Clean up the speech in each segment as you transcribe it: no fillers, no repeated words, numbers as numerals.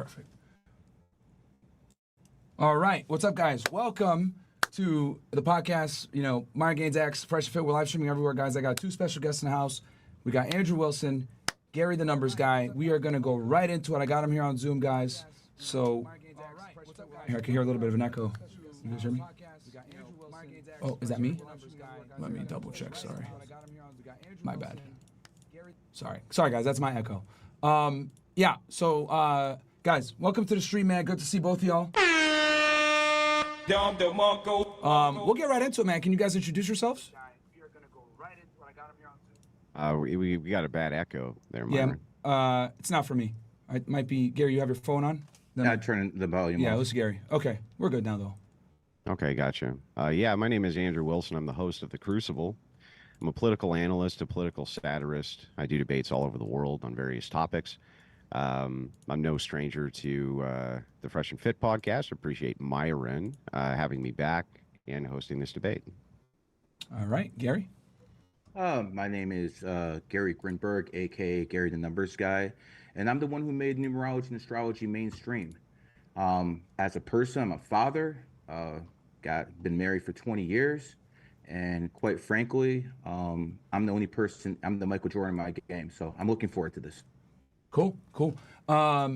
Perfect. All right. What's up, guys? Welcome to the podcast. You know, Myron Gaines X, Fresh and Fit. We're live streaming everywhere, guys. I got two special guests in the house. We got Andrew Wilson, Gary the Numbers Guy. We are going to go right into it. I got him here on Zoom, guys. So, here, I can hear a little bit of an echo. You guys hear me? Oh, is that me? Let me double check. Sorry. My bad. Sorry, guys. That's my echo. Yeah, so, guys, welcome to the stream, man. Good to see both of y'all. We'll get right into it, man. Can you guys introduce yourselves? We got a bad echo there, Myron. Yeah, it's not for me. It might be, Gary, you have your phone on? Yeah, turn the volume off. Yeah, listen, Gary. Okay, we're good now, though. Okay, gotcha. Yeah, my name is Andrew Wilson. I'm the host of The Crucible. I'm a political analyst, a political satirist. I do debates all over the world on various topics. I'm no stranger to the Fresh and Fit podcast. Appreciate Myron having me back and hosting this debate. All right, Gary. My name is Gary Grinberg, aka Gary the Numbers Guy, and I'm the one who made numerology and astrology mainstream. As a person, I'm a father. Been married for 20 years, and quite frankly, I'm the only person. I'm the Michael Jordan in my game, so I'm looking forward to this. Cool.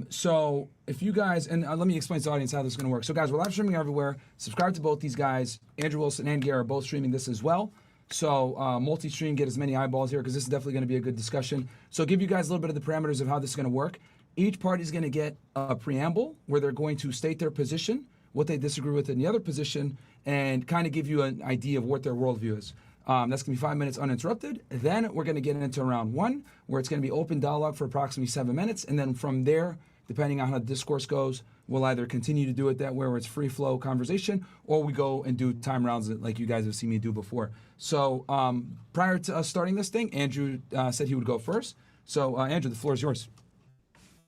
So if you guys, and let me explain to the audience how this is going to work. So guys, we're live streaming everywhere. Subscribe to both these guys. Andrew Wilson and Gary are both streaming this as well. So multi-stream, get as many eyeballs here because this is definitely going to be a good discussion. So I'll give you guys a little bit of the parameters of how this is going to work. Each party is going to get a preamble where they're going to state their position, what they disagree with in the other position, and kind of give you an idea of what their worldview is. That's going to be 5 minutes uninterrupted. Then we're going to get into round one, where it's going to be open dialogue for approximately 7 minutes. And then from there, depending on how the discourse goes, we'll either continue to do it that way where it's free flow conversation, or we go and do time rounds like you guys have seen me do before. So prior to us starting this thing, Andrew said he would go first. So Andrew, the floor is yours.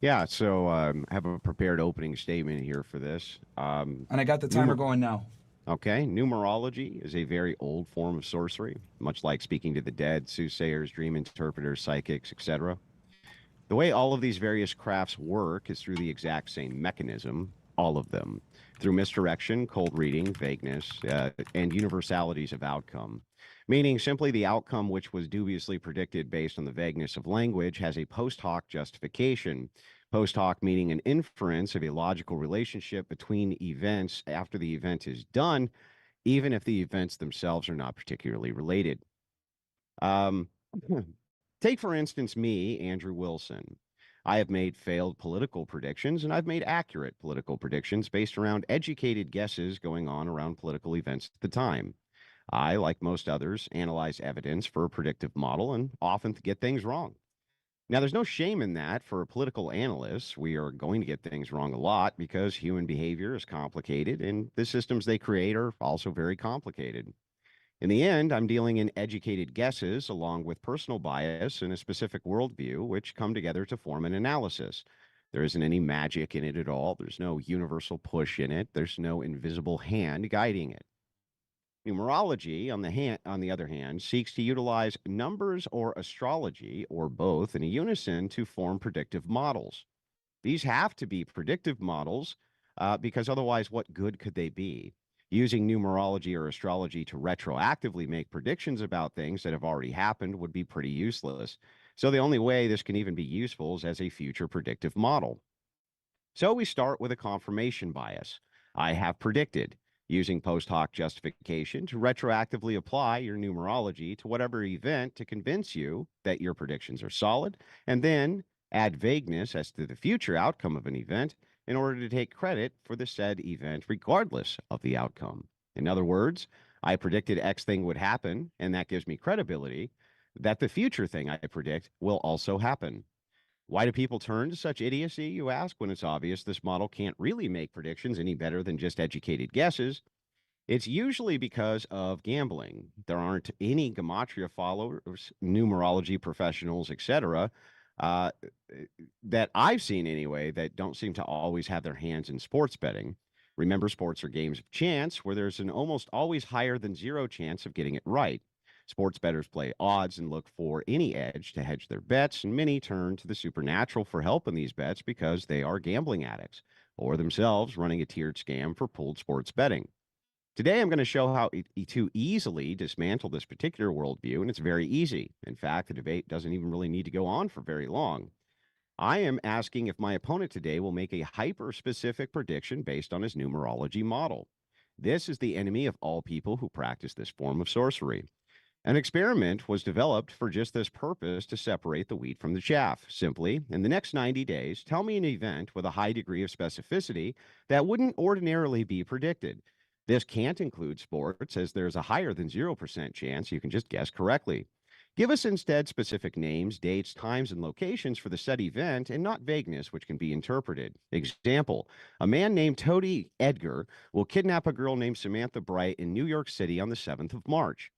Yeah, so I have a prepared opening statement here for this. And I got the timer going now. Okay, numerology is a very old form of sorcery, much like speaking to the dead, soothsayers, dream interpreters, psychics, etc. The way all of these various crafts work is through the exact same mechanism, all of them, through misdirection, cold reading, vagueness, and universalities of outcome, meaning simply the outcome which was dubiously predicted based on the vagueness of language has a post hoc justification. Post hoc meaning an inference of a logical relationship between events after the event is done, even if the events themselves are not particularly related. Take, for instance, me, Andrew Wilson. I have made failed political predictions, and I've made accurate political predictions based around educated guesses going on around political events at the time. I, like most others, analyze evidence for a predictive model and often get things wrong. Now, there's no shame in that for political analysts. We are going to get things wrong a lot because human behavior is complicated and the systems they create are also very complicated. In the end, I'm dealing in educated guesses along with personal bias and a specific worldview, which come together to form an analysis. There isn't any magic in it at all. There's no universal push in it. There's no invisible hand guiding it. Numerology, on the other hand, seeks to utilize numbers or astrology, or both, in a unison to form predictive models. These have to be predictive models because otherwise, what good could they be? Using numerology or astrology to retroactively make predictions about things that have already happened would be pretty useless. So the only way this can even be useful is as a future predictive model. So we start with a confirmation bias. I have predicted, using post hoc justification to retroactively apply your numerology to whatever event to convince you that your predictions are solid, and then add vagueness as to the future outcome of an event in order to take credit for the said event regardless of the outcome. In other words, I predicted X thing would happen, and that gives me credibility that the future thing I predict will also happen. Why do people turn to such idiocy, you ask, when it's obvious this model can't really make predictions any better than just educated guesses? It's usually because of gambling. There aren't any gematria followers, numerology professionals, etc., that I've seen anyway, that don't seem to always have their hands in sports betting. Remember, sports are games of chance where there's an almost always higher than zero chance of getting it right. Sports bettors play odds and look for any edge to hedge their bets, and many turn to the supernatural for help in these bets because they are gambling addicts or themselves running a tiered scam for pooled sports betting. Today, I'm going to show how to easily dismantle this particular worldview, and it's very easy. In fact, the debate doesn't even really need to go on for very long. I am asking if my opponent today will make a hyper-specific prediction based on his numerology model. This is the enemy of all people who practice this form of sorcery. An experiment was developed for just this purpose to separate the wheat from the chaff. Simply, in the next 90 days, tell me an event with a high degree of specificity that wouldn't ordinarily be predicted. This can't include sports, as there's a higher than 0% chance you can just guess correctly. Give us instead specific names, dates, times, and locations for the said event, and not vagueness, which can be interpreted. Example, a man named Toady Edgar will kidnap a girl named Samantha Bright in New York City on the 7th of March.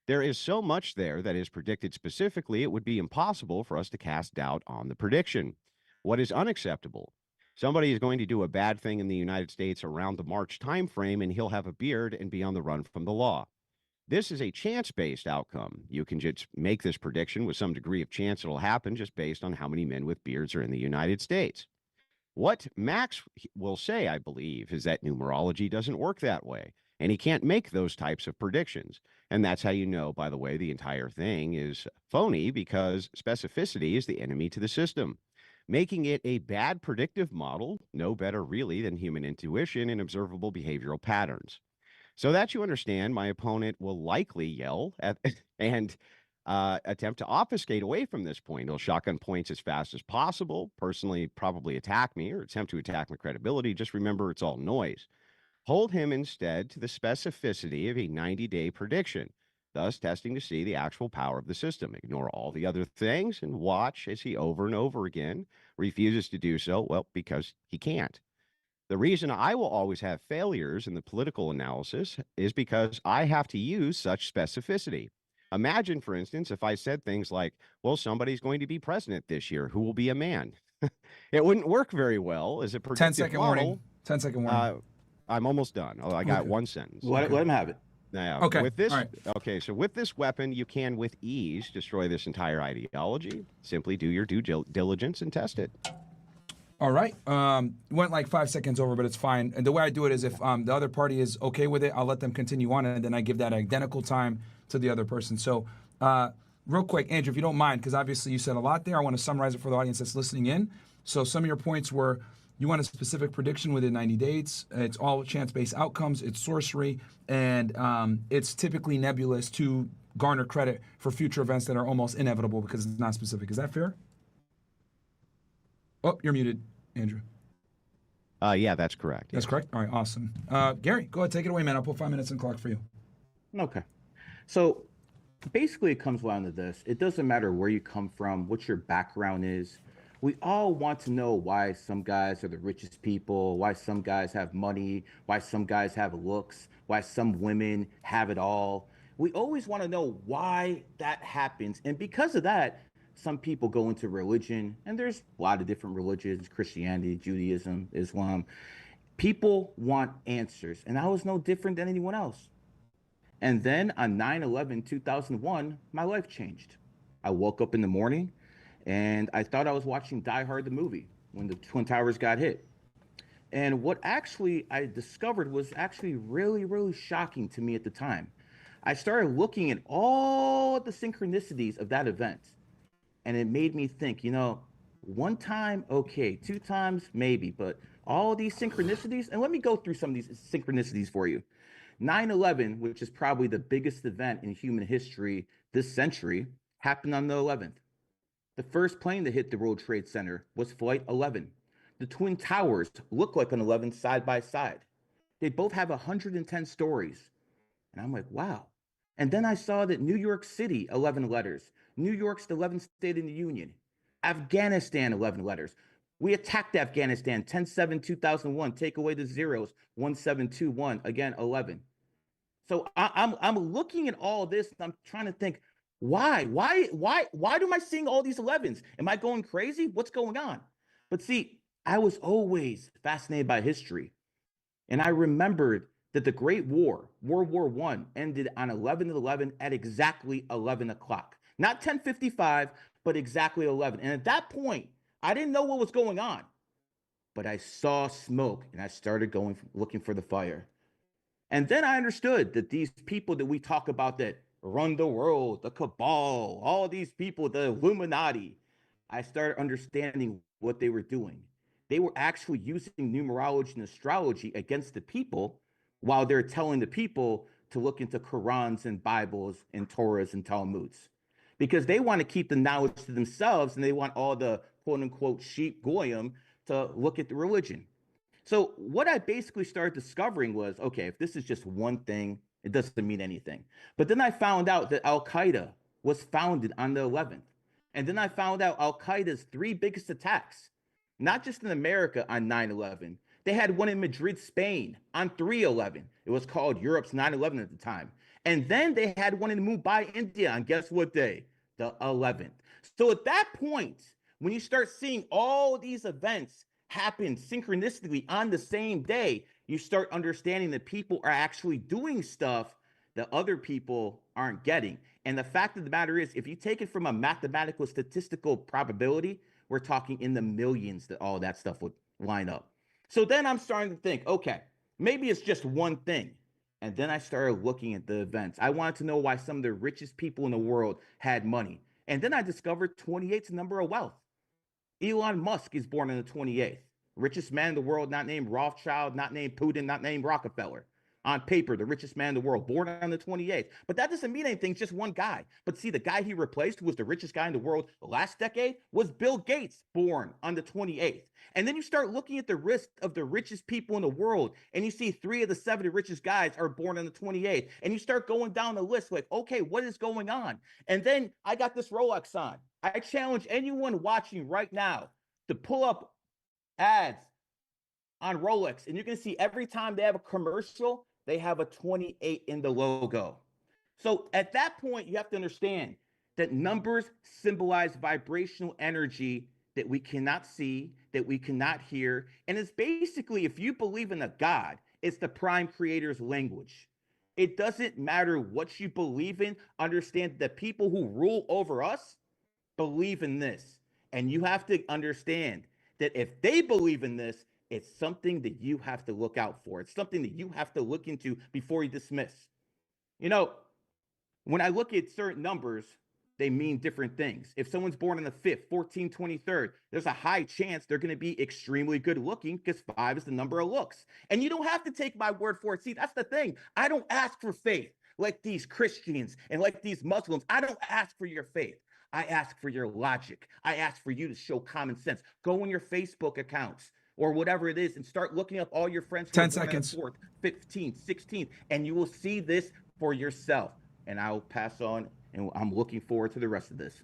There is so much there that is predicted specifically, it would be impossible for us to cast doubt on the prediction. What is unacceptable? Somebody is going to do a bad thing in the United States around the March timeframe, and he'll have a beard and be on the run from the law. This is a chance-based outcome. You can just make this prediction with some degree of chance it'll happen just based on how many men with beards are in the United States. What Max will say, I believe, is that numerology doesn't work that way, and he can't make those types of predictions. And that's how you know, by the way, the entire thing is phony, because specificity is the enemy to the system, making it a bad predictive model, no better really than human intuition and observable behavioral patterns. So that you understand, my opponent will likely yell at and attempt to obfuscate away from this point. He'll shotgun points as fast as possible, personally probably attack me or attempt to attack my credibility. Just remember, it's all noise. Hold him instead to the specificity of a 90-day prediction, thus testing to see the actual power of the system. Ignore all the other things and watch as he over and over again refuses to do so, well, because he can't. The reason I will always have failures in the political analysis is because I have to use such specificity. Imagine, for instance, if I said things like, well, somebody's going to be president this year who will be a man. It wouldn't work very well as a predictive 10-second model. warning. 10-second warning. I'm almost done. Oh, I got Okay. one sentence. Let him have it. Now, Okay, with this, all right. okay, so with this weapon, you can with ease destroy this entire ideology. Simply do your due diligence and test it. All right. Went like 5 seconds over, but it's fine. And the way I do it is if the other party is okay with it, I'll let them continue on, and then I give that identical time to the other person. So real quick, Andrew, if you don't mind, because obviously you said a lot there, I want to summarize it for the audience that's listening in. So some of your points were you want a specific prediction within 90 days. It's all chance-based outcomes. It's sorcery, and it's typically nebulous to garner credit for future events that are almost inevitable because it's not specific. Is that fair? Oh, you're muted, Andrew. Yeah, that's correct. That's correct? All right, awesome. Gary, go ahead, take it away, man. I'll put 5 minutes on the clock for you. Okay. So basically, it comes down to this. It doesn't matter where you come from, what your background is. We all want to know why some guys are the richest people, why some guys have money, why some guys have looks, why some women have it all. We always want to know why that happens. And because of that, some people go into religion, and there's a lot of different religions, Christianity, Judaism, Islam. People want answers, and I was no different than anyone else. And then on 9/11/2001, my life changed. I woke up in the morning, and I thought I was watching Die Hard, the movie, when the Twin Towers got hit. And what actually I discovered was actually really, really shocking to me at the time. I started looking at all the synchronicities of that event. And it made me think, one time, okay, 2 times, maybe, but all these synchronicities, and let me go through some of these synchronicities for you. 9/11, which is probably the biggest event in human history this century, happened on the 11th. The first plane that hit the World Trade Center was Flight 11. The Twin Towers look like an 11 side by side. They both have 110 stories. And I'm like, wow. And then I saw that New York City, 11 letters. New York's the 11th state in the Union. Afghanistan, 11 letters. We attacked Afghanistan, 10/7/2001. Take away the zeros, 1721. Again, 11. So I'm looking at all this, and I'm trying to think, why am I seeing all these 11s? Am I going crazy? What's going on? But see, I was always fascinated by history. And I remembered that the Great War, World War I, ended on 11/11 at exactly 11 o'clock. Not 10:55, but exactly 11. And at that point, I didn't know what was going on, but I saw smoke and I started going looking for the fire. And then I understood that these people that we talk about that run the world, the cabal, all these people, the Illuminati, I started understanding what they were doing. They were actually using numerology and astrology against the people while they're telling the people to look into Qurans and Bibles and Torahs and Talmuds. Because they want to keep the knowledge to themselves and they want all the quote unquote sheep goyim to look at the religion. So what I basically started discovering was, okay, if this is just one thing, it doesn't mean anything. But then I found out that Al Qaeda was founded on the 11th. And then I found out Al Qaeda's 3 biggest attacks, not just in America on 9/11. They had one in Madrid, Spain on 3/11. It was called Europe's 9/11 at the time. And then they had one in Mumbai, India on guess what day? The 11th. So at that point, when you start seeing all these events happen synchronistically on the same day, you start understanding that people are actually doing stuff that other people aren't getting. And the fact of the matter is, if you take it from a mathematical statistical probability, we're talking in the millions that all that stuff would line up. So then I'm starting to think, okay, maybe it's just one thing. And then I started looking at the events. I wanted to know why some of the richest people in the world had money. And then I discovered 28's the number of wealth. Elon Musk is born on the 28th. Richest man in the world, not named Rothschild, not named Putin, not named Rockefeller. On paper, the richest man in the world, born on the 28th. But that doesn't mean anything, it's just one guy. But see, the guy he replaced, who was the richest guy in the world last decade, was Bill Gates, born on the 28th. And then you start looking at the list of the richest people in the world, and you see 3 of the 7 richest guys are born on the 28th. And you start going down the list like, okay, what is going on? And then I got this Rolex on. I challenge anyone watching right now to pull up ads on Rolex, and you can see every time they have a commercial, they have a 28 in the logo. So at that point, you have to understand that numbers symbolize vibrational energy that we cannot see, that we cannot hear. And it's basically, if you believe in a God, it's the prime creator's language. It doesn't matter what you believe in. Understand that people who rule over us believe in this. And you have to understand that if they believe in this, it's something that you have to look out for. It's something that you have to look into before you dismiss. You know, when I look at certain numbers, they mean different things. If someone's born on the 5th, 14, 23rd, there's a high chance they're going to be extremely good looking because 5 is the number of looks. And you don't have to take my word for it. See, that's the thing. I don't ask for faith like these Christians and like these Muslims. I don't ask for your faith. I ask for your logic. I ask for you to show common sense. Go on your Facebook accounts or whatever it is and start looking up all your friends who 10 are born on the seconds. 4th, 15th, 16th, and you will see this for yourself. And I'll pass on, and I'm looking forward to the rest of this.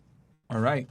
All right.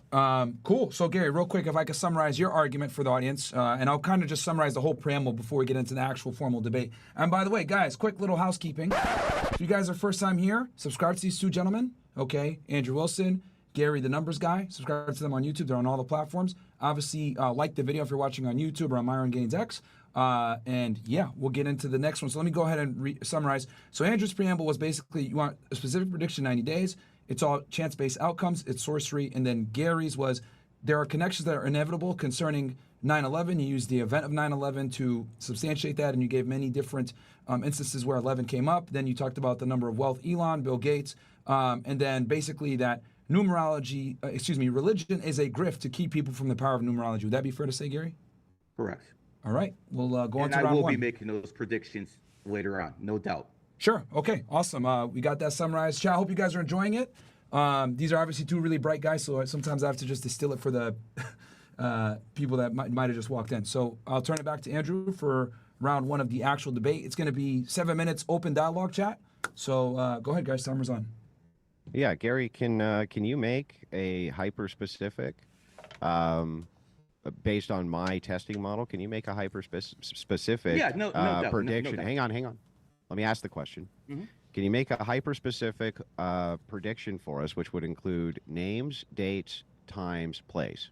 Cool. So, Gary, real quick, if I could summarize your argument for the audience, and I'll kind of just summarize the whole preamble before we get into the actual formal debate. And by the way, guys, quick little housekeeping. If you guys are first time here, subscribe to these 2 gentlemen, okay? Andrew Wilson, Gary, the numbers guy. Subscribe to them on YouTube. They're on all the platforms. Obviously, like the video if you're watching on YouTube or on Myron Gaines X. And yeah, we'll get into the next one. So let me go ahead and summarize. So Andrew's preamble was basically you want a specific prediction, 90 days. It's all chance-based outcomes. It's sorcery. And then Gary's was there are connections that are inevitable concerning 9/11. You used the event of 9/11 to substantiate that, and you gave many different instances where 11 came up. Then you talked about the number of wealth, Elon, Bill Gates, and then basically that numerology, religion is a grift to keep people from the power of numerology. Would that be fair to say, Gary? Correct. All right. We'll go on And to I round will one. be making those predictions later on, no doubt. Sure. Okay. Awesome. We got that summarized. Chat, I hope you guys are enjoying it. These are obviously 2 really bright guys, so sometimes I have to just distill it for the people that might have just walked in. So I'll turn it back to Andrew for round 1 of the actual debate. It's going to be 7 minutes open dialogue, chat. So go ahead, guys. Timer's on. Yeah, Gary, can you make a hyper-specific, based on my testing model, can you make a hyper-specific no doubt, prediction? no doubt. Hang on. Let me ask the question. Mm-hmm. Can you make a hyper-specific prediction for us, which would include names, dates, times, place?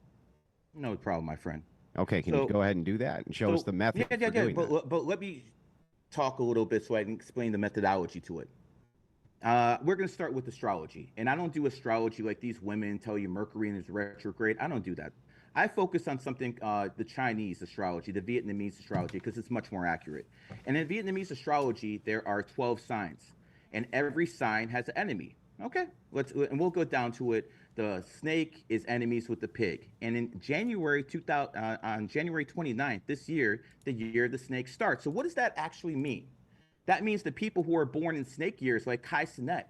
No problem, my friend. Okay, can you go ahead and do that and show us the method for doing that? But let me talk a little bit so I can explain the methodology to it. We're going to start with astrology. And I don't do astrology like these women tell you Mercury is retrograde. I don't do that. I focus on something, the Chinese astrology, the Vietnamese astrology, because it's much more accurate. And in Vietnamese astrology, there are 12 signs, and every sign has an enemy. Okay, and we'll go down to it. The snake is enemies with the pig. And in January 2000, on January 29th this year, the year the snake starts. So what does that actually mean? That means the people who are born in snake years, like Kai Cenat,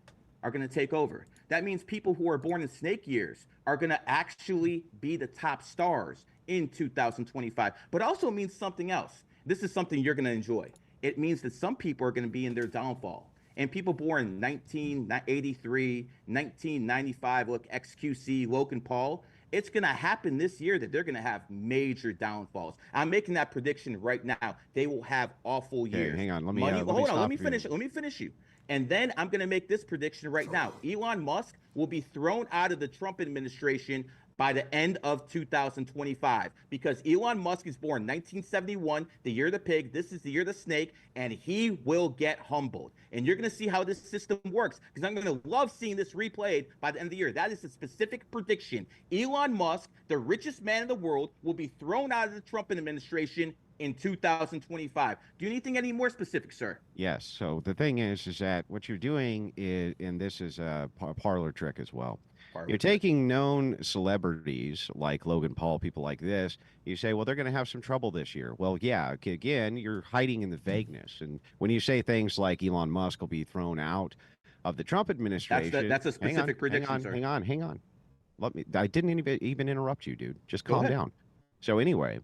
are going to take over. That means people who are born in snake years are going to actually be the top stars in 2025. But also means something else. This is something you're going to enjoy. It means that some people are going to be in their downfall. And people born in 1983, 1995, like XQC, Logan Paul, it's going to happen this year that they're going to have major downfalls. I'm making that prediction right now. They will have awful years. Hang on. Let me finish you. And then I'm going to make this prediction right now. Elon Musk will be thrown out of the Trump administration by the end of 2025, because Elon Musk is born 1971, the year of the pig. This is the year of the snake, and he will get humbled. And you're going to see how this system works, because I'm going to love seeing this replayed by the end of the year. That is a specific prediction. Elon Musk, the richest man in the world, will be thrown out of the Trump administration in 2025. Do you need anything any more specific, sir? Yes. So the thing is that what you're doing is, and this is a parlor trick as well. You're taking known celebrities like Logan Paul, people like this. You say, well, they're going to have some trouble this year. Well, yeah, again, you're hiding in the vagueness. And when you say things like Elon Musk will be thrown out of the Trump administration, that's a specific prediction, sir. Hang on. I didn't even interrupt you, dude. Just calm down. So anyway,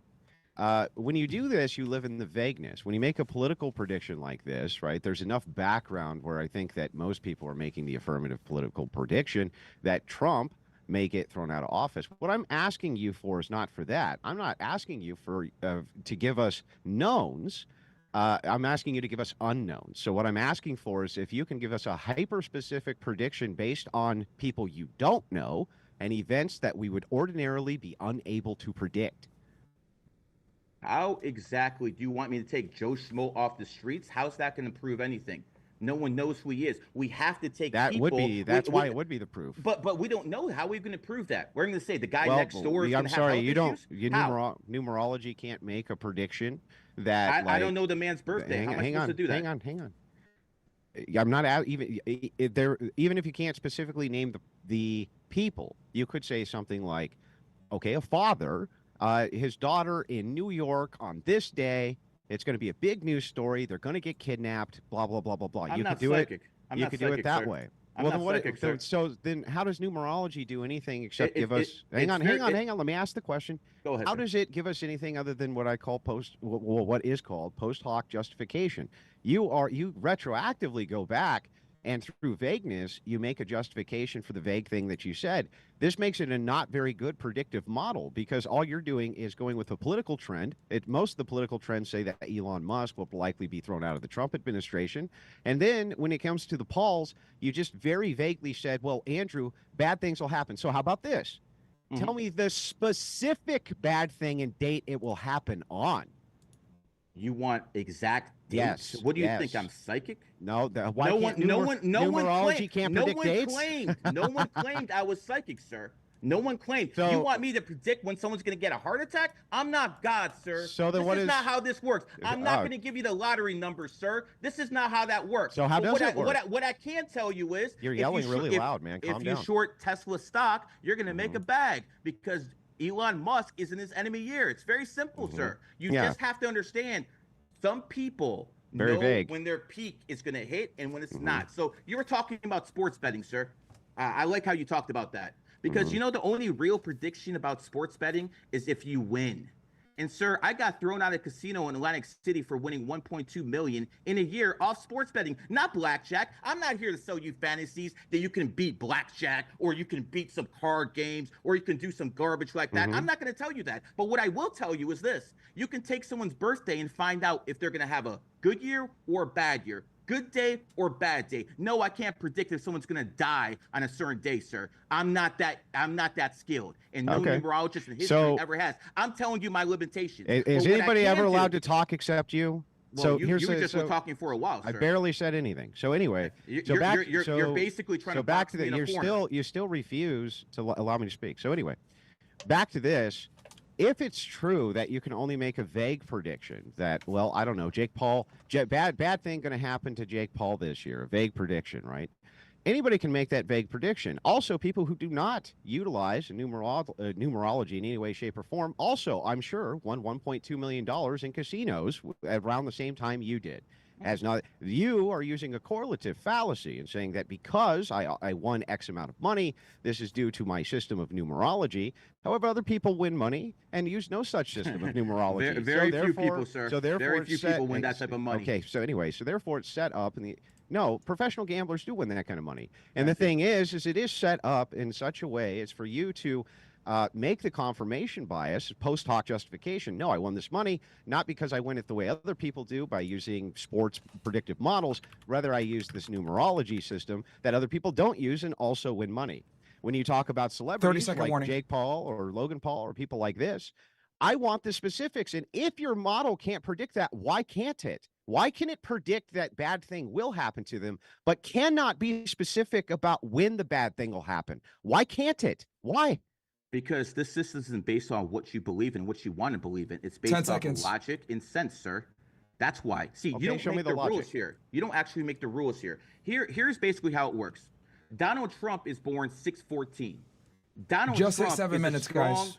when you do this, you live in the vagueness. When you make a political prediction like this, right, there's enough background where I think that most people are making the affirmative political prediction that Trump may get thrown out of office. What I'm asking you for is not for that. I'm not asking you for to give us knowns. I'm asking you to give us unknowns. So what I'm asking for is if you can give us a hyper-specific prediction based on people you don't know and events that we would ordinarily be unable to predict. How exactly do you want me to take Joe Schmo off the streets? How's that going to prove anything? No one knows who he is. We have to take that people. That's why it would be the proof. But we don't know. How are we going to prove that? We're going to say the guy next door is going to have health issues? Numerology can't make a prediction that. I don't know the man's birthday. How am I supposed to do that? Hang on. I'm not even there. Even if you can't specifically name the people, you could say something like, okay, a father. His daughter in New York on this day. It's going to be a big news story. They're going to get kidnapped. Blah blah blah blah blah. You could do it. You could do it that way. So then, how does numerology do anything except give us? Hang on. Let me ask the question. Go ahead. How does it give us anything other than what I call what is called post hoc justification? You retroactively go back. And through vagueness, you make a justification for the vague thing that you said. This makes it a not very good predictive model because all you're doing is going with a political trend. Most of the political trends say that Elon Musk will likely be thrown out of the Trump administration. And then when it comes to the polls, you just very vaguely said, well, Andrew, bad things will happen. So how about this? Mm-hmm. Tell me the specific bad thing and date it will happen on. You want exact dates? Yes. What do you think? I'm psychic? No. Numerology can't predict dates? No one claimed I was psychic, sir. No one claimed. So, you want me to predict when someone's going to get a heart attack? I'm not God, sir. So then this is not how this works. I'm not going to give you the lottery numbers, sir. This is not how that works. So how does it work? What I can tell you is you're yelling really loud, man. Calm down. If you short Tesla stock, you're going to make a bag because Elon Musk is in his enemy year. It's very simple, sir. You just have to understand. Some people know when their peak is going to hit and when it's not. So you were talking about sports betting, sir. I like how you talked about that because you know the only real prediction about sports betting is if you win. And sir, I got thrown out of a casino in Atlantic City for winning $1.2 million in a year off sports betting, not blackjack. I'm not here to sell you fantasies that you can beat blackjack or you can beat some card games or you can do some garbage like that. I'm not going to tell you that. But what I will tell you is this. You can take someone's birthday and find out if they're going to have a good year or a bad year. Good day or bad day. No, I can't predict if someone's going to die on a certain day, sir. I'm not that skilled. And no numerologist in history ever has. I'm telling you my limitations. Is anybody ever allowed to talk except you? Well, So you here's were the- just so talking for a while, I sir. barely said anything. So anyway, so You're basically trying to back box to me that. in a corner. You still refuse to allow me to speak. So anyway, back to this. If it's true that you can only make a vague prediction that, well, I don't know, Jake Paul, bad thing going to happen to Jake Paul this year, a vague prediction, right? Anybody can make that vague prediction. Also, people who do not utilize numerology in any way, shape, or form also, I'm sure, won $1.2 million in casinos around the same time you did. As not, you are using a correlative fallacy and saying that because I won X amount of money, this is due to my system of numerology. However, other people win money and use no such system of numerology. Very few people, sir. So therefore, very few people win that type of money. Okay, so anyway, so therefore it's set up in the. No, professional gamblers do win that kind of money. And the thing is it is set up in such a way as for you to make the confirmation bias, post hoc justification. No, I won this money, not because I win it the way other people do by using sports predictive models. Rather, I use this numerology system that other people don't use and also win money. When you talk about celebrities like warning. Jake Paul or Logan Paul or people like this, I want the specifics. And if your model can't predict that, why can't it? Why can it predict that bad thing will happen to them, but cannot be specific about when the bad thing will happen? Why can't it? Why? Because this system isn't based on what you believe in, what you want to believe in. It's based 10 on seconds. logic and sense, sir. That's why. See, Okay, you don't show me make the the rules logic. here. You don't actually make the rules here. Here's basically how it works. Donald Trump is born 6/14. Donald Just Trump hit 7 minutes, guys.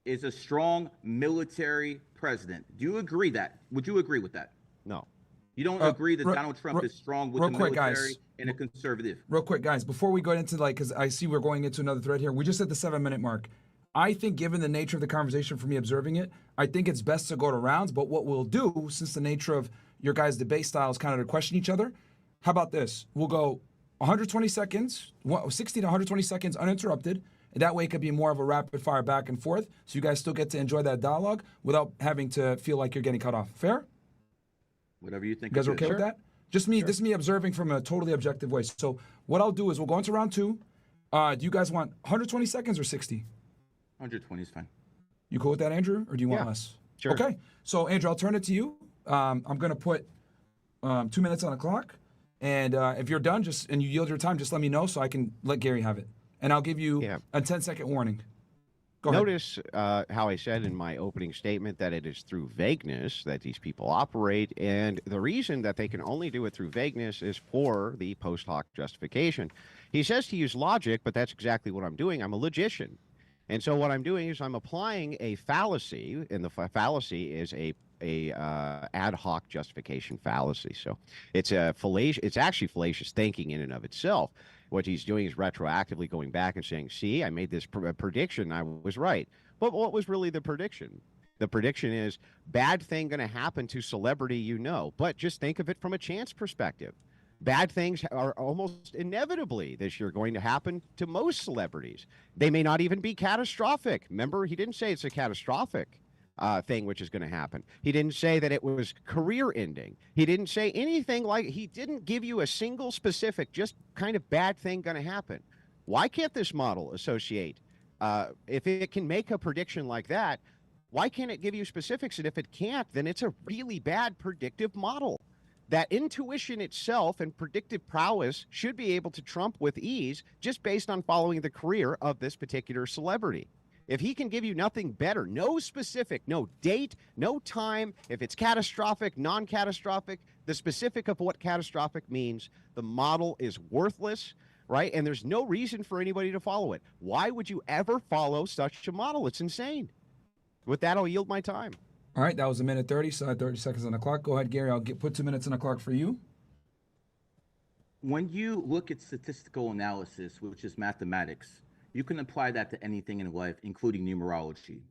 Is a strong military president. Do you agree that? Would you agree with that? No. You don't agree that Donald Trump is strong with the quick, military guys. and a conservative? Real quick, guys, before we go into because I see we're going into another thread here. We just hit the 7-minute mark. I think, given the nature of the conversation, for me observing it, I think it's best to go to rounds. But what we'll do, since the nature of your guys' debate style is kind of to question each other, how about this? We'll go 120 seconds, 60 to 120 seconds uninterrupted. That way it could be more of a rapid fire back and forth, so you guys still get to enjoy that dialogue without having to feel like you're getting cut off. Fair? Whatever you think. You guys are okay with that? Just me. This is me observing from a totally objective way. So what I'll do is we'll go into round 2. Do you guys want 120 seconds or 60? 120 is fine. You cool with that, Andrew, or do you want less? Sure. Okay. So Andrew, I'll turn it to you. I'm gonna put 2 minutes on the clock, and if you're done, and you yield your time, just let me know so I can let Gary have it. And I'll give you a 10-second warning. Go ahead. Notice how I said in my opening statement that it is through vagueness that these people operate. And the reason that they can only do it through vagueness is for the post hoc justification. He says to use logic, but that's exactly what I'm doing. I'm a logician. And so what I'm doing is I'm applying a fallacy, and the fallacy is a ad hoc justification fallacy. So it's actually fallacious thinking in and of itself. What he's doing is retroactively going back and saying, see, I made this prediction. I was right. But what was really the prediction? The prediction is bad thing going to happen to celebrity you know. But just think of it from a chance perspective. Bad things are almost inevitably this year going to happen to most celebrities. They may not even be catastrophic. Remember, he didn't say it's a catastrophic thing which is going to happen. He didn't say that it was career ending. He didn't say anything he didn't give you a single specific, just kind of bad thing going to happen. Why can't this model associate? If it can make a prediction like that, why can't it give you specifics? And if it can't, then it's a really bad predictive model. That intuition itself and predictive prowess should be able to trump with ease just based on following the career of this particular celebrity. If he can give you nothing better, no specific, no date, no time, if it's catastrophic, non-catastrophic, the specific of what catastrophic means, the model is worthless, right? And there's no reason for anybody to follow it. Why would you ever follow such a model? It's insane. With that, I'll yield my time. All right, that was 1:30, so I had 30 seconds on the clock. Go ahead, Gary. I'll put 2 minutes on the clock for you. When you look at statistical analysis, which is mathematics, you can apply that to anything in life, including numerology.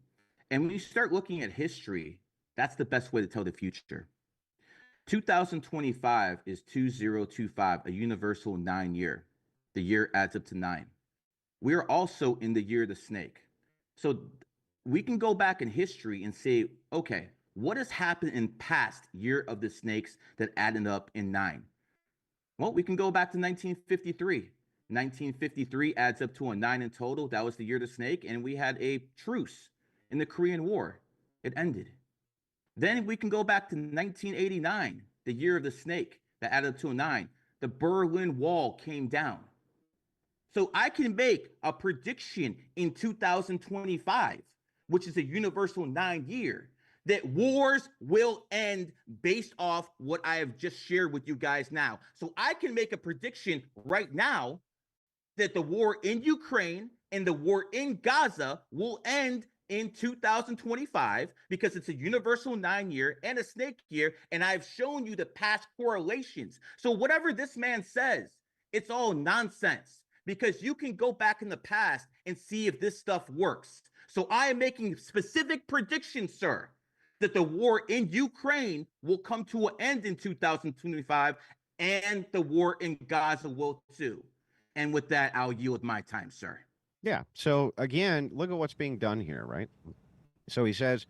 And when you start looking at history, that's the best way to tell the future. 2025 is 2025, a universal 9-year. The year adds up to 9. We are also in the year of the snake. So we can go back in history and say, okay, what has happened in past year of the snakes that added up in 9? Well, we can go back to 1953. 1953 adds up to a 9 in total. That was the year of the snake, and we had a truce in the Korean War. It ended. Then we can go back to 1989, the year of the snake that added up to a 9. The Berlin Wall came down. So I can make a prediction in 2025, which is a universal 9 year, that wars will end based off what I have just shared with you guys now. So I can make a prediction right now that the war in Ukraine and the war in Gaza will end in 2025 because it's a universal 9 year and a snake year, and I've shown you the past correlations. So whatever this man says, it's all nonsense because you can go back in the past and see if this stuff works. So I am making specific predictions, sir, that the war in Ukraine will come to an end in 2025 and the war in Gaza will too. And with that, I'll yield my time, sir. Yeah. So again, look at what's being done here, right? So he says,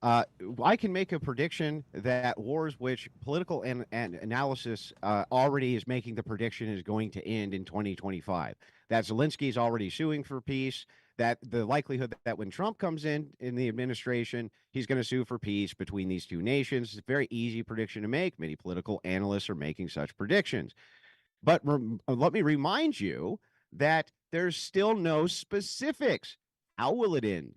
I can make a prediction that wars, which political and analysis already is making the prediction is going to end in 2025. That Zelensky is already suing for peace. That the likelihood that when Trump comes in the administration, he's going to sue for peace between these two nations. It's a very easy prediction to make. Many political analysts are making such predictions. But let me remind you that there's still no specifics. How will it end?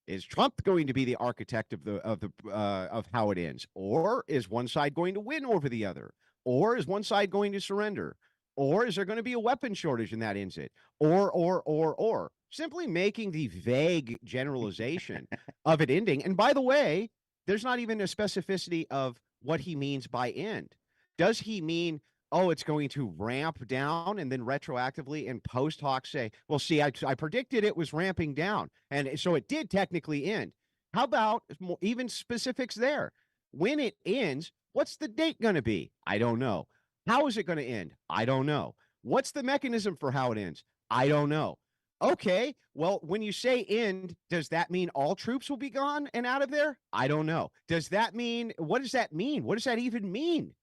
Is Trump going to be the architect of how it ends, or is one side going to win over the other, or is one side going to surrender, or is there going to be a weapon shortage and that ends it, or simply making the vague generalization of it ending? And by the way, there's not even a specificity of what he means by end. Does he mean, oh, it's going to ramp down and then retroactively and post hoc say, well, see, I predicted it was ramping down. And so it did technically end. How about even specifics there? When it ends, what's the date going to be? I don't know. How is it going to end? I don't know. What's the mechanism for how it ends? I don't know. Okay, well, when you say end, does that mean all troops will be gone and out of there? I don't know. Does that mean, what does that mean? What does that even mean?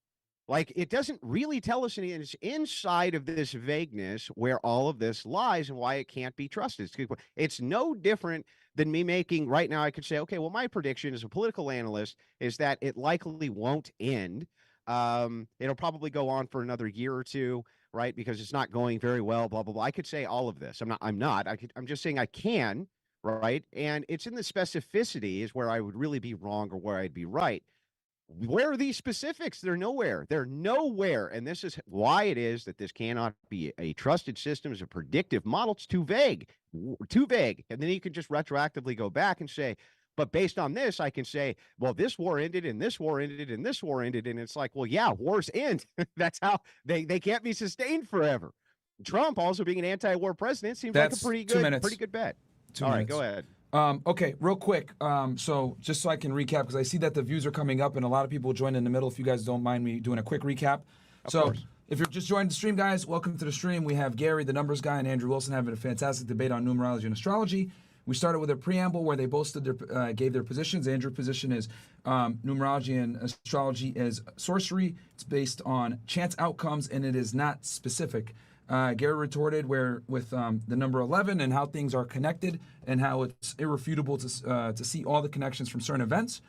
Like, it doesn't really tell us anything. It's inside of this vagueness where all of this lies and why it can't be trusted. It's no different than me making right now. I could say, okay, well, my prediction as a political analyst is that it likely won't end. It'll probably go on for another year or two, right? Because it's not going very well, blah, blah, blah. I could say all of this. I'm just saying I can, right? And it's in the specificity is where I would really be wrong or where I'd be right. Where are these specifics? They're nowhere. They're nowhere. And this is why it is that this cannot be a trusted system as a predictive model. It's too vague, too vague. And then you can just retroactively go back and say, but based on this, I can say, well, this war ended and this war ended and this war ended. And it's like, well, yeah, wars end. That's how they can't be sustained forever. Trump also being an anti-war president seems like a pretty good bet. All right, go ahead. Okay, real quick. So just so I can recap, because I see that the views are coming up and a lot of people joined in the middle. If you guys don't mind me doing a quick recap. Of course. If you're just joining the stream, guys, welcome to the stream. We have Gary, the numbers guy, and Andrew Wilson having a fantastic debate on numerology and astrology. We started with a preamble where they both gave their positions. Andrew's position is numerology and astrology is sorcery. It's based on chance outcomes, and it is not specific. Gary retorted with the number 11 and how things are connected and how it's irrefutable to see all the connections from certain events.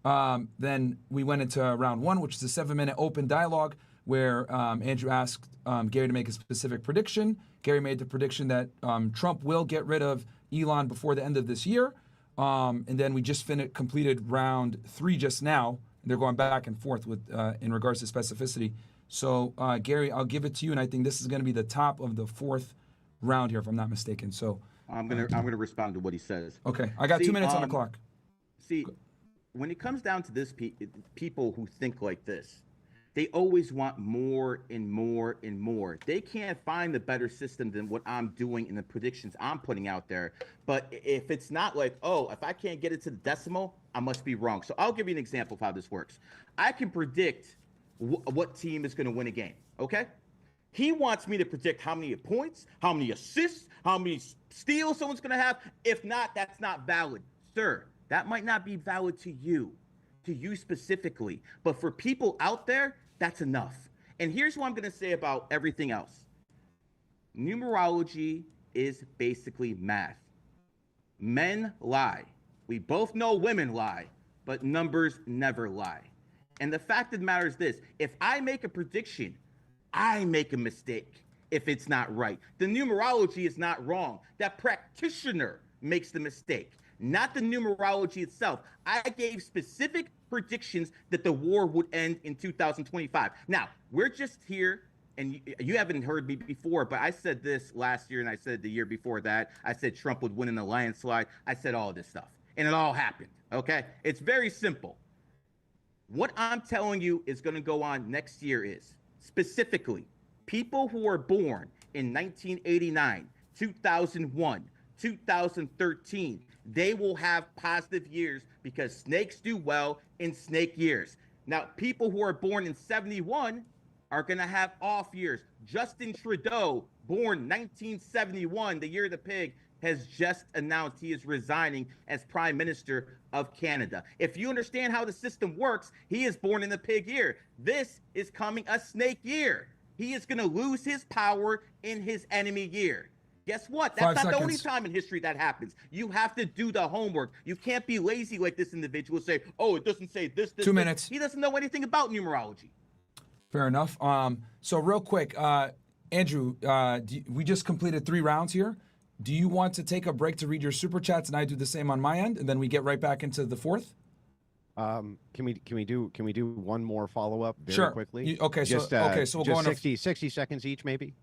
Then we went into round 1, which is a 7-minute open dialogue where Andrew asked Gary to make a specific prediction. Gary made the prediction that Trump will get rid of Elon before the end of this year. And then we just completed round 3 just now. They're going back and forth with in regards to specificity. So, Gary, I'll give it to you, and I think this is going to be the top of the 4th round here, if I'm not mistaken. So I'm gonna respond to what he says. Okay, I got 2 minutes on the clock. See, when it comes down to this, people who think like this, they always want more and more and more. They can't find a better system than what I'm doing in the predictions I'm putting out there. But if it's not like, oh, if I can't get it to the decimal, I must be wrong. So I'll give you an example of how this works. I can predict what team is going to win a game, okay? He wants me to predict how many points, how many assists, how many steals someone's going to have. If not, that's not valid. Sir, that might not be valid to you specifically. But for people out there, that's enough. And here's what I'm going to say about everything else. Numerology is basically math. Men lie. We both know women lie. but numbers never lie. And the fact of the matter is this: if I make a prediction, I make a mistake if it's not right. The numerology is not wrong. That practitioner makes the mistake, not the numerology itself. I gave specific predictions that the war would end in 2025. Now, we're just here, and you haven't heard me before, but I said this last year, and I said the year before that. I said Trump would win in a landslide. I said all this stuff, and it all happened, okay? It's very simple. What I'm telling you is going to go on next year is, specifically, people who are born in 1989, 2001, 2013, they will have positive years because snakes do well in snake years. Now, people who are born in 71 are going to have off years. Justin Trudeau, born 1971, the year of the pig, has just announced he is resigning as Prime Minister of Canada. If you understand how the system works, he is born in the pig year. This is coming a snake year. He is going to lose his power in his enemy year. Guess what? That's 5 not seconds. the only time in history that happens. You have to do the homework. You can't be lazy like this individual, say, oh, it doesn't say this, 2 minutes. He doesn't know anything about numerology. Fair enough. So real quick, Andrew, we just completed 3 rounds here. Do you want to take a break to read your super chats, and I do the same on my end, and then we get right back into the 4th? Can we do one more follow up very quickly? Okay, so we'll go on 60 seconds each, maybe.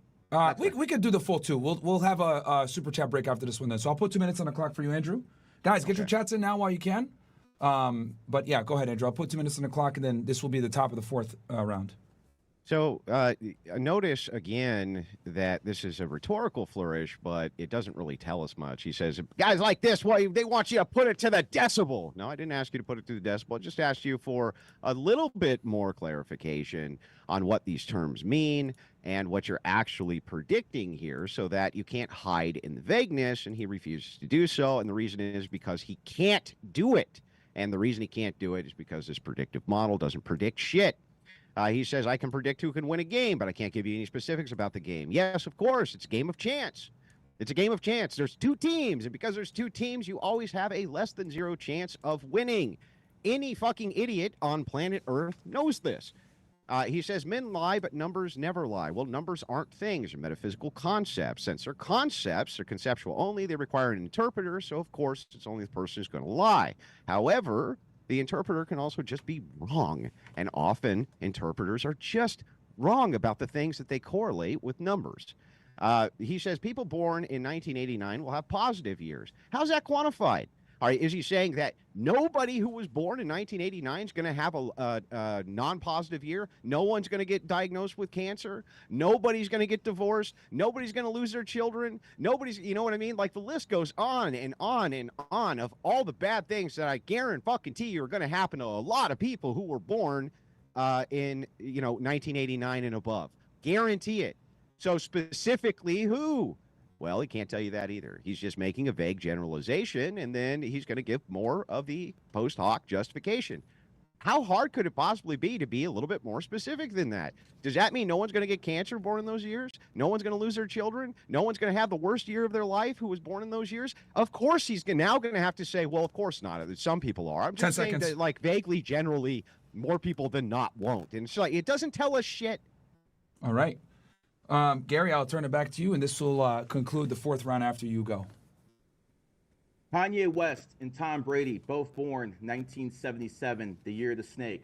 We could do the full 2. We'll have a super chat break after this one then. So I'll put 2 minutes on the clock for you, Andrew. Guys, get your chats in now while you can. But yeah, go ahead, Andrew. I'll put 2 minutes on the clock, and then this will be the top of the 4th round. So notice again that this is a rhetorical flourish, but it doesn't really tell us much. He says, guys like this, well, they want you to put it to the decibel. No, I didn't ask you to put it to the decibel. I just asked you for a little bit more clarification on what these terms mean and what you're actually predicting here so that you can't hide in the vagueness, and he refuses to do so. And the reason is because he can't do it. And the reason he can't do it is because this predictive model doesn't predict shit. He says, I can predict who can win a game, but I can't give you any specifics about the game. Yes, of course, it's a game of chance. It's a game of chance. There's 2 teams, and because there's 2 teams, you always have a less than 0 chance of winning. Any fucking idiot on planet Earth knows this. He says, men lie, but numbers never lie. Well, numbers aren't things. They're metaphysical concepts. Since they're concepts, they're conceptual only. They require an interpreter, so of course, it's only the person who's going to lie. However, the interpreter can also just be wrong, and often interpreters are just wrong about the things that they correlate with numbers. He says people born in 1989 will have positive years. How's that quantified? All right, is he saying that nobody who was born in 1989 is going to have a non-positive year? No one's going to get diagnosed with cancer? Nobody's going to get divorced? Nobody's going to lose their children? Nobody's, you know what I mean? Like the list goes on and on and on of all the bad things that I guarantee you are going to happen to a lot of people who were born in 1989 and above. Guarantee it. So specifically who? Well, he can't tell you that either. He's just making a vague generalization, and then he's going to give more of the post hoc justification. How hard could it possibly be to be a little bit more specific than that? Does that mean no one's going to get cancer born in those years? No one's going to lose their children? No one's going to have the worst year of their life who was born in those years? Of course he's now going to have to say, well, of course not. Some people are. I'm just saying that, like, vaguely, generally, more people than not won't. And it's like, it doesn't tell us shit. All right. Gary, I'll turn it back to you, and this will conclude the 4th round after you go. Kanye West and Tom Brady, both born 1977, the year of the snake.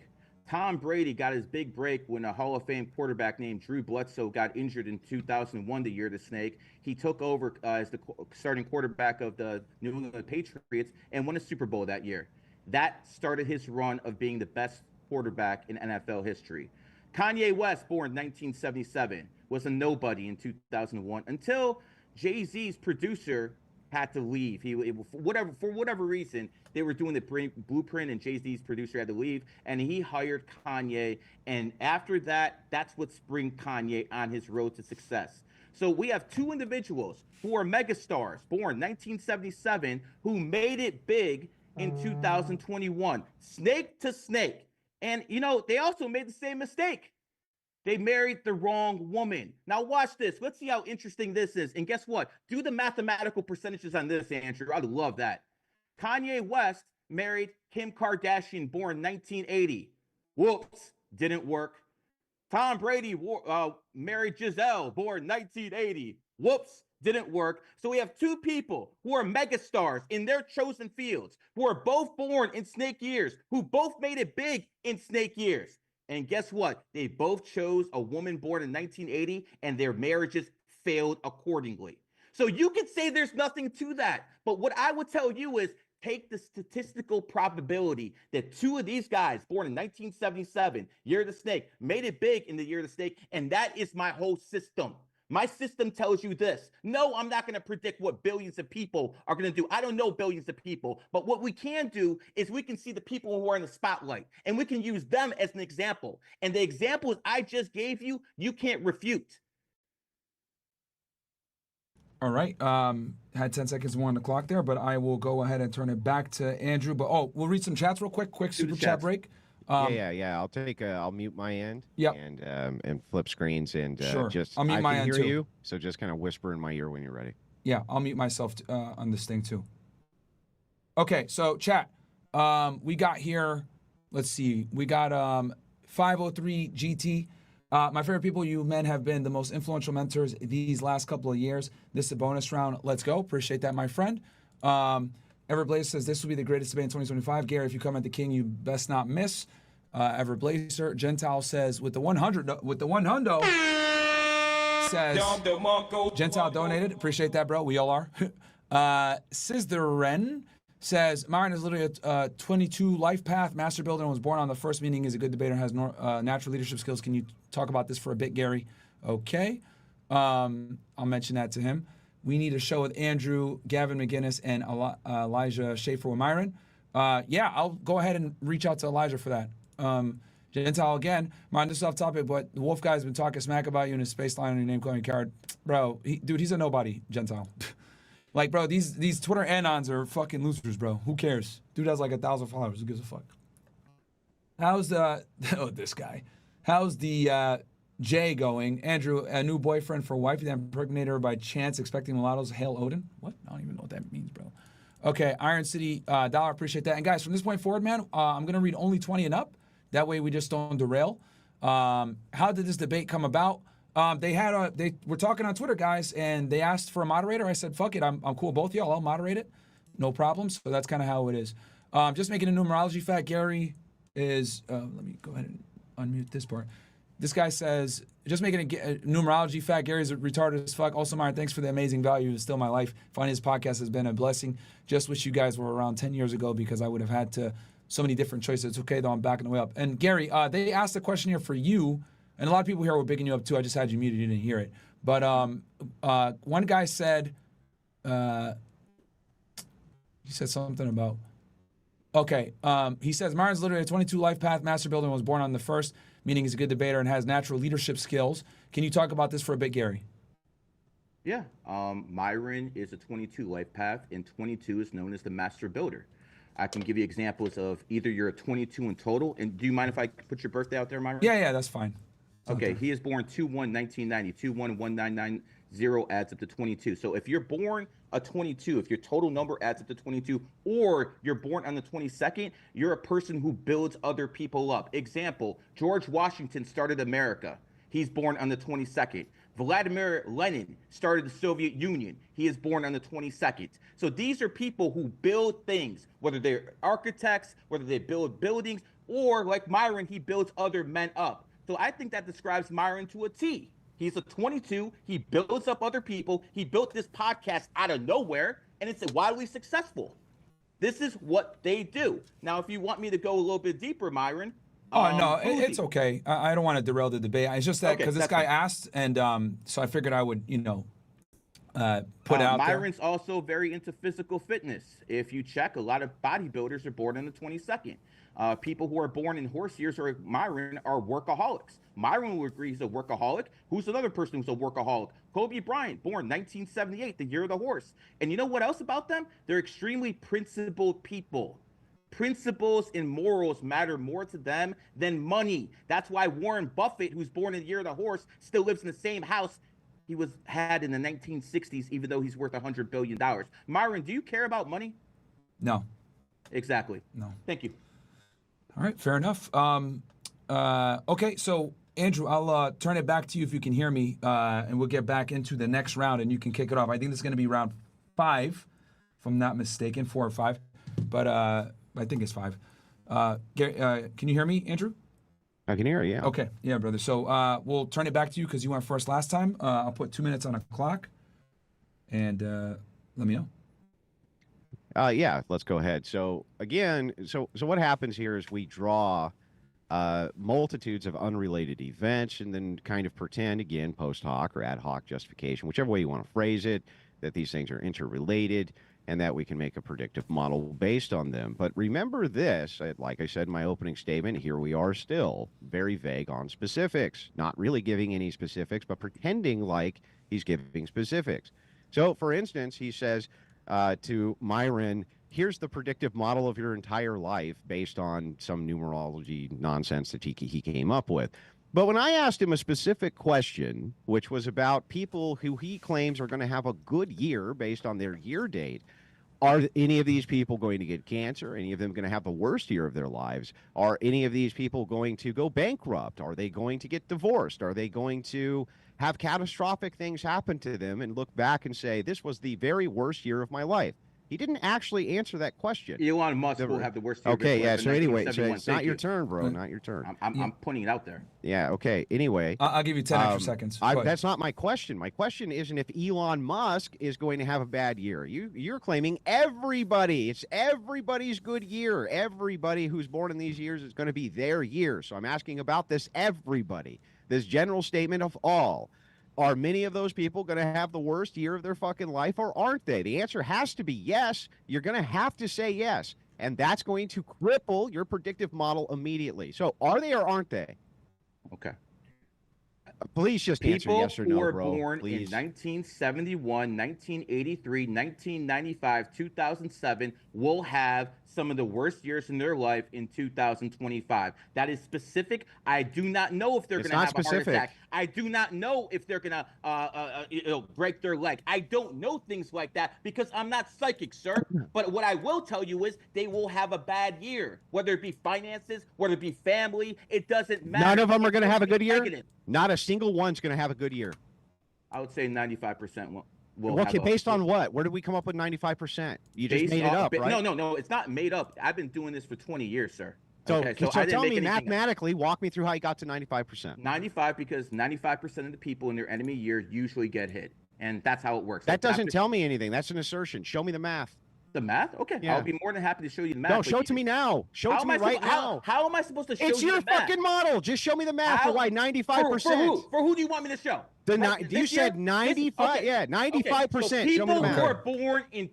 Tom Brady got his big break when a Hall of Fame quarterback named Drew Bledsoe got injured in 2001, the year of the snake. He took over as the starting quarterback of the New England Patriots and won a Super Bowl that year. That started his run of being the best quarterback in NFL history. Kanye West, born 1977, was a nobody in 2001 until Jay-Z's producer had to leave. For whatever reason, they were doing the blueprint, and Jay-Z's producer had to leave, and he hired Kanye. And after that, that's what sprung Kanye on his road to success. So we have 2 individuals who are megastars, born 1977, who made it big in 2021, snake to snake. And, they also made the same mistake. They married the wrong woman. Now watch this. Let's see how interesting this is. And guess what? Do the mathematical percentages on this, Andrew. I'd love that. Kanye West married Kim Kardashian, born 1980. Whoops, didn't work. Tom Brady married Giselle, born 1980. Whoops, didn't work. So we have two people who are megastars in their chosen fields, who are both born in snake years, who both made it big in snake years. And guess what? They both chose a woman born in 1980, and their marriages failed accordingly. So you could say there's nothing to that. But what I would tell you is take the statistical probability that two of these guys, born in 1977, year of the snake, made it big in the year of the snake, and that is my whole system. My system tells you this. No, I'm not going to predict what billions of people are going to do. I don't know billions of people, but what we can do is we can see the people who are in the spotlight, and we can use them as an example. And the examples I just gave you, you can't refute. All right. Had 10 seconds more on the clock there, but I will go ahead and turn it back to Andrew. But we'll read some chats real quick. Quick super chat break. Yeah. I'll mute my end. Yep. And flip screens and sure. just I'll mute my end hear too. you. So just kind of whisper in my ear when you're ready. Yeah, I'll mute myself on this thing too. Okay, so chat. We got here. Let's see. We got 503 GT. My favorite people, you men have been the most influential mentors these last couple of years. This is a bonus round. Let's go. Appreciate that, my friend. Everblaze says this will be the greatest debate in 2025. Gary, if you come at the king, you best not miss. Everblazer. Gentile says with the 100 says Gentile donated. Appreciate that, bro. We all are. Sizderen says Myron is literally a 22 life path master builder and was born on the first, meaning is a good debater and has natural leadership skills. Can you talk about this for a bit, Gary? Okay. I'll mention that to him. We need a show with Andrew, Gavin McGinnis, and Elijah Schaefer with Myron. Yeah, I'll go ahead and reach out to Elijah for that. Gentile again. Myron, this is off topic, but the Wolf guy's been talking smack about you in his space line on your name calling card. Bro, dude, he's a nobody, Gentile. Like, bro, these Twitter anons are fucking losers, bro. Who cares? Dude has like 1,000 followers. Who gives a fuck? How's this guy? How's the Jay going? Andrew, a new boyfriend for wife that impregnated her by chance, expecting mulattoes. Hail Odin. What? I don't even know what that means, bro. Okay, Iron City Dollar. Appreciate that. And guys, from this point forward, man, I'm gonna read only 20 and up. That way we just don't derail. How did this debate come about? They were talking on Twitter, guys, and they asked for a moderator. I said, fuck it, I'm cool with both of y'all. I'll moderate it. No problem. So that's kind of how it is. Just making a numerology fact. Gary is, let me go ahead and unmute this part. This guy says, just making a numerology fact. Gary's retarded as fuck. Also, Myron, thanks for the amazing value. It's still my life. Finding this podcast has been a blessing. Just wish you guys were around 10 years ago because I would have had so many different choices. It's okay, though. I'm backing the way up. And Gary, they asked a question here for you. And a lot of people here were bigging you up too. I just had you muted. You didn't hear it. But one guy said, he said something about, okay. He says, Myron's literally a 22 life path master builder and was born on the first, meaning he's a good debater and has natural leadership skills. Can you talk about this for a bit, Gary? Yeah. Myron is a 22 life path, and 22 is known as the master builder. I can give you examples of either you're a 22 in total. And do you mind if I put your birthday out there, Myron? Yeah, that's fine. Okay, he is born 2/1/1990. 2/1/1990 adds up to 22. So if you're born a 22, if your total number adds up to 22, or you're born on the 22nd, you're a person who builds other people up. Example, George Washington started America. He's born on the 22nd. Vladimir Lenin started the Soviet Union. He is born on the 22nd. So these are people who build things, whether they're architects, whether they build buildings, or like Myron, he builds other men up. So I think that describes Myron to a T. He's a 22. He builds up other people. He built this podcast out of nowhere, and it's wildly successful. This is what they do. Now, if you want me to go a little bit deeper, Myron. Oh, no, it's okay. I don't want to derail the debate. It's just that because this guy asked, and so I figured I would, put out Myron's also very into physical fitness. If you check, a lot of bodybuilders are born on the 22nd. People who are born in horse years or Myron are workaholics. Myron would agree he's a workaholic. Who's another person who's a workaholic? Kobe Bryant, born 1978, the year of the horse. And you know what else about them? They're extremely principled people. Principles and morals matter more to them than money. That's why Warren Buffett, who's born in the year of the horse, still lives in the same house he had in the 1960s, even though he's worth $100 billion. Myron, do you care about money? No. Exactly. No. Thank you. All right, fair enough. Okay, so Andrew, I'll turn it back to you if you can hear me, and we'll get back into the next round, and you can kick it off. I think this is going to be round 5, if I'm not mistaken, 4 or 5, but I think it's 5. Gary, can you hear me, Andrew? I can hear you. Yeah. Okay, yeah, brother. So we'll turn it back to you because you went first last time. I'll put 2 minutes on a clock, and let me know. Yeah, let's go ahead. So again, so what happens here is we draw multitudes of unrelated events and then kind of pretend, again, post hoc or ad hoc justification, whichever way you want to phrase it, that these things are interrelated and that we can make a predictive model based on them. But remember this, like I said in my opening statement, here we are still very vague on specifics, not really giving any specifics, but pretending like he's giving specifics. So, for instance, he says to Myron, here's the predictive model of your entire life based on some numerology nonsense that he came up with. But when I asked him a specific question, which was about people who he claims are going to have a good year based on their year date, are any of these people going to get cancer? Any of them going to have the worst year of their lives? Are any of these people going to go bankrupt? Are they going to get divorced? Are they going to have catastrophic things happen to them and look back and say, this was the very worst year of my life? He didn't actually answer that question. Elon Musk will have the worst year. Okay, yeah. So anyway, so it's not your turn. turn, bro. Not your turn. I'm putting it out there. Yeah. Okay. Anyway, I'll give you 10 extra seconds. That's not my question. My question isn't if Elon Musk is going to have a bad year. You're claiming everybody. It's everybody's good year. Everybody who's born in these years is going to be their year. So I'm asking about this everybody. This general statement of all. Are many of those people going to have the worst year of their fucking life, or aren't they? The answer has to be yes. You're going to have to say yes, and that's going to cripple your predictive model immediately. So are they or aren't they? Okay. Please just answer yes or no, bro. People who were born please. in 1971, 1983, 1995, 2007 will have some of the worst years in their life in 2025. That is specific. I do not know if they're going to have a heart attack. I do not know if they're going to break their leg. I don't know things like that because I'm not psychic, sir. But what I will tell you is they will have a bad year, whether it be finances, whether it be family. It doesn't matter. None of them are going to have a good year? Negative. Not a single one's going to have a good year. I would say 95% will. Okay, based on what? Where did we come up with 95%? You just made it up, right? No, it's not made up. I've been doing this for 20 years, sir. So, okay, so tell me mathematically, walk me through how you got to 95%. 95 because 95% of the people in their enemy year usually get hit. And that's how it works. That doesn't tell me anything. That's an assertion. Show me the math. The math? Okay. Yeah. I'll be more than happy to show you the math. No, show it to me now. Show it to me right now. How am I supposed to show you the math? It's your fucking model. Just show me the math for why 95%. For who do you want me to show? You said 95. Okay. Yeah, 95%. So show me the math. people who are born in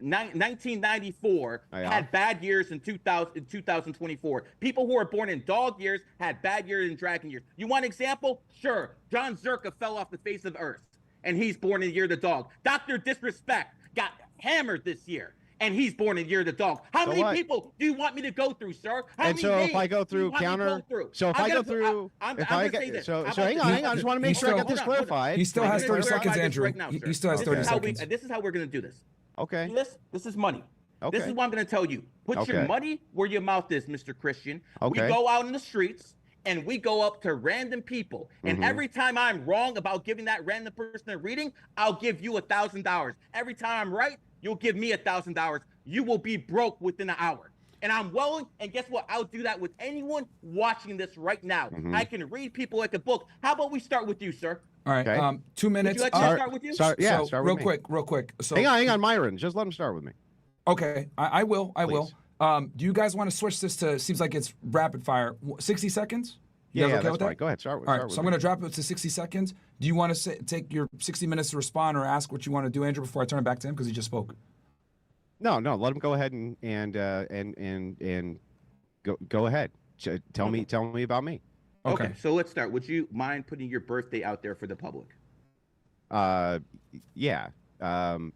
1994 had bad years in 2024. People who are born in dog years had bad years in dragon years. You want an example? Sure. John Zerka fell off the face of the earth, and he's born in the year of the dog. Dr. Disrespect got hammered this year, and he's born in the year of the dog. How many people do you want me to go through, sir? If I go through counter, so hang on, I just want to make sure I get this clarified. He still has 30 seconds, Andrew. He still has 30 seconds. This is how we're going to do this. Okay. This is money. Okay. This is what I'm going to tell you. Put your money where your mouth is, Mr. Christian. Okay. We go out in the streets and we go up to random people. And every time I'm wrong about giving that random person a reading, I'll give you $1,000. Every time I'm right, you'll give me $1,000. You will be broke within an hour. And I'm willing, and guess what? I'll do that with anyone watching this right now. I can read people like a book. How about we start with you, sir? All right, okay. 2 minutes. Would you like me to start with you? Start real with quick. So hang on, Myron. Just let him start with me. Okay, I will. Do you guys want to switch this to? Seems like it's rapid fire. 60 seconds. Yeah, that's fine. Go ahead. Start with. All right, so I'm going to drop it to 60 seconds. Do you want to take your 60 minutes to respond or ask what you want to do, Andrew, before I turn it back to him because he just spoke? No. Let him go ahead and go ahead. Tell me about me. Okay, so let's start. Would you mind putting your birthday out there for the public? Yeah.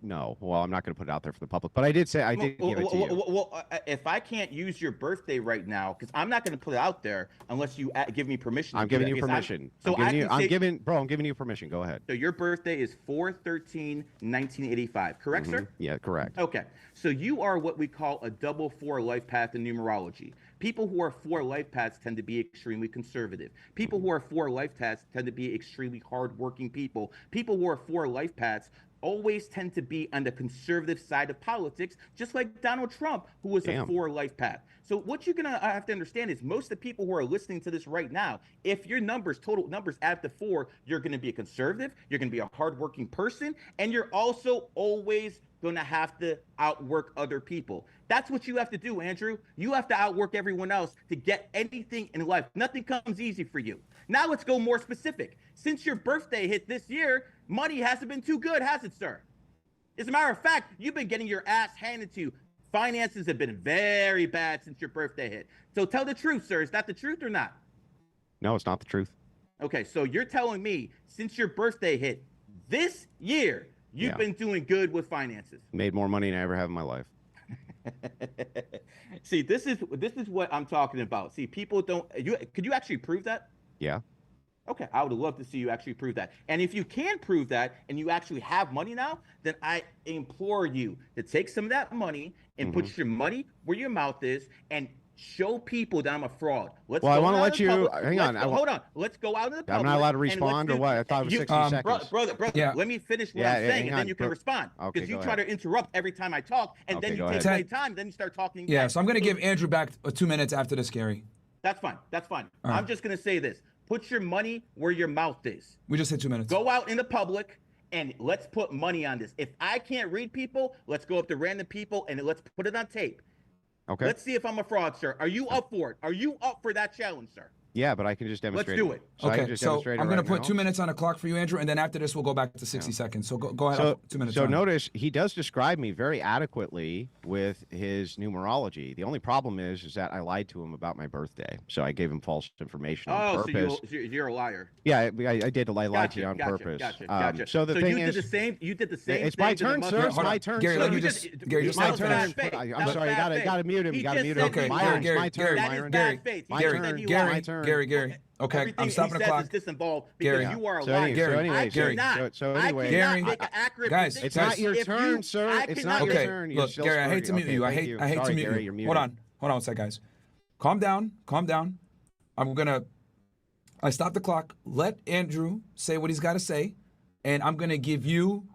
No. Well, I'm not going to put it out there for the public, but I did say I did give it to you. Well, if I can't use your birthday right now, because I'm not going to put it out there unless you give me permission. I'm giving you permission. I'm giving you permission. Go ahead. So your birthday is 4/13/1985, correct, sir? Yeah, correct. Okay. So you are what we call a double 4 life path in numerology. People who are 4 life paths tend to be extremely conservative. People who are 4 life paths tend to be extremely hardworking people. People who are 4 life paths always tend to be on the conservative side of politics, just like Donald Trump, who was a 4 life path. So what you're gonna have to understand is most of the people who are listening to this right now, if your total numbers add up to 4, you're gonna be a conservative, you're gonna be a hardworking person, and you're also always gonna have to outwork other people. That's what you have to do, Andrew. You have to outwork everyone else to get anything in life. Nothing comes easy for you. Now let's go more specific. Since your birthday hit this year, money hasn't been too good, has it, sir? As a matter of fact, you've been getting your ass handed to you. Finances have been very bad since your birthday hit. So tell the truth, sir. Is that the truth or not? No, it's not the truth. Okay, so you're telling me since your birthday hit this year, you've been doing good with finances. Made more money than I ever have in my life. See, this is what I'm talking about. See, people don't. Could you actually prove that? Yeah. Okay, I would love to see you actually prove that. And if you can prove that and you actually have money now, then I implore you to take some of that money and put your money where your mouth is and show people that I'm a fraud. I want to let you. Hang on. Hold on. Let's go out in the public. I'm not allowed to respond or what? I thought it was 60 seconds. Brother, let me finish what I'm saying, and then you can respond. Because you try to interrupt every time I talk, and then you take my time, then you start talking. Yeah, so I'm going to give Andrew back 2 minutes after this, Gary. That's fine. I'm just going to say this. Put your money where your mouth is. We just hit 2 minutes. Go out in the public and let's put money on this. If I can't read people, let's go up to random people and let's put it on tape. Okay. Let's see if I'm a fraud, sir. Are you up for it? Are you up for that challenge, sir? Yeah, but I can just demonstrate. Let's do it. Okay, so I'm going to put 2 minutes on the clock for you, Andrew, and then after this, we'll go back to 60 seconds. So go ahead. 2 minutes. So notice he does describe me very adequately with his numerology. The only problem is that I lied to him about my birthday. So I gave him false information on purpose. So you're a liar. Yeah, I did. I lied to you on purpose. Gotcha. So the thing is, you did the same. It's my turn, sir. It's my turn. Gary, let me just. Gary, just my turn. I'm sorry. You got to mute him. You got to mute him. Okay, my turn. My turn. Gary. Okay, I'm stopping the clock. Is disinvolved because you are a liar. So anyway, guys, it's not your turn, sir. It's not your turn. Look, Gary, I hate to mute you. I hate to mute you. Hold on a sec, guys. Calm down. I stop the clock. Let Andrew say what he's got to say, and I'm gonna give you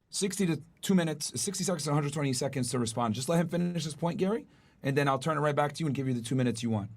60 to 2 minutes, 60 seconds to 120 seconds to respond. Just let him finish his point, Gary, and then I'll turn it right back to you and give you the 2 minutes you want.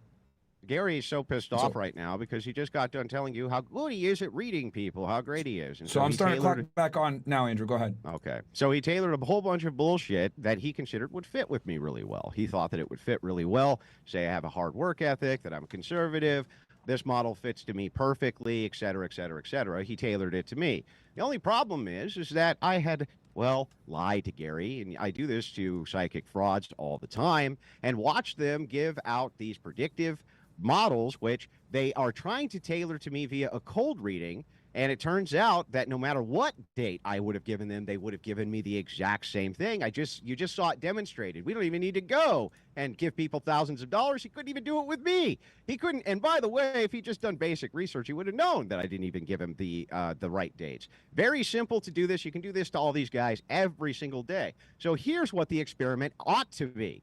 Gary is so pissed off right now because he just got done telling you how good he is at reading people, how great he is. And so I'm starting to clock back on now, Andrew. Go ahead. Okay. So he tailored a whole bunch of bullshit that he considered would fit with me really well. He thought that it would fit really well. Say I have a hard work ethic, that I'm conservative. This model fits to me perfectly, et cetera, et cetera, et cetera. He tailored it to me. The only problem is that I had lied to Gary, and I do this to psychic frauds all the time, and watch them give out these predictive models, which they are trying to tailor to me via a cold reading. And it turns out that no matter what date I would have given them, they would have given me the exact same thing. You just saw it demonstrated. We don't even need to go and give people thousands of dollars. He couldn't even do it with me. He couldn't. And by the way, if he'd just done basic research, he would have known that I didn't even give him the right dates. Very simple to do this. You can do this to all these guys every single day. So here's what the experiment ought to be.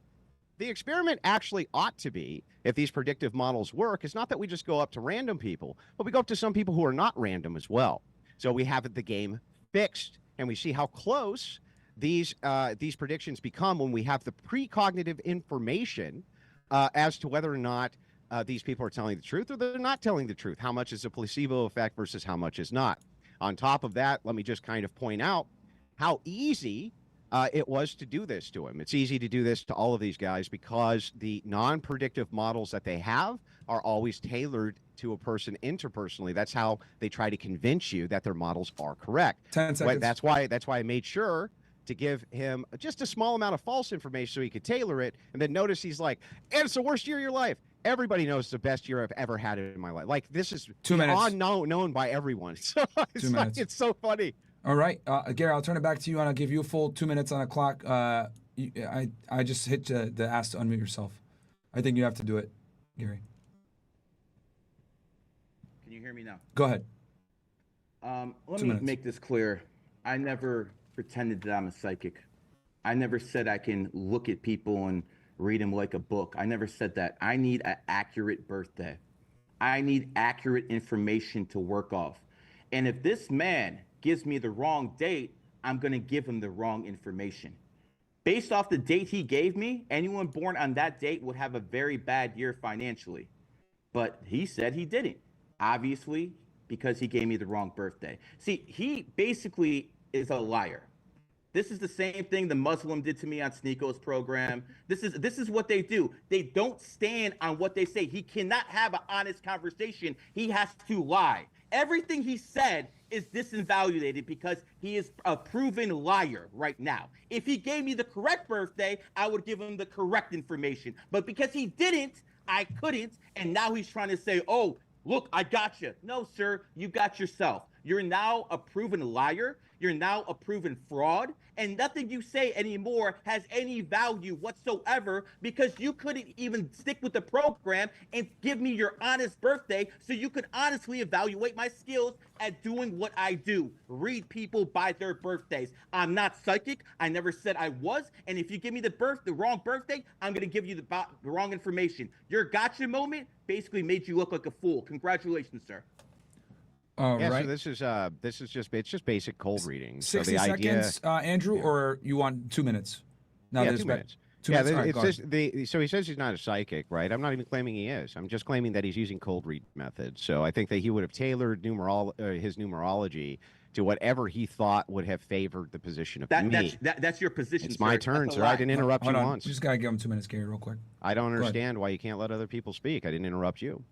The experiment actually ought to be, if these predictive models work, is not that we just go up to random people, but we go up to some people who are not random as well. So we have the game fixed, and we see how close these predictions become when we have the precognitive information as to whether or not these people are telling the truth or they're not telling the truth. How much is a placebo effect versus how much is not. On top of that, let me just kind of point out how easy it was to do this to him. It's easy to do this to all of these guys because the non-predictive models that they have are always tailored to a person interpersonally. That's how they try to convince you that their models are correct. 10 seconds. That's why I made sure to give him just a small amount of false information so he could tailor it. And then notice he's like, and it's the worst year of your life. Everybody knows it's the best year I've ever had in my life. Like, this is 2 minutes. known by everyone. So it's so funny. All right, Gary, I'll turn it back to you, and I'll give you a full 2 minutes on the clock. I just hit the ask to unmute yourself. I think you have to do it, Gary. Can you hear me now? Go ahead. Let 2 me minutes. make this clear. I never pretended that I'm a psychic. I never said I can look at people and read them like a book. I never said that. I need an accurate birthday. I need accurate information to work off. And if this man gives me the wrong date, I'm going to give him the wrong information. Based off the date he gave me, anyone born on that date would have a very bad year financially. But he said he didn't. Obviously, because he gave me the wrong birthday. See, he basically is a liar. This is the same thing the Muslim did to me on Sneako's program. This is what they do. They don't stand on what they say. He cannot have an honest conversation. He has to lie. Everything he said is disinvalidated because he is a proven liar right now. If he gave me the correct birthday, I would give him the correct information. But because he didn't, I couldn't. And now he's trying to say, oh, look, I got you. No, sir, you got yourself. You're now a proven liar. You're now a proven fraud. And nothing you say anymore has any value whatsoever because you couldn't even stick with the program and give me your honest birthday so you could honestly evaluate my skills at doing what I do. Read people by their birthdays. I'm not psychic. I never said I was. And if you give me the wrong birthday, I'm going to give you the wrong information. Your gotcha moment basically made you look like a fool. Congratulations, sir. Yeah, Right. so this is just basic cold reading. 60 so the seconds, idea, Andrew, or you want 2 minutes? Now yeah, there's 2 minutes. 2 Yeah, minutes. All right, it's go ahead. just so he says he's not a psychic, right? I'm not even claiming he is. I'm just claiming that he's using cold read methods. So I think that he would have tailored his numerology to whatever he thought would have favored the position of me. That's your position. It's sir. my That's turn, a sir. lie. I didn't interrupt you Hold on. once. Just gotta give him 2 minutes, Gary, real quick. I don't ahead. understand why you can't let other people speak. I didn't interrupt you.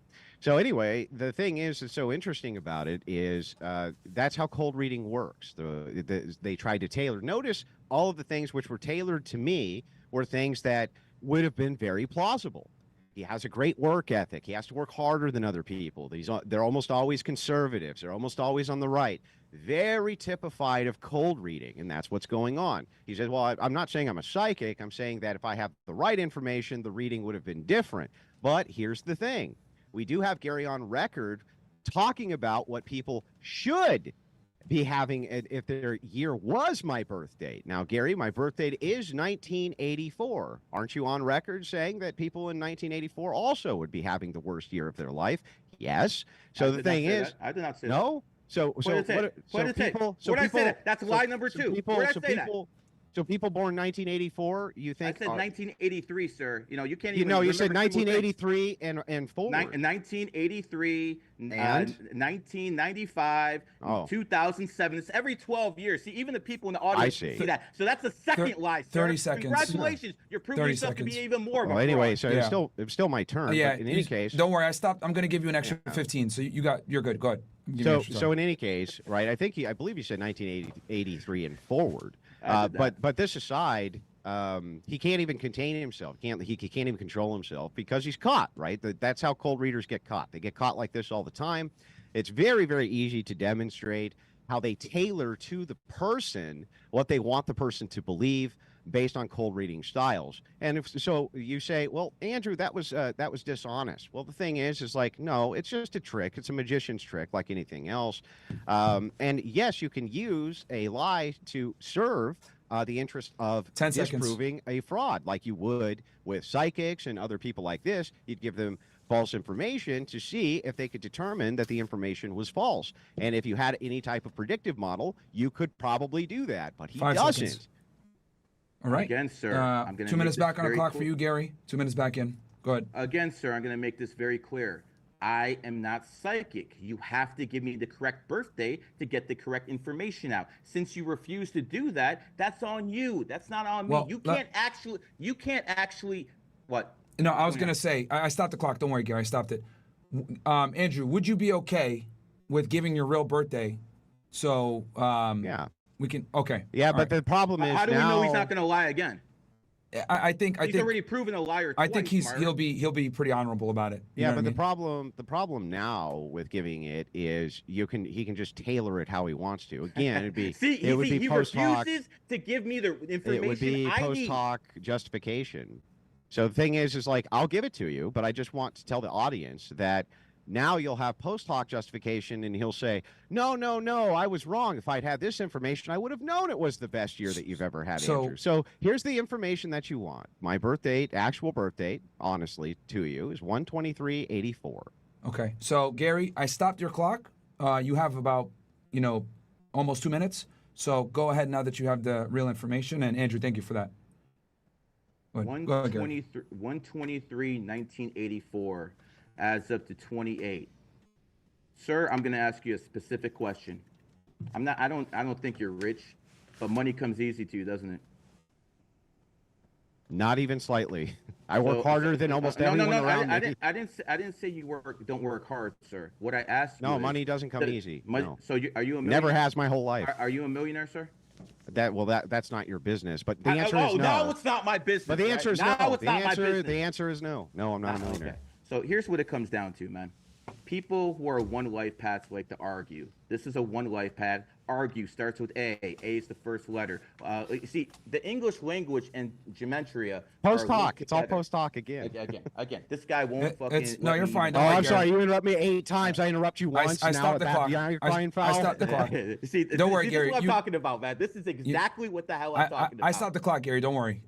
So anyway, the thing is that's so interesting about it is that's how cold reading works. They tried to tailor. Notice all of the things which were tailored to me were things that would have been very plausible. He has a great work ethic. He has to work harder than other people. They're almost always conservatives. They're almost always on the right. Very typified of cold reading, and that's what's going on. He says, well, I'm not saying I'm a psychic. I'm saying that if I have the right information, the reading would have been different. But here's the thing. We do have Gary on record talking about what people should be having if their year was my birth date. Now, Gary, my birth date is 1984. Aren't you on record saying that people in 1984 also would be having the worst year of their life? Yes. So the thing is, I did not say that. no. So Where did I say that? That's lie number two. Where did I say that? So people born 1984, you think? I said 1983, sir. You know, you can't You even. know, you said remember single things. 1983 and forward. 1983, And? 1995, Oh. 2007. It's every 12 years. See, even the people in the audience see. see that. So that's the second lie, sir. 30 seconds. Congratulations. You're proving 30 yourself to be seconds. even more of a Well, anyway, fraud. so Yeah. it's still my turn. Yeah. But in any case, don't worry. I stopped. I'm gonna give you an extra 15. So you're good. Go ahead. I'm giving you extra so in any case, right? I believe you said 1983 and forward. I did that. But this aside, he can't even contain himself. He can't even control himself because he's caught. Right? That's how cold readers get caught. They get caught like this all the time. It's very, very easy to demonstrate how they tailor to the person what they want the person to believe based on cold reading styles. And if so, you say, well, Andrew, that was dishonest. Well, the thing is like, no, it's just a trick. It's a magician's trick, like anything else. And yes, you can use a lie to serve the interest of 10 seconds. disproving a fraud, like you would with psychics and other people like this. You'd give them false information to see if they could determine that the information was false. And if you had any type of predictive model, you could probably do that, but he 5 doesn't. seconds. All right. Again, sir, I'm gonna 2 minutes make this back on the very clock clear. for you, Gary. 2 minutes back in. Go ahead. Again, sir, I'm going to make this very clear. I am not psychic. You have to give me the correct birthday to get the correct information out. Since you refuse to do that, that's on you. That's not on me. Well, You can't actually. What? No, I was Go gonna ahead. say I stopped the clock. Don't worry, Gary. I stopped it. Andrew, would you be okay with giving your real birthday? So Yeah. we can. Okay. Yeah, All but right. the problem is How do we now, know he's not going to lie again? I think He's already proven a liar. I think twice, he'll be pretty honorable about it. You Yeah, know but what I mean? the problem now with giving it is he can just tailor it how he wants to. Again, it would be he post hoc. refuses to give me the information It would be I post need. hoc justification. So the thing is like I'll give it to you, but I just want to tell the audience that now you'll have post hoc justification, and he'll say, no, I was wrong. If I'd had this information, I would have known it was the best year that you've ever had, Andrew. So here's the information that you want. My birth date, actual birth date, honestly, to you, is 1/23/84. Okay. So Gary, I stopped your clock. You have about, almost 2 minutes. So go ahead now that you have the real information. And Andrew, thank you for that. Go ahead, Gary. 1/23/1984, as up to 28. Sir, I'm going to ask you a specific question. I don't think you're rich, but money comes easy to you, doesn't it? Not even slightly. I work harder than almost everyone around me. I didn't say you don't work hard, sir. What I asked you No, is, money doesn't come easy. No. So are you a millionaire? Never has my whole life. Are you a millionaire, sir? That's not your business. But the answer is no. No, it's not my business. But the answer is right? no. Now it's not my business. The answer is no. No, I'm not a millionaire. Okay. So here's what it comes down to, man. People who are one life paths like to argue. This is a one life path. Argue starts with A. A is the first letter. You see, the English language and gematria. Post hoc. It's all post hoc again. Again. This guy won't fucking. No, you're fine. Oh, I'm sorry. You interrupt me 8 times. I interrupt you once. I stopped the clock. You're crying foul. I stopped the clock. See, don't worry, Gary. This is what I'm talking about, man. This is exactly what the hell I'm talking about. I stopped the clock, Gary. Don't worry.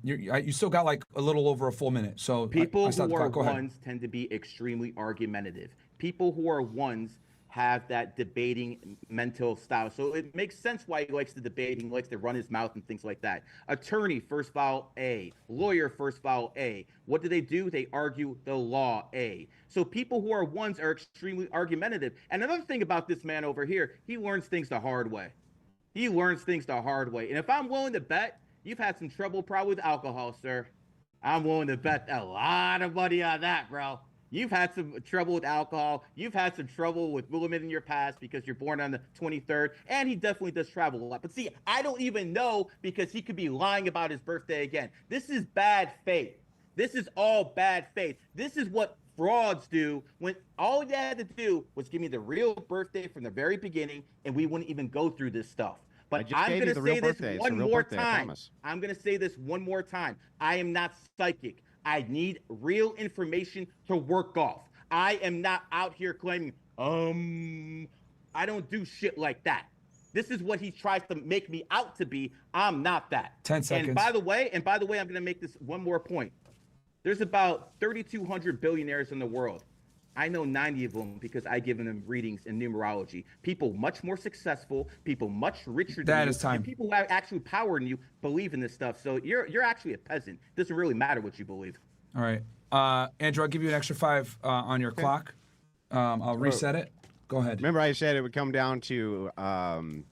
You still got like a little over a full minute. So people who are Go ahead. ones tend to be extremely argumentative. People who are ones have that debating mental style. So it makes sense why he likes to debate. He likes to run his mouth and things like that. Attorney, first vowel A. Lawyer, first vowel A. What do? They argue the law, A. So people who are ones are extremely argumentative. And another thing about this man over here, he learns things the hard way. And if I'm willing to bet, you've had some trouble probably with alcohol, sir. I'm willing to bet a lot of money on that, bro. You've had some trouble with alcohol. You've had some trouble with women in your past because you're born on the 23rd. And he definitely does travel a lot. But see, I don't even know because he could be lying about his birthday again. This is bad faith. This is all bad faith. This is what frauds do when all you had to do was give me the real birthday from the very beginning and we wouldn't even go through this stuff. But I'm going to say this one more time. I'm going to say this one more time. I am not psychic. I need real information to work off. I am not out here claiming, I don't do shit like that. This is what he tries to make me out to be. I'm not that. 10 seconds. And by the way, I'm going to make this one more point. There's about 3,200 billionaires in the world. I know 90 of them because I give them readings in numerology. People much more successful, people much richer than you, and people who have actual power in you believe in this stuff. So you're actually a peasant. It doesn't really matter what you believe. All right. Andrew, I'll give you an extra 5 on your clock. I'll reset it. Go ahead. Remember I said it would come down to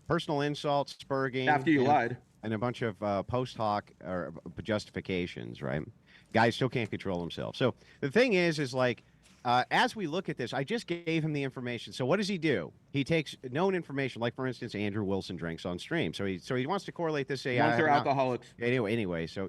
personal insults, spurging. After you lied. And a bunch of post hoc or justifications, right? Guys still can't control themselves. So the thing is like, as we look at this, I just gave him the information. So what does he do? He takes known information, like for instance, Andrew Wilson drinks on stream. So he wants to correlate this. Say, ones are alcoholics. Anyway, so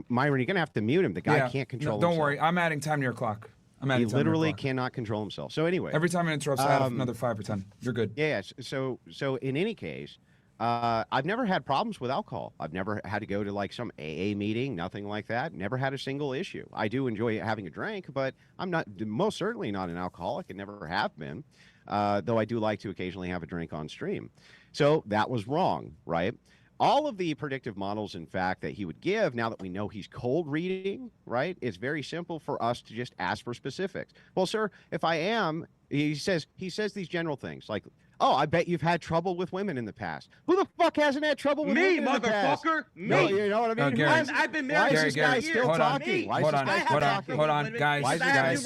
Myron, you're gonna have to mute him. The guy can't control himself. Don't worry, I'm adding time to your clock. He literally cannot control himself. So anyway, every time it interrupts, I add another 5 or 10. You're good. Yeah. So in any case, I've never had problems with alcohol. I've never had to go to like some AA meeting, nothing like that. Never had a single issue. I do enjoy having a drink, but I'm most certainly not an alcoholic and never have been, though I do like to occasionally have a drink on stream. So that was wrong, right? All of the predictive models, in fact, that he would give, now that we know he's cold reading, right, it's very simple for us to just ask for specifics. Well, sir, if I am, he says these general things like, oh, I bet you've had trouble with women in the past. Who the fuck hasn't had trouble with women in the past? Me, motherfucker. No, you know what I mean? I've been married for 6 years. Still talking? Hold on, guys. I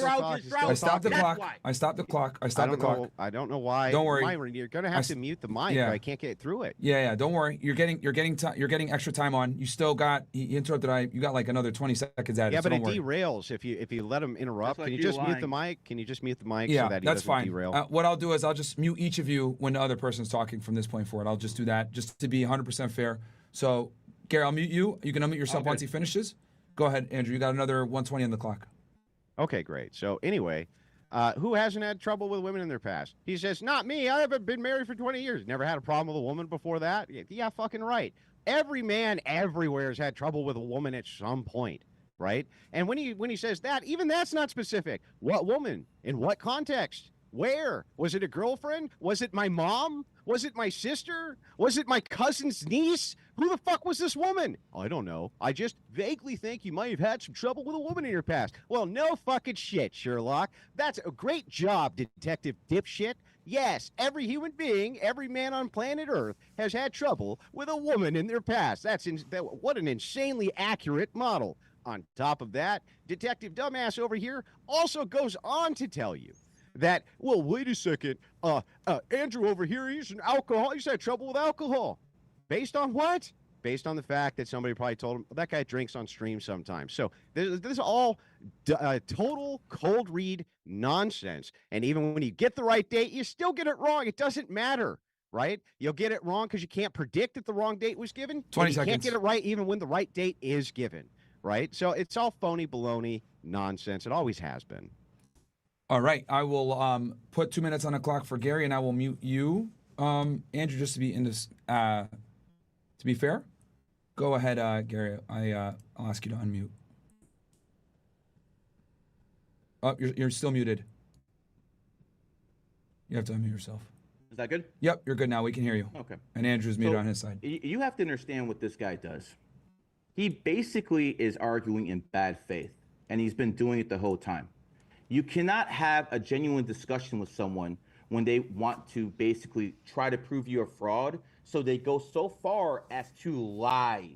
stopped the clock. I stopped the clock. I don't know why. Don't worry. Myron, you're gonna have to mute the mic. I can't get through it. Yeah. Don't worry. You're getting extra time on. You still got. He interrupted. You got like another 20 seconds added. Yeah, but it worry. derails if you let him interrupt. Can you just mute the mic? Can you just mute the mic so that he that's doesn't fine. derail? What I'll do is I'll just mute each of you when the other person's talking from this point forward. I'll just do that just to be 100% fair. So Gary, I'll mute you. You can unmute yourself Okay. once he finishes. Go ahead, Andrew. You got another 120 on the clock. Okay, great. So anyway, who hasn't had trouble with women in their past? He says, not me. I haven't been married for 20 years. Never had a problem with a woman before that. Yeah, fucking right. Every man everywhere has had trouble with a woman at some point, right? And when he says that, even that's not specific. What woman? In what context? Where? Was it a girlfriend? Was it my mom? Was it my sister? Was it my cousin's niece? Who the fuck was this woman? I don't know. I just vaguely think you might have had some trouble with a woman in your past. Well, no fucking shit, Sherlock. That's a great job, Detective Dipshit. Yes, every human being, every man on planet Earth has had trouble with a woman in their past. What an insanely accurate model. On top of that, Detective Dumbass over here also goes on to tell you that, well, wait a second, Andrew over here, he's an alcoholic. He's had trouble with alcohol. Based on what? Based on the fact that somebody probably told him, well, that guy drinks on stream sometimes. So this is all total cold read nonsense. And even when you get the right date, you still get it wrong. It doesn't matter, right? You'll get it wrong because you can't predict that the wrong date was given. 20 you seconds. can't get it right even when the right date is given, right? So it's all phony baloney nonsense. It always has been. All right. I will put 2 minutes on the clock for Gary, and I will mute you, Andrew, just to be in this. To be fair, go ahead, Gary. I'll ask you to unmute. Oh, you're still muted. You have to unmute yourself. Is that good? Yep, you're good now. We can hear you. Okay. And Andrew's muted on his side. You have to understand what this guy does. He basically is arguing in bad faith, and he's been doing it the whole time. You cannot have a genuine discussion with someone when they want to basically try to prove you're a fraud. So they go so far as to lie,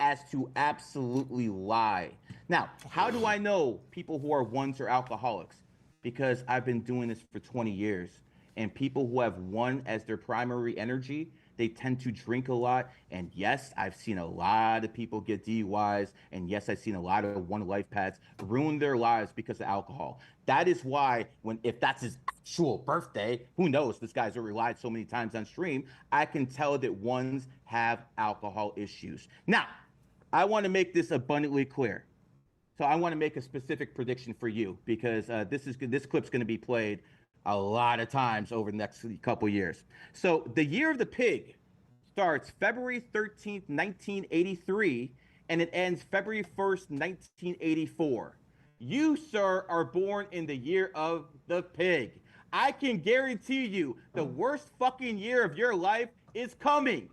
as to absolutely lie. Now, how do I know people who are ones or alcoholics? Because I've been doing this for 20 years. And people who have one as their primary energy, they tend to drink a lot. And yes, I've seen a lot of people get DUIs. And yes, I've seen a lot of one life paths ruin their lives because of alcohol. That is why if that's his actual birthday, who knows? This guy's already lied so many times on stream. I can tell that ones have alcohol issues. Now, I want to make this abundantly clear. So I want to make a specific prediction for you because this clip's going to be played a lot of times over the next couple years. So the year of the pig starts February 13th, 1983, and it ends February 1st, 1984. You, sir, are born in the year of the pig. I can guarantee you the worst fucking year of your life is coming.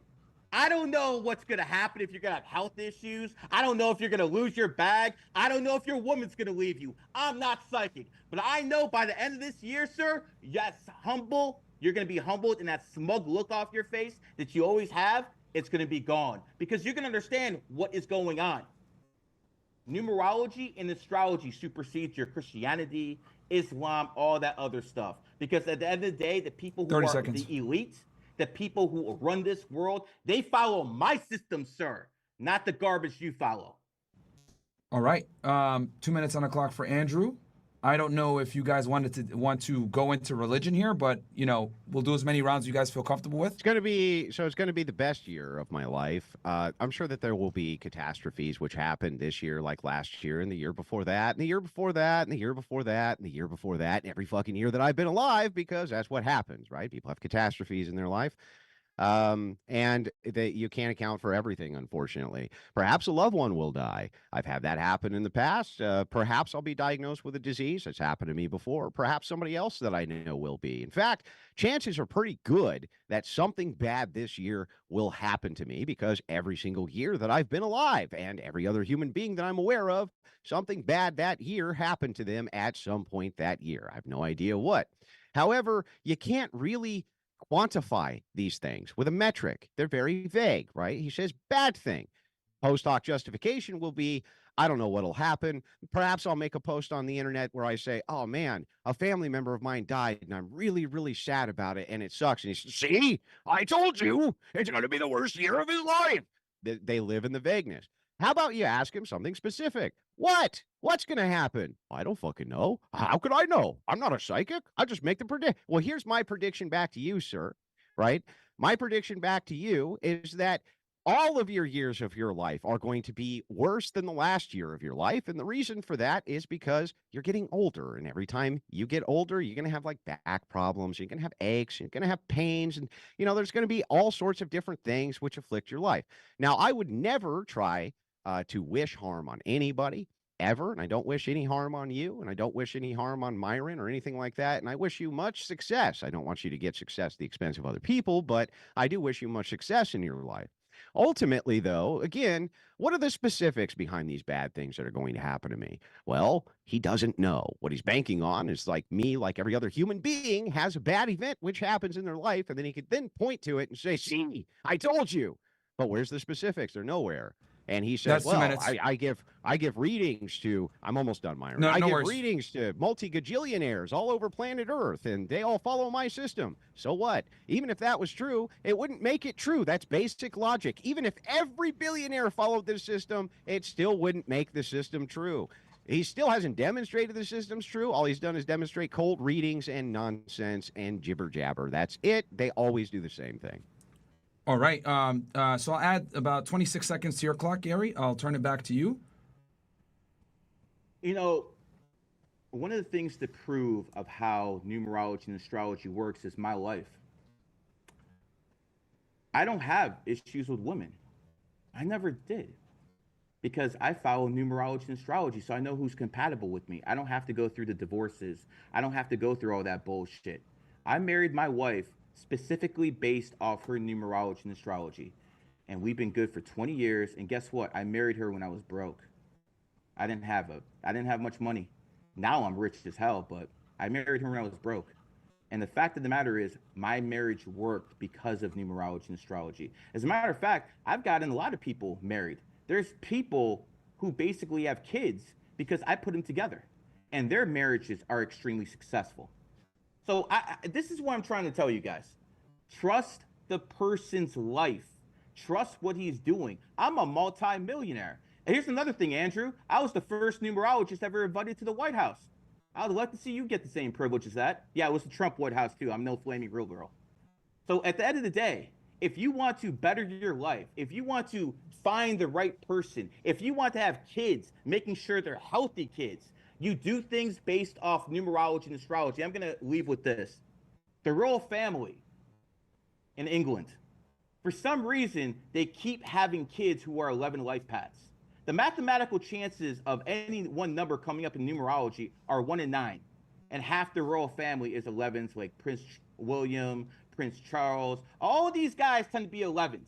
I don't know what's going to happen if you're going to have health issues. I don't know if you're going to lose your bag. I don't know if your woman's going to leave you. I'm not psychic. But I know by the end of this year, sir, yes, you're going to be humbled, and that smug look off your face that you always have, it's going to be gone. Because you're going to understand what is going on. Numerology and astrology supersedes your Christianity, Islam, all that other stuff. Because at the end of the day, the people who are the elite, the people who run this world, they follow my system, sir, not the garbage you follow. All right. 2 minutes on the clock for Andrew. I don't know if you guys want to go into religion here, but we'll do as many rounds as you guys feel comfortable with. It's going to be the best year of my life. I'm sure that there will be catastrophes which happened this year, like last year, and the year before that, and the year before that, and the year before that, and the year before that, and every fucking year that I've been alive, because that's what happens, right? People have catastrophes in their life. And you can't account for everything, unfortunately. Perhaps a loved one will die. I've had that happen in the past. Perhaps I'll be diagnosed with a disease. That's happened to me before. Perhaps somebody else that I know will be. In fact, chances are pretty good that something bad this year will happen to me, because every single year that I've been alive, and every other human being that I'm aware of, something bad that year happened to them at some point that year. I have no idea what. However, you can't really quantify these things with a metric. They're very vague, right? He says bad thing. Post hoc justification will be, I don't know what'll happen. Perhaps I'll make a post on the internet where I say, oh man, a family member of mine died and I'm really, really sad about it and it sucks. And he says, see, I told you it's going to be the worst year of his life. They live in the vagueness. How about you ask him something specific? What? What's going to happen? I don't fucking know. How could I know? I'm not a psychic. I just make the predict. Well, here's my prediction back to you, sir, right? My prediction back to you is that all of your years of your life are going to be worse than the last year of your life. And the reason for that is because you're getting older. And every time you get older, you're going to have like back problems. You're going to have aches. You're going to have pains. And, there's going to be all sorts of different things which afflict your life. Now, I would never try to wish harm on anybody ever. And I don't wish any harm on you. And I don't wish any harm on Myron or anything like that. And I wish you much success. I don't want you to get success at the expense of other people, but I do wish you much success in your life. Ultimately, though, again, what are the specifics behind these bad things that are going to happen to me? Well, he doesn't know. What he's banking on is like me, like every other human being, has a bad event which happens in their life, and then he could then point to it and say, see, I told you. But where's the specifics? They're nowhere. And he says, well, I give readings to, I'm almost done, Myron. I give readings to multi-gajillionaires all over planet Earth, and they all follow my system. So what? Even if that was true, it wouldn't make it true. That's basic logic. Even if every billionaire followed this system, it still wouldn't make the system true. He still hasn't demonstrated the system's true. All he's done is demonstrate cold readings and nonsense and jibber jabber. That's it. They always do the same thing. All right. So I'll add about 26 seconds to your clock, Gary. I'll turn it back to you. One of the things to prove of how numerology and astrology works is my life. I don't have issues with women. I never did. Because I follow numerology and astrology, so I know who's compatible with me. I don't have to go through the divorces. I don't have to go through all that bullshit. I married my wife specifically based off her numerology and astrology. And we've been good for 20 years. And guess what? I married her when I was broke. I didn't have much money. Now I'm rich as hell, but I married her when I was broke. And the fact of the matter is, my marriage worked because of numerology and astrology. As a matter of fact, I've gotten a lot of people married. There's people who basically have kids because I put them together. And their marriages are extremely successful. So this is what I'm trying to tell you guys. Trust the person's life. Trust what he's doing. I'm a multi-millionaire. And here's another thing, Andrew. I was the first numerologist ever invited to the White House. I would like to see you get the same privilege as that. Yeah, it was the Trump White House, too. I'm no flaming real girl. So at the end of the day, if you want to better your life, if you want to find the right person, if you want to have kids, making sure they're healthy kids, you do things based off numerology and astrology. I'm going to leave with this. The royal family in England, for some reason, they keep having kids who are 11 life paths. The mathematical chances of any one number coming up in numerology are 1 in 9. And half the royal family is 11s, like Prince William, Prince Charles. All of these guys tend to be 11s.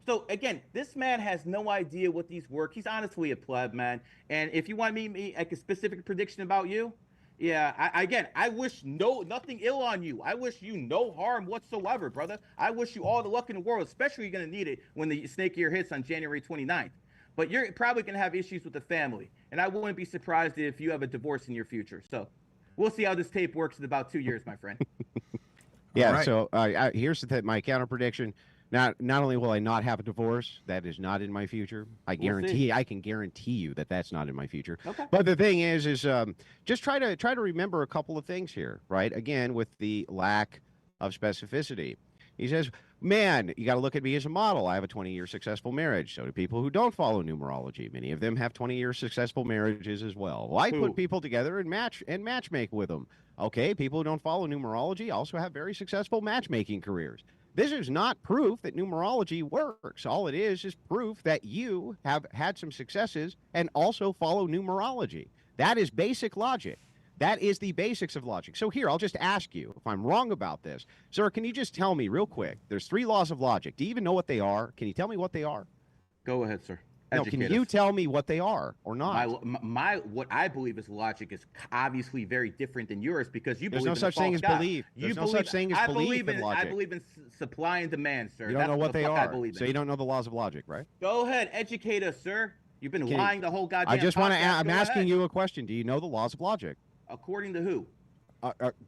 So again, this man has no idea what these work. He's honestly a pleb, man. And if you want me to make a specific prediction about you, yeah, I wish nothing ill on you. I wish you no harm whatsoever, brother. I wish you all the luck in the world, especially you're going to need it when the snake year hits on January 29th. But you're probably going to have issues with the family. And I wouldn't be surprised if you have a divorce in your future. So we'll see how this tape works in about 2 years, my friend. Yeah, right. So here's my counter prediction. Not only will I not have a divorce, that is not in my future. I can guarantee you that that's not in my future. Okay. But the thing is just try to remember a couple of things here, right? Again, with the lack of specificity. He says, man, you got to look at me as a model. I have a 20-year successful marriage. So do people who don't follow numerology. Many of them have 20-year successful marriages as well. Well, I put people together and matchmake with them. Okay, people who don't follow numerology also have very successful matchmaking careers. This is not proof that numerology works. All it is proof that you have had some successes and also follow numerology. That is basic logic. That is the basics of logic. So here, I'll just ask you, if I'm wrong about this, sir, can you just tell me real quick, there's 3 laws of logic. Do you even know what they are? Can you tell me what they are? Go ahead, sir. No, can you tell me what they are or not? What I believe is logic is obviously very different than yours because you There's believe no in such thing as God. belief. There's no such thing as belief in logic. I believe in supply and demand, sir. You don't know what they are. So you don't know the laws of logic, right? Go ahead, educate us, sir. You've been lying the whole goddamn I just want to. I'm asking ahead. you a question. Do you know the laws of logic? According to who?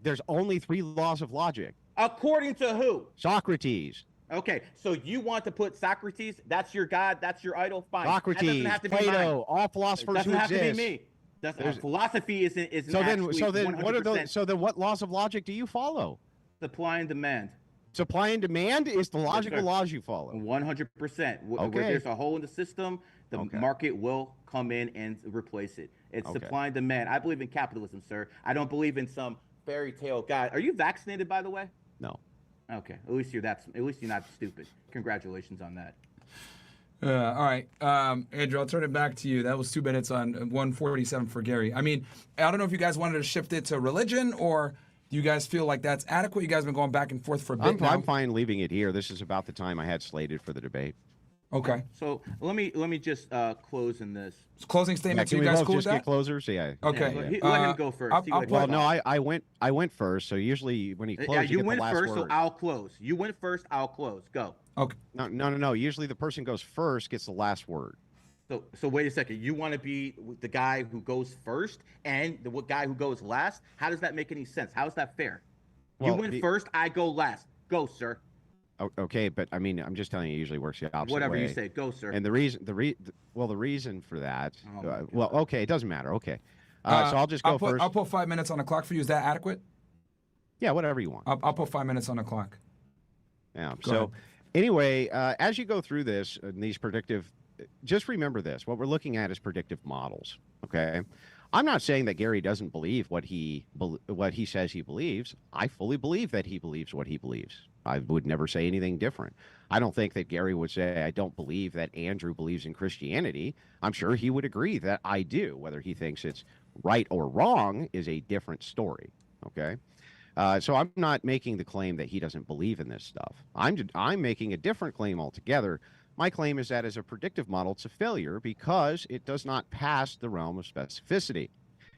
There's only 3 laws of logic. According to who? Socrates. Okay, so you want to put Socrates? That's your god. That's your idol. Fine. Socrates, Plato, all philosophers who exist. Doesn't have to be me. Philosophy isn't. So then what laws of logic do you follow? Supply and demand. Supply and demand is the logical sir. laws you follow. 100%. Where Okay. there's a hole in the system, the Okay. market will come in and replace it. It's Okay. supply and demand. I believe in capitalism, sir. I don't believe in some fairy tale guy. Are you vaccinated, by the way? No. Okay. At least you're not stupid. Congratulations on that. All right, Andrew, I'll turn it back to you. That was 2 minutes on 147 for Gary. I mean, I don't know if you guys wanted to shift it to religion, or do you guys feel like that's adequate? You guys have been going back and forth for a bit now. I'm fine leaving it here. This is about the time I had slated for the debate. Okay. So let me just close in this. Closing statements. Can You we guys both cool with just get that? closers? Yeah. Okay. Let him go first. I'll See what he Well, put- no, thought. I went first. So usually when he closes, Yeah, you you get went the last first, so word. I'll close. You went first, I'll close. Go. Okay. No. Usually the person goes first gets the last word. So wait a second. You want to be the guy who goes first and the guy who goes last? How does that make any sense? How is that fair? Well, you went first, I go last. Go, sir. Okay, but I mean, I'm just telling you, it usually works the opposite Whatever way. you say. Go, sir. And the reason for that, Oh, okay, it doesn't matter. Okay. So I'll just go first. I'll put 5 minutes on the clock for you. Is that adequate? Yeah, whatever you want. I'll put 5 minutes on the clock. Yeah. Go So ahead. anyway, as you go through this, these predictive, just remember this: what we're looking at is predictive models. Okay. I'm not saying that Gary doesn't believe what he says he believes. I fully believe that he believes what he believes. I would never say anything different. I don't think that Gary would say, I don't believe that Andrew believes in Christianity. I'm sure he would agree that I do. Whether he thinks it's right or wrong is a different story. Okay. So I'm not making the claim that he doesn't believe in this stuff. I'm making a different claim altogether. My claim is that as a predictive model, it's a failure because it does not pass the realm of specificity,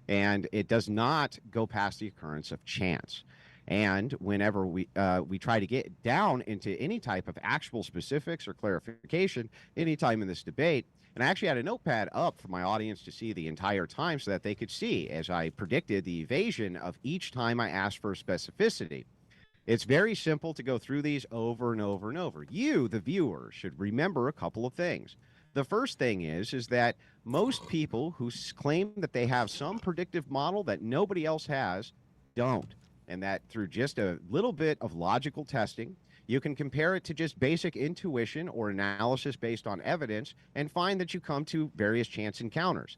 and it does not go past the occurrence of chance. And whenever we try to get down into any type of actual specifics or clarification, anytime in this debate, and I actually had a notepad up for my audience to see the entire time so that they could see as I predicted the evasion of each time I asked for specificity. It's very simple to go through these over and over and over. You, the viewer, should remember a couple of things. The first thing is that most people who claim that they have some predictive model that nobody else has don't. And that through just a little bit of logical testing, you can compare it to just basic intuition or analysis based on evidence and find that you come to various chance encounters.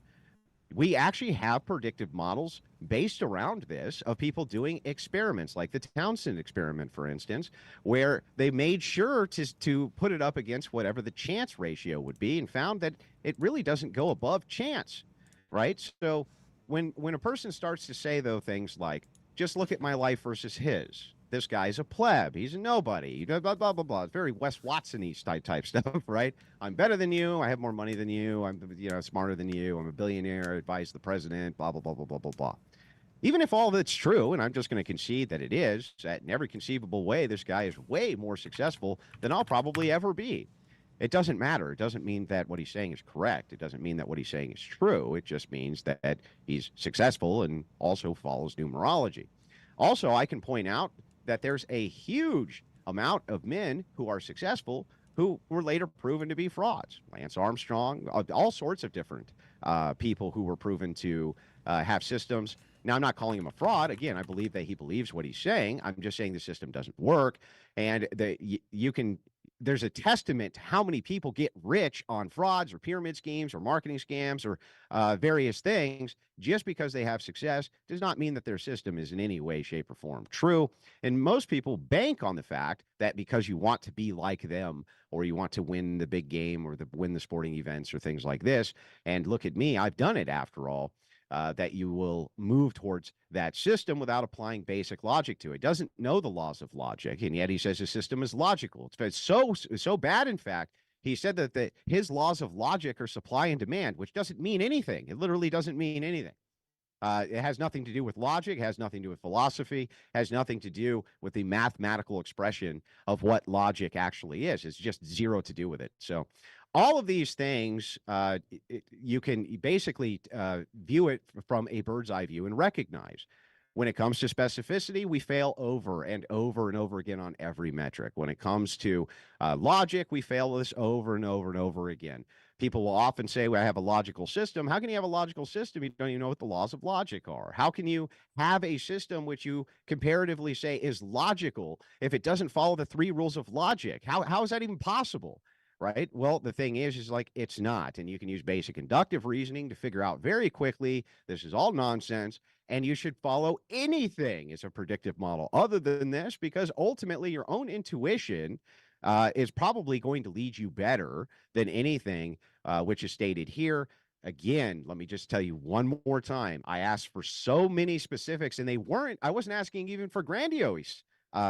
We actually have predictive models based around this of people doing experiments like the Townsend experiment, for instance, where they made sure to put it up against whatever the chance ratio would be and found that it really doesn't go above chance, right? So when a person starts to say, though, things like, just look at my life versus his, this guy's a pleb, he's a nobody, blah, blah, blah, blah, blah. It's very Wes Watson-y type stuff, right? I'm better than you, I have more money than you, I'm smarter than you, I'm a billionaire, I advise the president, blah, blah, blah, blah, blah, blah, blah. Even if all of it's true, and I'm just going to concede that it is, that in every conceivable way, this guy is way more successful than I'll probably ever be. It doesn't matter. It doesn't mean that what he's saying is correct. It doesn't mean that what he's saying is true. It just means that he's successful and also follows numerology. Also, I can point out that there's a huge amount of men who are successful who were later proven to be frauds. Lance Armstrong, all sorts of different people who were proven to have systems. Now, I'm not calling him a fraud. Again, I believe that he believes what he's saying. I'm just saying the system doesn't work. And there's a testament to how many people get rich on frauds or pyramid schemes or marketing scams or various things. Just because they have success does not mean that their system is in any way, shape, or form true. And most people bank on the fact that because you want to be like them or you want to win the big game or win the sporting events or things like this, and look at me, I've done it after all, that you will move towards that system without applying basic logic to it. Doesn't know the laws of logic, and yet he says his system is logical. It's so bad, in fact, he said that his laws of logic are supply and demand, which doesn't mean anything. It literally doesn't mean anything. It has nothing to do with logic, has nothing to do with philosophy, has nothing to do with the mathematical expression of what logic actually is. It's just zero to do with it. So all of these things, you can basically view it from a bird's eye view and recognize. When it comes to specificity, we fail over and over and over again on every metric. When it comes to logic, we fail this over and over and over again. People will often say, well, I have a logical system. How can you have a logical system? You don't even know what the laws of logic are. How can you have a system which you comparatively say is logical if it doesn't follow the 3 rules of logic? How is that even possible? Right. Well, the thing is like it's not. And you can use basic inductive reasoning to figure out very quickly this is all nonsense. And you should follow anything as a predictive model other than this, because ultimately your own intuition is probably going to lead you better than anything which is stated here. Again, let me just tell you one more time. I asked for so many specifics, and I wasn't asking even for grandiose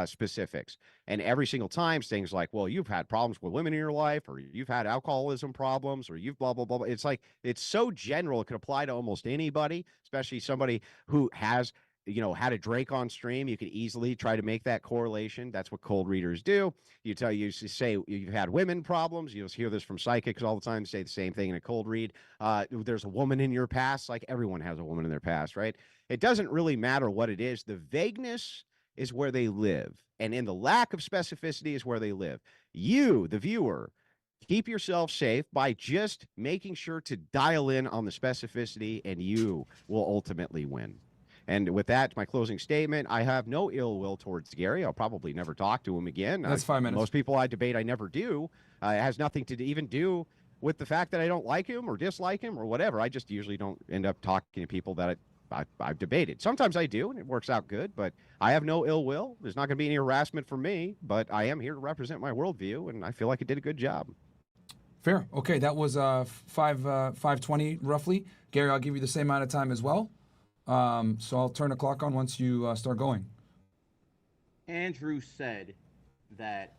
specifics. And every single time, things like, well, you've had problems with women in your life, or you've had alcoholism problems, or you've blah, blah, blah, blah. It's like, it's so general. It could apply to almost anybody, especially somebody who has, had a drink on stream. You could easily try to make that correlation. That's what cold readers do. You say you've had women problems. You'll hear this from psychics all the time, say the same thing in a cold read. There's a woman in your past. Like everyone has a woman in their past, right? It doesn't really matter what it is. The vagueness is where they live. And in the lack of specificity is where they live. You, the viewer, keep yourself safe by just making sure to dial in on the specificity, and you will ultimately win. And with that, my closing statement, I have no ill will towards Gary. I'll probably never talk to him again. That's 5 minutes. Most people I debate, I never do. It has nothing to even do with the fact that I don't like him or dislike him or whatever. I just usually don't end up talking to people that I've debated. Sometimes I do, and it works out good, but I have no ill will. There's not going to be any harassment from me, but I am here to represent my worldview, and I feel like I did a good job. Fair. Okay, that was 5:20 roughly. Gary, I'll give you the same amount of time as well. So I'll turn the clock on once you start going. Andrew said that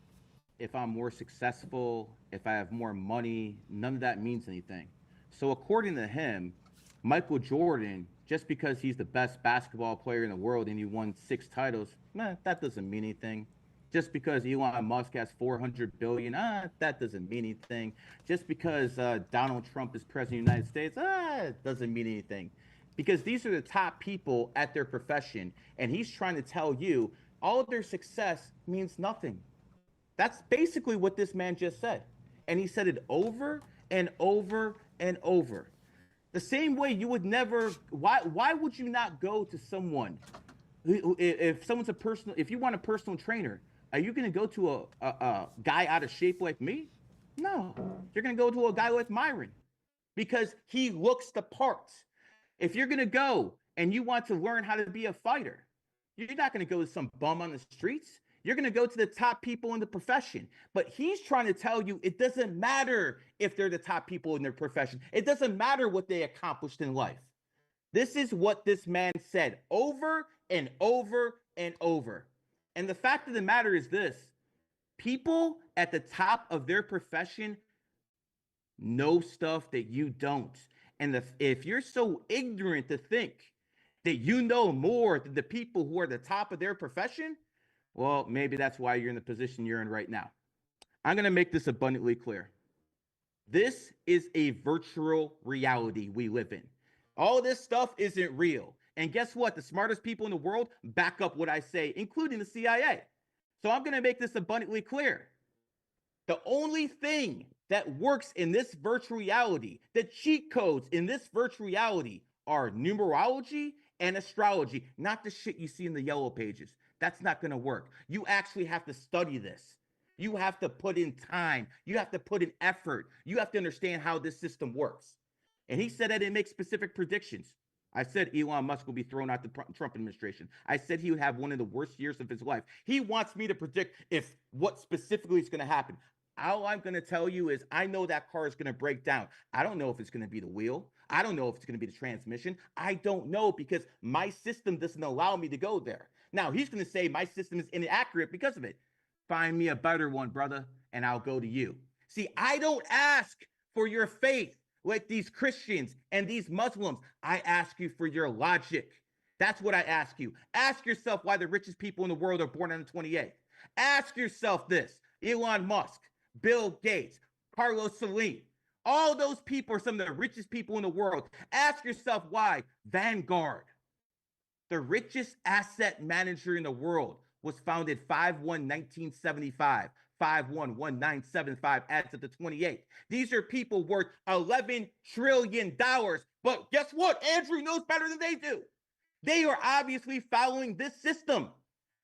if I'm more successful, if I have more money, none of that means anything. So according to him, Michael Jordan, just because he's the best basketball player in the world and he won 6 titles, that doesn't mean anything. Just because Elon Musk has 400 billion, that doesn't mean anything. Just because Donald Trump is president of the United States, it doesn't mean anything. Because these are the top people at their profession, and he's trying to tell you all of their success means nothing. That's basically what this man just said. And he said it over and over and over. The same way you would never, why would you not go to someone, if you want a personal trainer, are you going to go to a guy out of shape like me? No, you're going to go to a guy like Myron because he looks the part. If you're going to go and you want to learn how to be a fighter, you're not going to go to some bum on the streets. You're going to go to the top people in the profession. But he's trying to tell you it doesn't matter if they're the top people in their profession. It doesn't matter what they accomplished in life. This is what this man said over and over and over. And the fact of the matter is this: people at the top of their profession know stuff that you don't. And if you're so ignorant to think that you know more than the people who are the top of their profession, well, maybe that's why you're in the position you're in right now. I'm going to make this abundantly clear. This is a virtual reality we live in. All this stuff isn't real. And guess what? The smartest people in the world back up what I say, including the CIA. So I'm going to make this abundantly clear. The only thing that works in this virtual reality, the cheat codes in this virtual reality, are numerology and astrology, not the shit you see in the yellow pages. That's not going to work. You actually have to study this. You have to put in time. You have to put in effort. You have to understand how this system works. And he said that it makes specific predictions. I said Elon Musk will be thrown out the Trump administration. I said he would have one of the worst years of his life. He wants me to predict what specifically is going to happen. All I'm going to tell you is I know that car is going to break down. I don't know if it's going to be the wheel. I don't know if it's going to be the transmission. I don't know because my system doesn't allow me to go there. Now, he's going to say my system is inaccurate because of it. Find me a better one, brother, and I'll go to you. See, I don't ask for your faith like these Christians and these Muslims. I ask you for your logic. That's what I ask you. Ask yourself why the richest people in the world are born on the 28th. Ask yourself this: Elon Musk, Bill Gates, Carlos Slim, all those people are some of the richest people in the world. Ask yourself why Vanguard, the richest asset manager in the world, was founded 5/1/1975. 511975 adds up to 28. These are people worth $11 trillion. But guess what? Andrew knows better than they do. They are obviously following this system.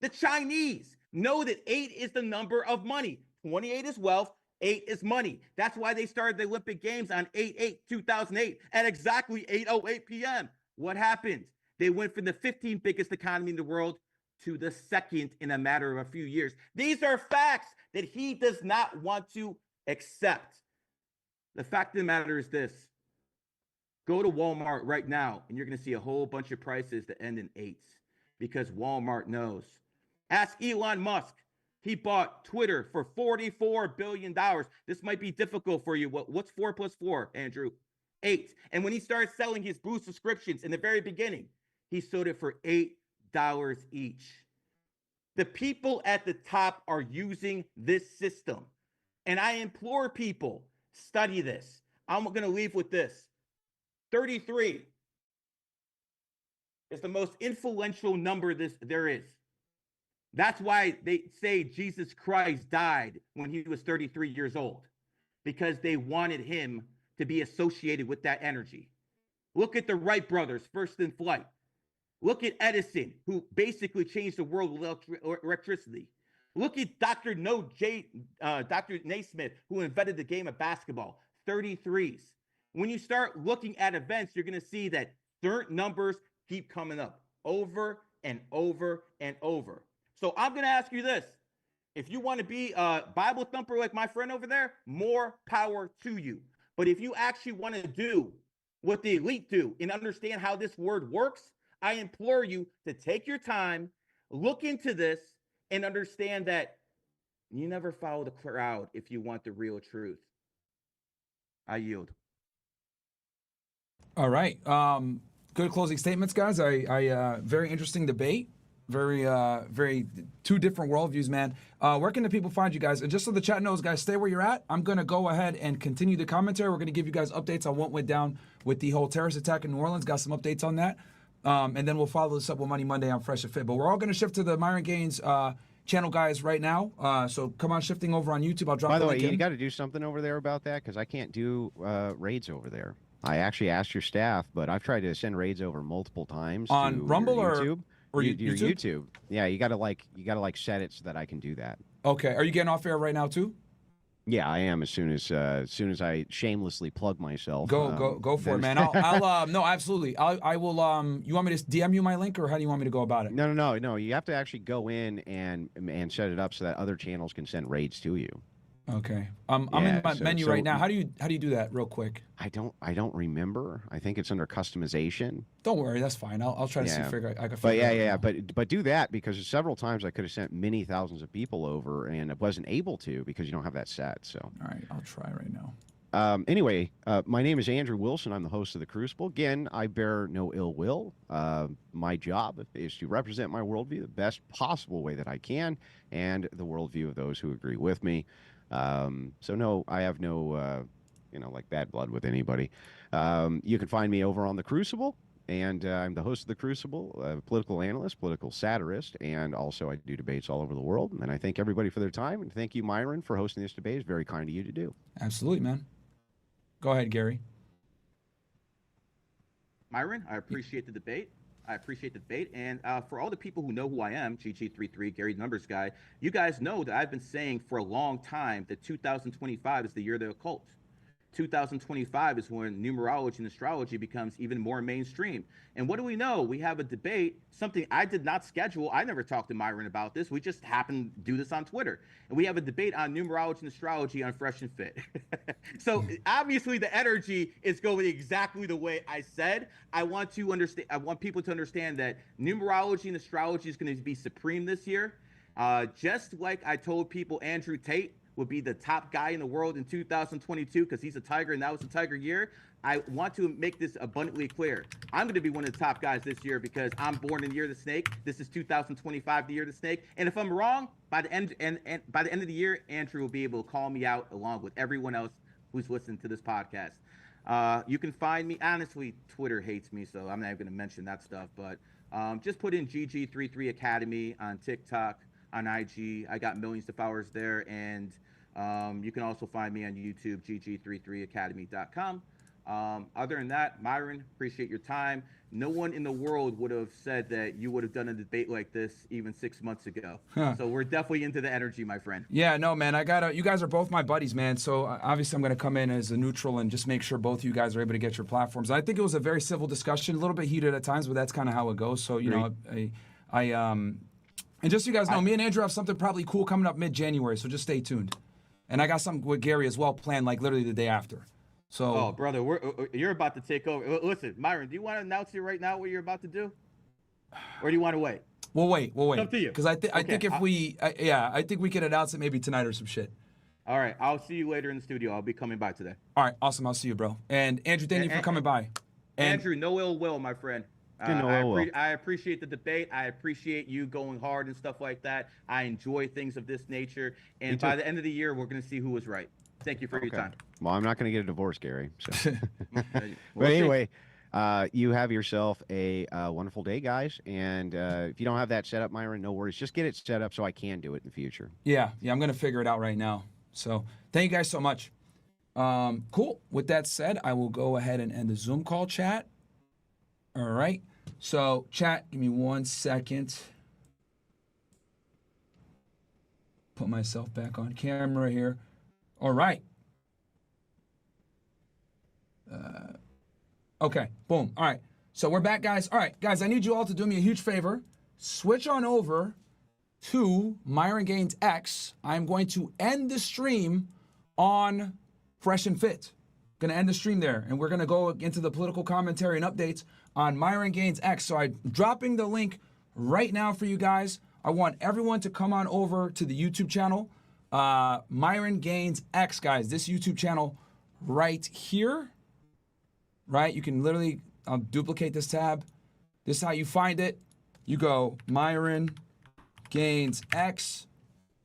The Chinese know that 8 is the number of money. 28 is wealth. 8 is money. That's why they started the Olympic Games on 8/8/2008 at exactly 8:08 p.m. What happened? They went from the 15th biggest economy in the world to the second in a matter of a few years. These are facts that he does not want to accept. The fact of the matter is this. Go to Walmart right now, and you're going to see a whole bunch of prices that end in 8s because Walmart knows. Ask Elon Musk. He bought Twitter for $44 billion. This might be difficult for you. What's 4 plus 4, Andrew? 8. And when he started selling his Boost subscriptions in the very beginning, he sold it for $8 each. The people at the top are using this system. And I implore people, study this. I'm going to leave with this. 33 is the most influential number there is. That's why they say Jesus Christ died when he was 33 years old, because they wanted him to be associated with that energy. Look at the Wright brothers, first in flight. Look at Edison, who basically changed the world with electricity. Look at Dr. Naismith, who invented the game of basketball, 33s. When you start looking at events, you're going to see that certain numbers keep coming up over and over and over. So I'm going to ask you this. If you want to be a Bible thumper like my friend over there, more power to you. But if you actually want to do what the elite do and understand how this word works, I implore you to take your time, look into this, and understand that you never follow the crowd if you want the real truth. I yield. All right. Good closing statements, guys. I very interesting debate. Very two different worldviews, man. Where can the people find you guys? And just so the chat knows, guys, stay where you're at. I'm going to go ahead and continue the commentary. We're going to give you guys updates on what went down with the whole terrorist attack in New Orleans. Got some updates on that. And then we'll follow this up with Money Monday on Fresh and Fit. But we're all going to shift to the Myron Gaines channel, guys, right now. So come on, shifting over on YouTube. I'll drop By the link way, in. you got to do something over there about that, because I can't do raids over there. I actually asked your staff, but I've tried to send raids over multiple times on to Rumble your YouTube. Or your YouTube? YouTube. Yeah, you gotta set it so that I can do that. Okay. Are you getting off air right now too? Yeah, I am. As soon as I shamelessly plug myself. Go for it, man. I'll no, absolutely. I will. You want me to DM you my link, or how do you want me to go about it? No. You have to actually go in and set it up so that other channels can send raids to you. Okay. I'm in my menu right now. How do you do that real quick? I don't remember. I think it's under customization. Don't worry, that's fine. I'll try to see if I can figure it out. But do that, because several times I could have sent many thousands of people over and I wasn't able to because you don't have that set. So all right, I'll try right now. Anyway, my name is Andrew Wilson. I'm the host of The Crucible. Again, I bear no ill will. My job is to represent my worldview the best possible way that I can, and the worldview of those who agree with me. So no, I have no, like bad blood with anybody. You can find me over on The Crucible, and I'm the host of The Crucible, a political analyst, political satirist, and also I do debates all over the world. And I thank everybody for their time, and thank you, Myron, for hosting this debate. It's very kind of you to do. Absolutely, man. Go ahead, Gary. Myron, I appreciate the debate. And for all the people who know who I am, GG33, Gary the Numbers Guy, you guys know that I've been saying for a long time that 2025 is the year of the occult. 2025 is when numerology and astrology becomes even more mainstream. And what do we know? We have a debate, something I did not schedule. I never talked to Myron about this. We just happened to do this on Twitter. And we have a debate on numerology and astrology on Fresh and Fit. So obviously the energy is going exactly the way I said. I want people to understand that numerology and astrology is going to be supreme this year. Just like I told people Andrew Tate would be the top guy in the world in 2022 because he's a tiger and that was the tiger year. I want to make this abundantly clear. I'm going to be one of the top guys this year because I'm born in the year of the snake. This is 2025, the year of the snake. And if I'm wrong, by the end of the year, Andrew will be able to call me out along with everyone else who's listening to this podcast. You can find me. Honestly, Twitter hates me, so I'm not even going to mention that stuff. But just put in GG33 Academy on TikTok, on IG. I got millions of followers there, and you can also find me on YouTube, gg33academy.com. Other than that, Myron, appreciate your time. No one in the world would have said that you would have done a debate like this even 6 months ago. So we're definitely into the energy, my friend. Yeah, no, man. You guys are both my buddies, man. So obviously I'm going to come in as a neutral and just make sure both of you guys are able to get your platforms. I think it was a very civil discussion, a little bit heated at times, but that's kind of how it goes. So, you know, and just so you guys know, me and Andrew have something probably cool coming up mid-January, so just stay tuned. And I got something with Gary as well planned, like literally the day after. So, oh, brother, you're about to take over. Listen, Myron, do you want to announce it right now what you're about to do? Or do you want to wait? We'll wait. It's up to you. Because I think if I think we can announce it maybe tonight or some shit. All right. I'll see you later in the studio. I'll be coming by today. All right. Awesome. I'll see you, bro. And Andrew, thank you for coming by. And Andrew, no ill will, my friend. I appreciate the debate. I appreciate you going hard and stuff like that. I enjoy things of this nature. And by the end of the year, we're going to see who was right. Thank you for your time. Well, I'm not going to get a divorce, Gary. So. But anyway, you have yourself a wonderful day, guys. And if you don't have that set up, Myron, no worries. Just get it set up so I can do it in the future. Yeah, I'm going to figure it out right now. So thank you guys so much. Cool. With that said, I will go ahead and end the Zoom call, chat. All right. So, chat, give me 1 second. Put myself back on camera here. All right. Okay. Boom. All right. So we're back, guys. All right, guys, I need you all to do me a huge favor. Switch on over to Myron Gaines X. I'm going to end the stream on Fresh and Fit. Going to end the stream there, and we're going to go into the political commentary and updates on Myron Gaines X. So I'm dropping the link right now for you guys. I want everyone to come on over to the YouTube channel, Myron Gaines X, guys. This YouTube channel right here, right? You can literally duplicate this tab. This is how you find it. You go Myron Gaines X.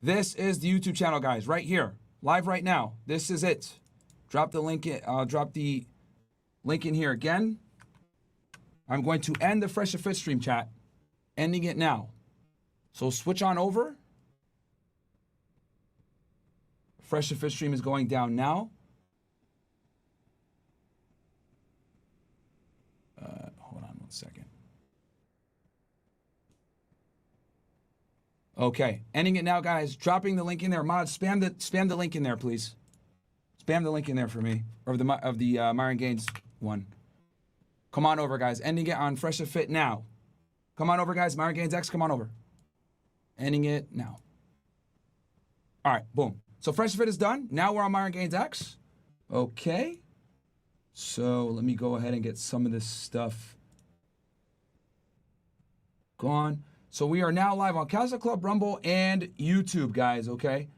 This is the YouTube channel, guys, right here, live right now. This is it. Drop the link in. I'll drop the link in here again. I'm going to end the Fresh and Fit stream, chat. Ending it now. So switch on over. Fresh and Fit stream is going down now. Hold on 1 second. Okay, ending it now, guys. Dropping the link in there. Mods, spam the link in there, please. Spam the link in there for me, or the Myron Gaines one. Come on over, guys. Ending it on Fresh and Fit now. Come on over, guys. Myron Gaines X, come on over. Ending it now. All right, boom. So Fresh and Fit is done. Now we're on Myron Gaines X. Okay. So let me go ahead and get some of this stuff gone. So we are now live on CastleClub, Rumble, and YouTube, guys, okay?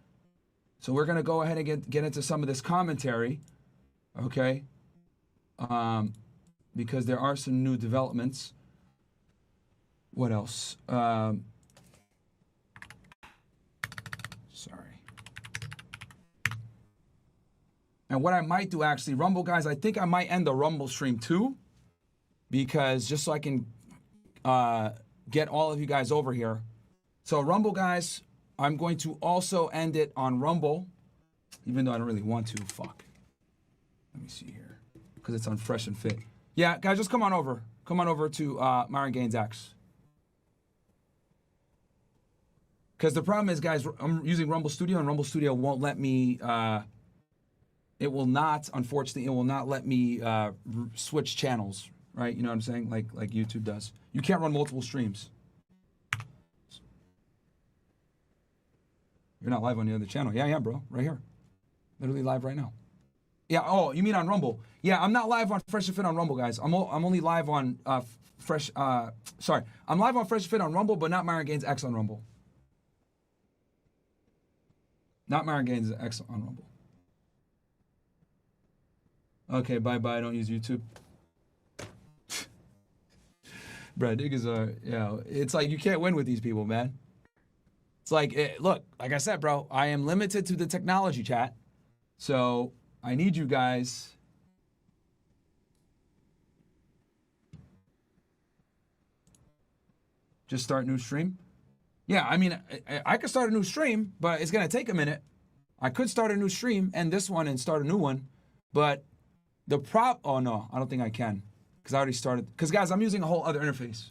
So we're going to go ahead and get into some of this commentary, okay? Because there are some new developments. What else? Sorry. And what I might do, actually, Rumble, guys, I think I might end the Rumble stream too, because just so I can get all of you guys over here. So Rumble, guys, I'm going to also end it on Rumble, even though I don't really want to. Fuck. Let me see here, because it's on Fresh and Fit. Yeah, guys, just come on over. Come on over to Myron Gaines X. Because the problem is, guys, I'm using Rumble Studio, and Rumble Studio won't let me. It will not, unfortunately, it will not let me switch channels. Right? You know what I'm saying? Like YouTube does. You can't run multiple streams. You're not live on the other channel. Yeah, bro. Right here. Literally live right now. Yeah, oh, you mean on Rumble. Yeah, I'm not live on Fresh and Fit on Rumble, guys. I'm only live on I'm live on Fresh and Fit on Rumble, but not Myron Gaines X on Rumble. Not Myron Gaines X on Rumble. Okay, bye-bye. I don't use YouTube. Bro, niggas are, it's like you can't win with these people, man. It's like, look, like I said, bro, I am limited to the technology, chat. So I need you guys. Just start new stream. Yeah, I mean, I could start a new stream, but it's going to take a minute. I could start a new stream, end this one, and start a new one. But oh no, I don't think I can. Because I already started. Because guys, I'm using a whole other interface.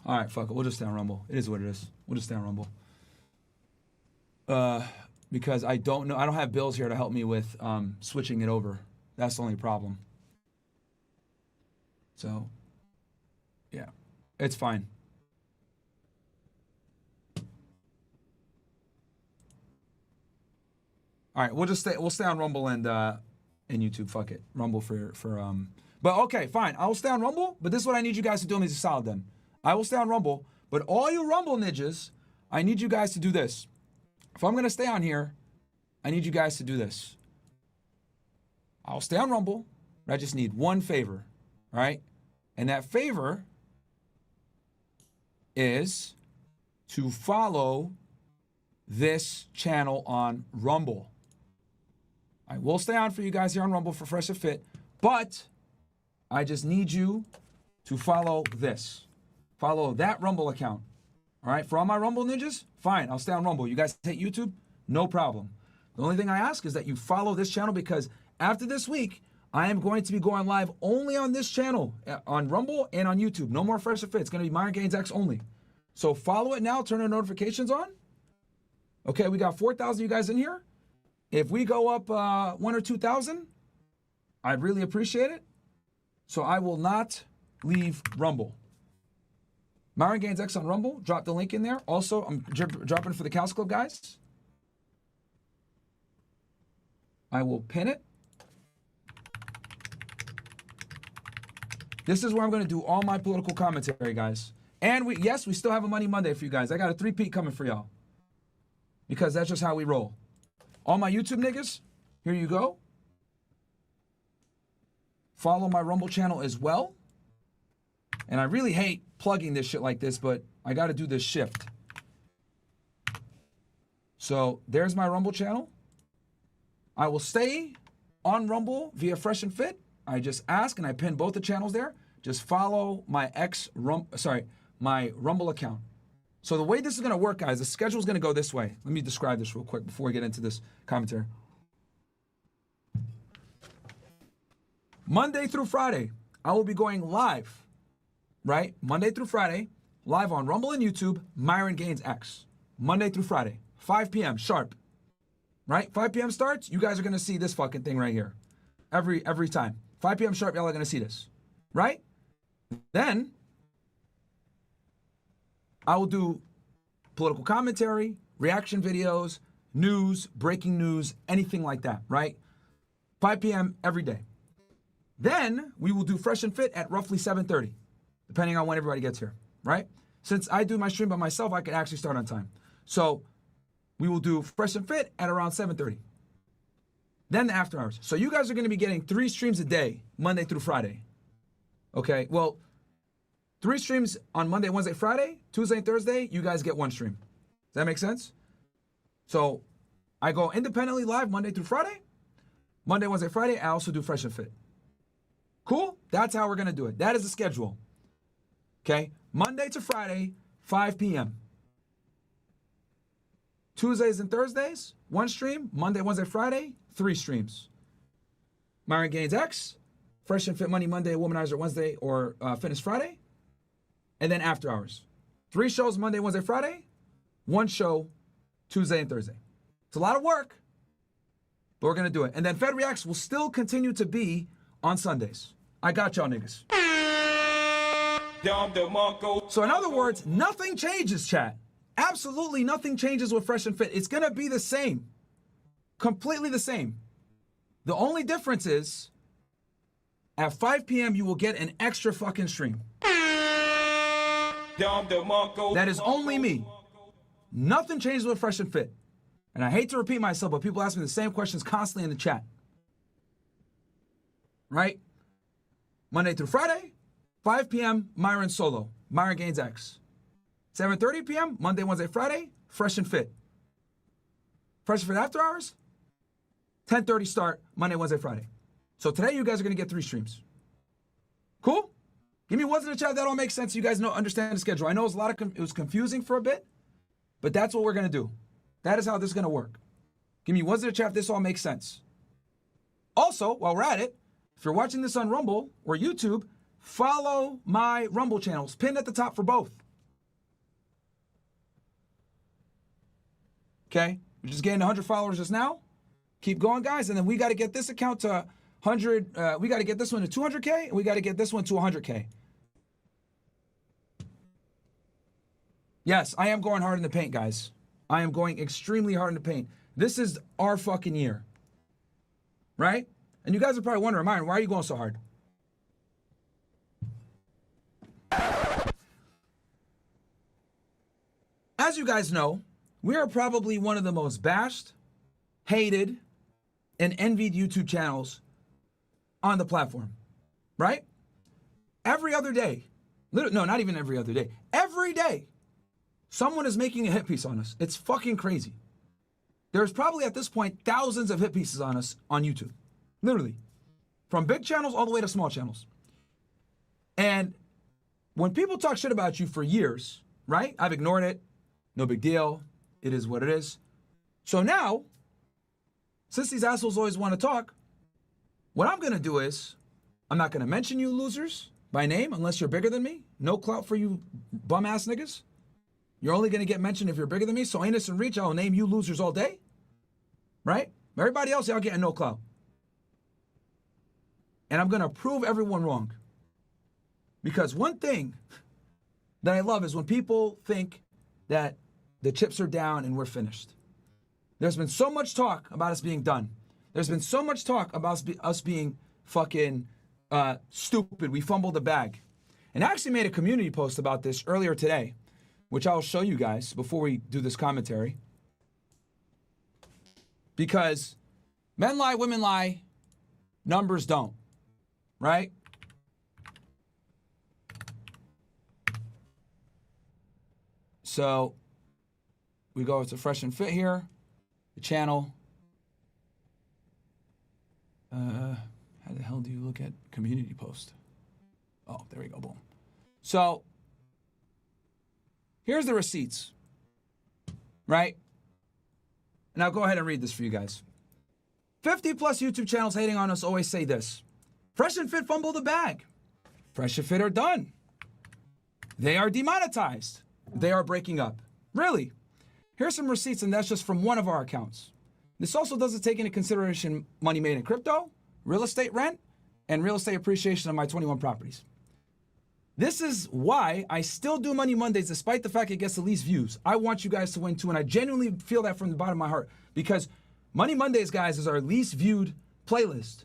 All right, fuck it. We'll just stay on Rumble. It is what it is. We'll just stay on Rumble. Because I don't know. I don't have Bills here to help me with switching it over. That's the only problem. So, yeah, it's fine. All right, we'll stay on Rumble and YouTube. Fuck it, Rumble for. But okay, fine. I will stay on Rumble. But this is what I need you guys to do. Me a solid then. I will stay on Rumble. But all you Rumble ninjas, I need you guys to do this. If I'm gonna stay on here, I need you guys to do this. I'll stay on Rumble, but I just need one favor, all right? And that favor is to follow this channel on Rumble. I will stay on for you guys here on Rumble for Fresh and Fit, but I just need you to follow this. Follow that Rumble account. All right, for all my Rumble ninjas, fine, I'll stay on Rumble. You guys hate YouTube? No problem. The only thing I ask is that you follow this channel because after this week, I am going to be going live only on this channel, on Rumble and on YouTube. No more Fresh and Fit. It's going to be Myron Gaines X only. So follow it now, turn the notifications on. Okay, we got 4,000 you guys in here. If we go up 1 or 2,000, I'd really appreciate it. So I will not leave Rumble. Myron Gaines X on Rumble. Drop the link in there. Also, I'm dropping for the CastleClub guys. I will pin it. This is where I'm going to do all my political commentary, guys. And we still have a Money Monday for you guys. I got a 3-peat coming for y'all. Because that's just how we roll. All my YouTube niggas, here you go. Follow my Rumble channel as well. And I really hate plugging this shit like this, but I got to do this shift. So there's my Rumble channel. I will stay on Rumble via Fresh and Fit. I just ask and I pin both the channels there. Just follow my my Rumble account. So the way this is going to work, guys, the schedule is going to go this way. Let me describe this real quick before we get into this commentary. Monday through Friday, I will be going live, right? Monday through Friday, live on Rumble and YouTube, Myron Gaines X. Monday through Friday, 5 p.m. sharp, right? 5 p.m. starts, you guys are going to see this fucking thing right here. Every time. 5 p.m. sharp, y'all are going to see this, right? Then I will do political commentary, reaction videos, news, breaking news, anything like that, right? 5 p.m. every day. Then we will do Fresh and Fit at roughly 7:30, depending on when everybody gets here, right? Since I do my stream by myself, I can actually start on time. So we will do Fresh and Fit at around 7:30. Then the after hours. So you guys are going to be getting 3 streams a day, Monday through Friday. Okay, well, 3 streams on Monday, Wednesday, Friday. Tuesday and Thursday, you guys get 1 stream. Does that make sense? So I go independently live Monday through Friday. Monday, Wednesday, Friday, I also do Fresh and Fit. Cool? That's how we're going to do it. That is the schedule. Okay? Monday to Friday, 5 p.m. Tuesdays and Thursdays, 1 stream. Monday, Wednesday, Friday, 3 streams. Myron Gaines X, Fresh and Fit Money Monday, Womanizer Wednesday, or Fitness Friday. And then after hours. 3 shows Monday, Wednesday, Friday. 1 show Tuesday and Thursday. It's a lot of work, but we're going to do it. And then Fed Reacts will still continue to be on Sundays. I got y'all niggas. So in other words, nothing changes, chat. Absolutely nothing changes with Fresh and Fit. It's going to be the same. Completely the same. The only difference is at 5 p.m. you will get an extra fucking stream. That is only me. Nothing changes with Fresh and Fit. And I hate to repeat myself, but people ask me the same questions constantly in the chat. Right? Monday through Friday, 5 p.m., Myron Solo, Myron Gaines X. 7:30 p.m., Monday, Wednesday, Friday, Fresh and Fit. Fresh and Fit after hours, 10:30 start, Monday, Wednesday, Friday. So today you guys are going to get 3 streams. Cool? Give me ones in the chat that all make sense so you guys know, understand the schedule. I know it was confusing for a bit, but that's what we're going to do. That is how this is going to work. Give me ones in the chat if this all makes sense. Also, while we're at it, if you're watching this on Rumble or YouTube, follow my Rumble channels, pinned at the top for both. Okay? We just gained 100 followers just now. Keep going, guys, and then we got to get this account to 100. We got to get this one to 200K, and we got to get this one to 100K. Yes, I am going hard in the paint, guys. I am going extremely hard in the paint. This is our fucking year. Right? And you guys are probably wondering, Myron, why are you going so hard? As you guys know, we are probably one of the most bashed, hated, and envied YouTube channels on the platform. Right? Every other day. No, not even every other day. Every day. Someone is making a hit piece on us. It's fucking crazy. There's probably at this point thousands of hit pieces on us on YouTube. Literally. From big channels all the way to small channels. And when people talk shit about you for years, right? I've ignored it. No big deal. It is what it is. So now, since these assholes always want to talk, what I'm going to do is, I'm not going to mention you losers by name unless you're bigger than me. No clout for you bum ass niggas. You're only going to get mentioned if you're bigger than me. So Innocent Reach, I'll name you losers all day. Right? Everybody else, y'all getting no clout. And I'm going to prove everyone wrong. Because one thing that I love is when people think that the chips are down and we're finished. There's been so much talk about us being done. There's been so much talk about us being fucking stupid. We fumbled the bag. And I actually made a community post about this earlier today, which I'll show you guys before we do this commentary. Because men lie, women lie, numbers don't, right? So we go to Fresh and Fit here, the channel. How the hell do you look at community post? Oh, there we go, boom. So here's the receipts, right? And I'll go ahead and read this for you guys. 50 plus YouTube channels hating on us always say this. Fresh and Fit fumble the bag. Fresh and Fit are done. They are demonetized. They are breaking up. Really? Here's some receipts, and that's just from one of our accounts. This also doesn't take into consideration money made in crypto, real estate rent, and real estate appreciation of my 21 properties. This is why I still do Money Mondays despite the fact it gets the least views. I want you guys to win too, and I genuinely feel that from the bottom of my heart because Money Mondays, guys, is our least viewed playlist.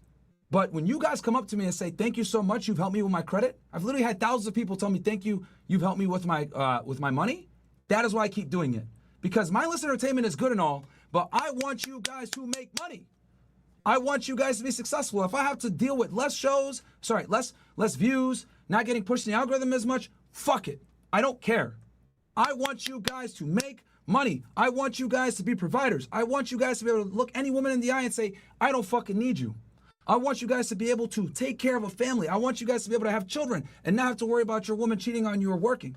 But when you guys come up to me and say, thank you so much, you've helped me with my credit. I've literally had thousands of people tell me, thank you, you've helped me with my money. That is why I keep doing it. Because mindless entertainment is good and all, but I want you guys to make money. I want you guys to be successful. If I have to deal with less views, not getting pushed in the algorithm as much, fuck it. I don't care. I want you guys to make money. I want you guys to be providers. I want you guys to be able to look any woman in the eye and say, I don't fucking need you. I want you guys to be able to take care of a family. I want you guys to be able to have children and not have to worry about your woman cheating on you or working.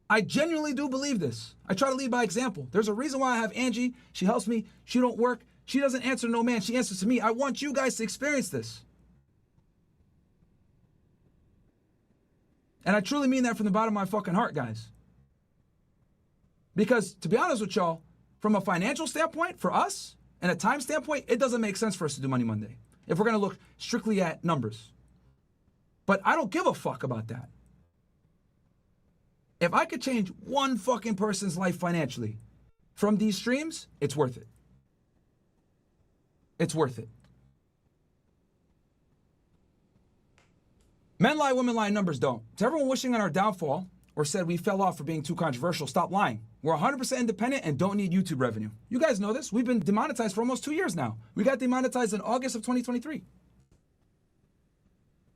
I genuinely do believe this. I try to lead by example. There's a reason why I have Angie. She helps me. She don't work. She doesn't answer to no man. She answers to me. I want you guys to experience this. And I truly mean that from the bottom of my fucking heart, guys. Because to be honest with y'all, from a financial standpoint, for us, and a time standpoint, it doesn't make sense for us to do Money Monday if we're going to look strictly at numbers. But I don't give a fuck about that. If I could change one fucking person's life financially from these streams, it's worth it. It's worth it. Men lie, women lie, numbers don't. To everyone wishing on our downfall or said we fell off for being too controversial, stop lying. We're 100% independent and don't need YouTube revenue. You guys know this. We've been demonetized for almost 2 years now. We got demonetized in August of 2023.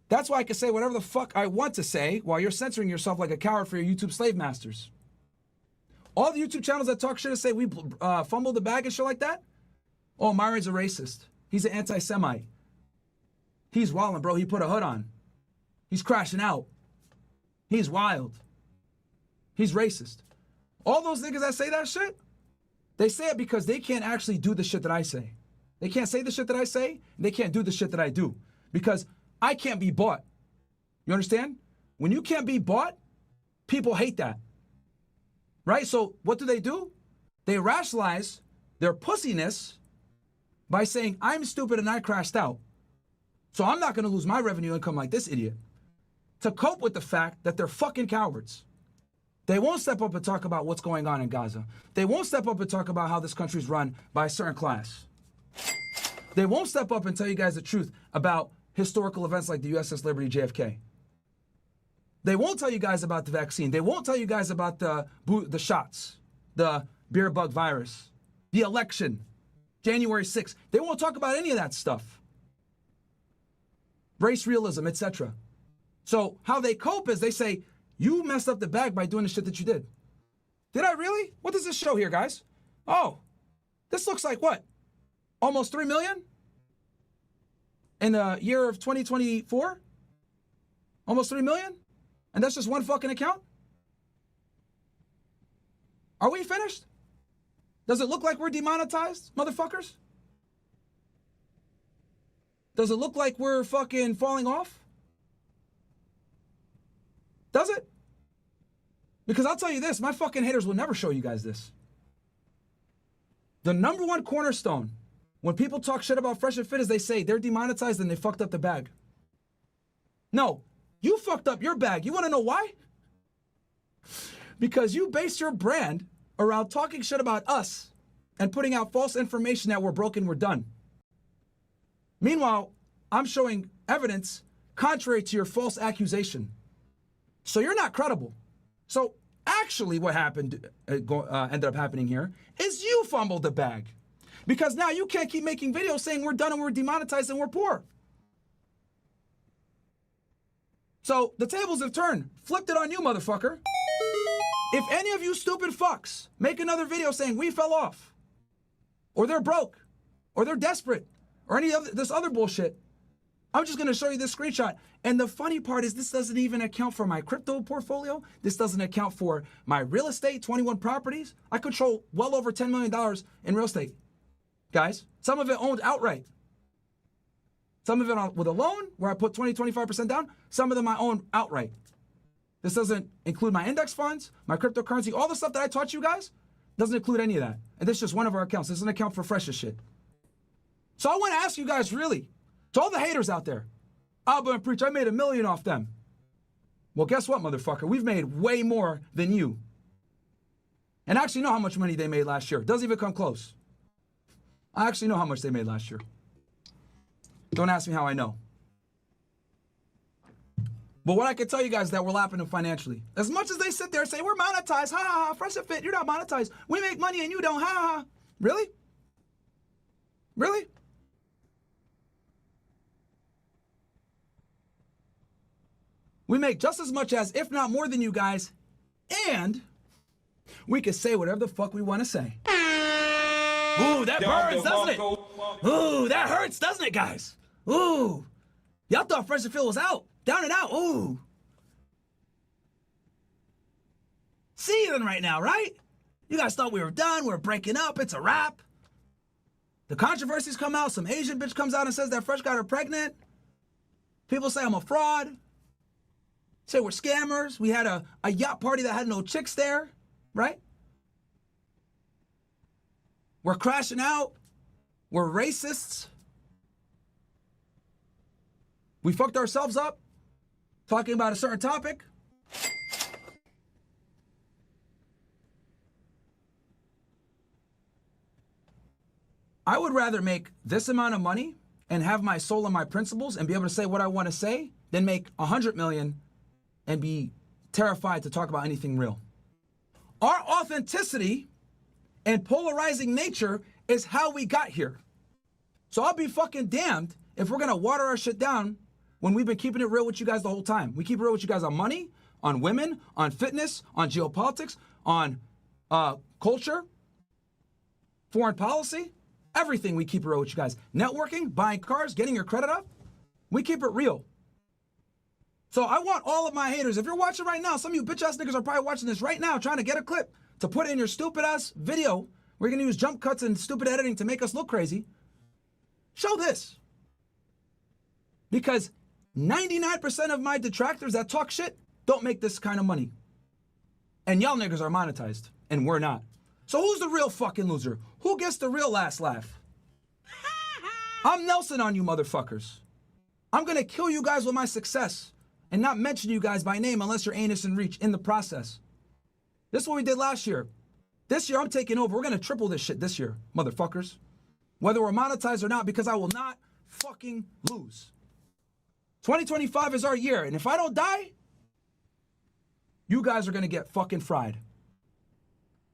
That's why I can say whatever the fuck I want to say while you're censoring yourself like a coward for your YouTube slave masters. All the YouTube channels that talk shit and say we fumbled the bag and shit like that. Oh, Myron's a racist. He's an anti-Semite. He's wildin', bro. He put a hood on. He's crashing out. He's wild. He's racist. All those niggas that say that shit, they say it because they can't actually do the shit that I say. They can't say the shit that I say, and they can't do the shit that I do. Because I can't be bought. You understand? When you can't be bought, people hate that. Right? So what do? They rationalize their pussiness by saying, I'm stupid and I crashed out. So I'm not going to lose my revenue income like this idiot. To cope with the fact that they're fucking cowards. They won't step up and talk about what's going on in Gaza. They won't step up and talk about how this country's run by a certain class. They won't step up and tell you guys the truth about historical events like the USS Liberty JFK. They won't tell you guys about the vaccine. They won't tell you guys about the shots, the beer bug virus, the election, January 6th. They won't talk about any of that stuff. Race realism, etc. So how they cope is they say, you messed up the bag by doing the shit that you did. Did I really? What does this show here, guys? Oh, this looks like what? Almost 3 million? In the year of 2024? Almost 3 million? And that's just one fucking account? Are we finished? Does it look like we're demonetized, motherfuckers? Does it look like we're fucking falling off? Does it? Because I'll tell you this, my fucking haters will never show you guys this. The number one cornerstone when people talk shit about Fresh and Fit is they say they're demonetized and they fucked up the bag. No, you fucked up your bag. You want to know why? Because you base your brand around talking shit about us and putting out false information that we're broken, we're done. Meanwhile, I'm showing evidence contrary to your false accusation. So you're not credible. So actually what happened, ended up happening here is you fumbled the bag. Because now you can't keep making videos saying we're done and we're demonetized and we're poor. So the tables have turned. Flipped it on you, motherfucker. If any of you stupid fucks make another video saying we fell off, or they're broke, or they're desperate, or any of this other bullshit, I'm just going to show you this screenshot. And the funny part is this doesn't even account for my crypto portfolio. This doesn't account for my real estate, 21 properties. I control well over $10 million in real estate. Guys, some of it owned outright. Some of it with a loan where I put 20, 25% down. Some of them I own outright. This doesn't include my index funds, my cryptocurrency, all the stuff that I taught you guys doesn't include any of that. And this is just one of our accounts. This is an account for fresh as shit. So I want to ask you guys really, to all the haters out there, Abba and Preach, I made $1 million off them. Well, guess what, motherfucker? We've made way more than you. And I actually know how much money they made last year. Doesn't even come close. I actually know how much they made last year. Don't ask me how I know. But what I can tell you guys is that we're lapping them financially. As much as they sit there and say, we're monetized, ha ha ha, Fresh and Fit, you're not monetized. We make money and you don't, ha ha ha. Really? Really? We make just as much as, if not more than you guys, and we can say whatever the fuck we want to say. Ooh, that burns, doesn't it? Ooh, that hurts, doesn't it, guys? Ooh. Y'all thought Fresh and Fit was out. Down and out. Ooh. Seething right now, right? You guys thought we were done. We're breaking up. It's a wrap. The controversies come out. Some Asian bitch comes out and says that Fresh got her pregnant. People say I'm a fraud. Say we're scammers. We had a yacht party that had no chicks there, right? We're crashing out. We're racists. We fucked ourselves up talking about a certain topic. I would rather make this amount of money and have my soul and my principles and be able to say what I want to say than make 100 million and be terrified to talk about anything real. Our authenticity and polarizing nature is how we got here. So I'll be fucking damned if we're gonna water our shit down when we've been keeping it real with you guys the whole time. We keep it real with you guys on money, on women, on fitness, on geopolitics, on culture, foreign policy, everything we keep it real with you guys. Networking, buying cars, getting your credit up, we keep it real. So I want all of my haters. If you're watching right now, some of you bitch ass niggas are probably watching this right now, trying to get a clip to put in your stupid ass video. We're gonna use jump cuts and stupid editing to make us look crazy. Show this. Because 99% of my detractors that talk shit don't make this kind of money. And y'all niggas are monetized, and we're not. So who's the real fucking loser? Who gets the real last laugh? I'm Nelson on you motherfuckers. I'm gonna kill you guys with my success and not mention you guys by name unless you're anus in reach in the process. This is what we did last year. This year I'm taking over. We're gonna triple this shit this year, motherfuckers. Whether we're monetized or not, because I will not fucking lose. 2025 is our year, and if I don't die, you guys are gonna get fucking fried.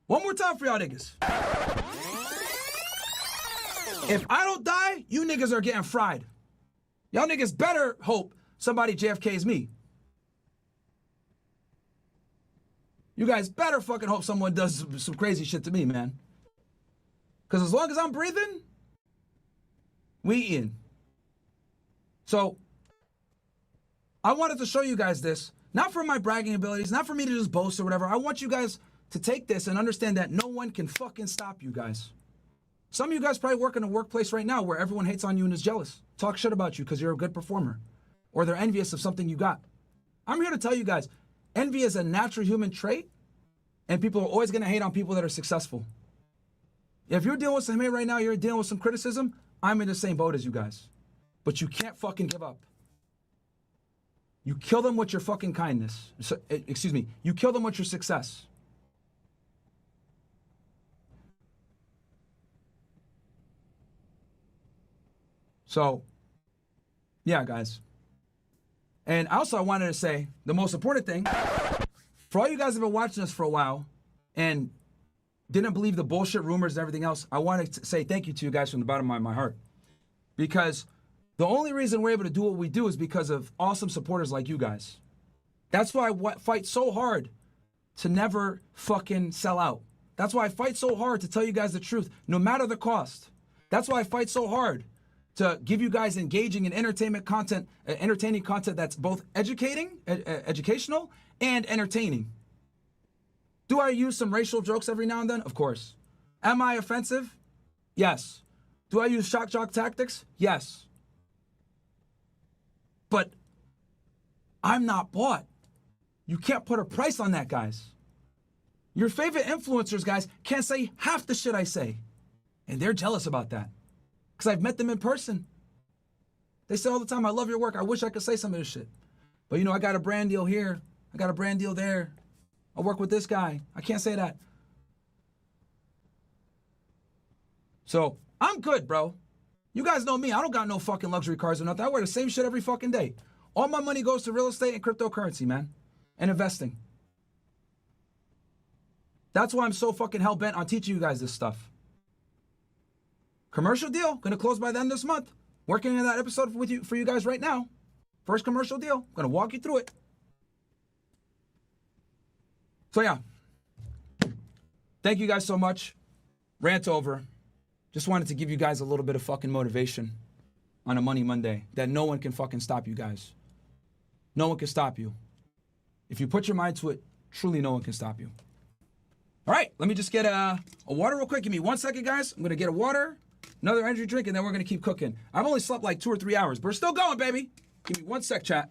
One more time for y'all niggas. If I don't die, you niggas are getting fried. Y'all niggas better hope somebody JFKs me. You guys better fucking hope someone does some crazy shit to me, man. Because as long as I'm breathing, we eating. So, I wanted to show you guys this, not for my bragging abilities, not for me to just boast or whatever. I want you guys to take this and understand that no one can fucking stop you guys. Some of you guys probably work in a workplace right now where everyone hates on you and is jealous. Talk shit about you because you're a good performer. Or they're envious of something you got. I'm here to tell you guys, envy is a natural human trait, and people are always going to hate on people that are successful. If you're dealing with some hate right now, you're dealing with some criticism, I'm in the same boat as you guys. But you can't fucking give up. You kill them with your fucking kindness. Excuse me. You kill them with your success. So, yeah, guys. And also I wanted to say the most important thing, for all you guys that have been watching us for a while and didn't believe the bullshit rumors and everything else, I wanted to say thank you to you guys from the bottom of my heart. Because the only reason we're able to do what we do is because of awesome supporters like you guys. That's why I fight so hard to never fucking sell out. That's why I fight so hard to tell you guys the truth, no matter the cost. That's why I fight so hard to give you guys engaging and entertaining content that's both educational and entertaining. Do I use some racial jokes every now and then? Of course. Am I offensive? Yes. Do I use shock jock tactics? Yes. But I'm not bought. You can't put a price on that, guys. Your favorite influencers, guys, can't say half the shit I say. And they're jealous about that. Because I've met them in person. They say all the time, I love your work. I wish I could say some of this shit. But, you know, I got a brand deal here. I got a brand deal there. I work with this guy. I can't say that. So, I'm good, bro. You guys know me. I don't got no fucking luxury cars or nothing. I wear the same shit every fucking day. All my money goes to real estate and cryptocurrency, man. And investing. That's why I'm so fucking hell-bent on teaching you guys this stuff. Commercial deal, gonna close by the end of this month. Working on that episode for you guys right now. First commercial deal, gonna walk you through it. So yeah, thank you guys so much. Rant over. Just wanted to give you guys a little bit of fucking motivation on a Money Monday that no one can fucking stop you guys. No one can stop you. If you put your mind to it, truly no one can stop you. All right, let me just get a water real quick. Give me 1 second, guys. I'm gonna get a water. Another energy drink, and then we're going to keep cooking. I've only slept like 2 or 3 hours, but we're still going, baby. Give me 1 sec, chat.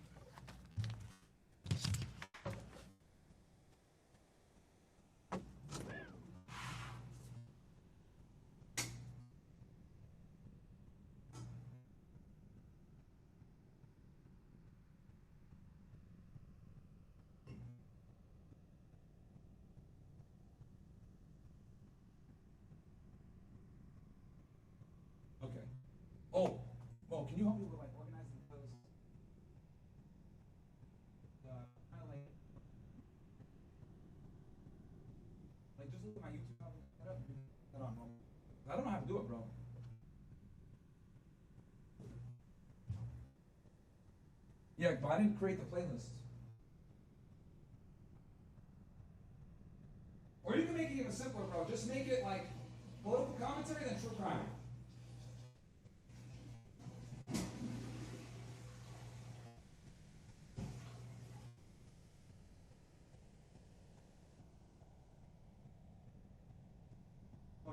Okay. Oh, can you help me with like organizing the playlist? Kind of like just look at my YouTube. I don't know. I don't know how to do it, bro. Yeah, but I didn't create the playlist. Or you can make it even simpler, bro. Just make it like political commentary, then true crime.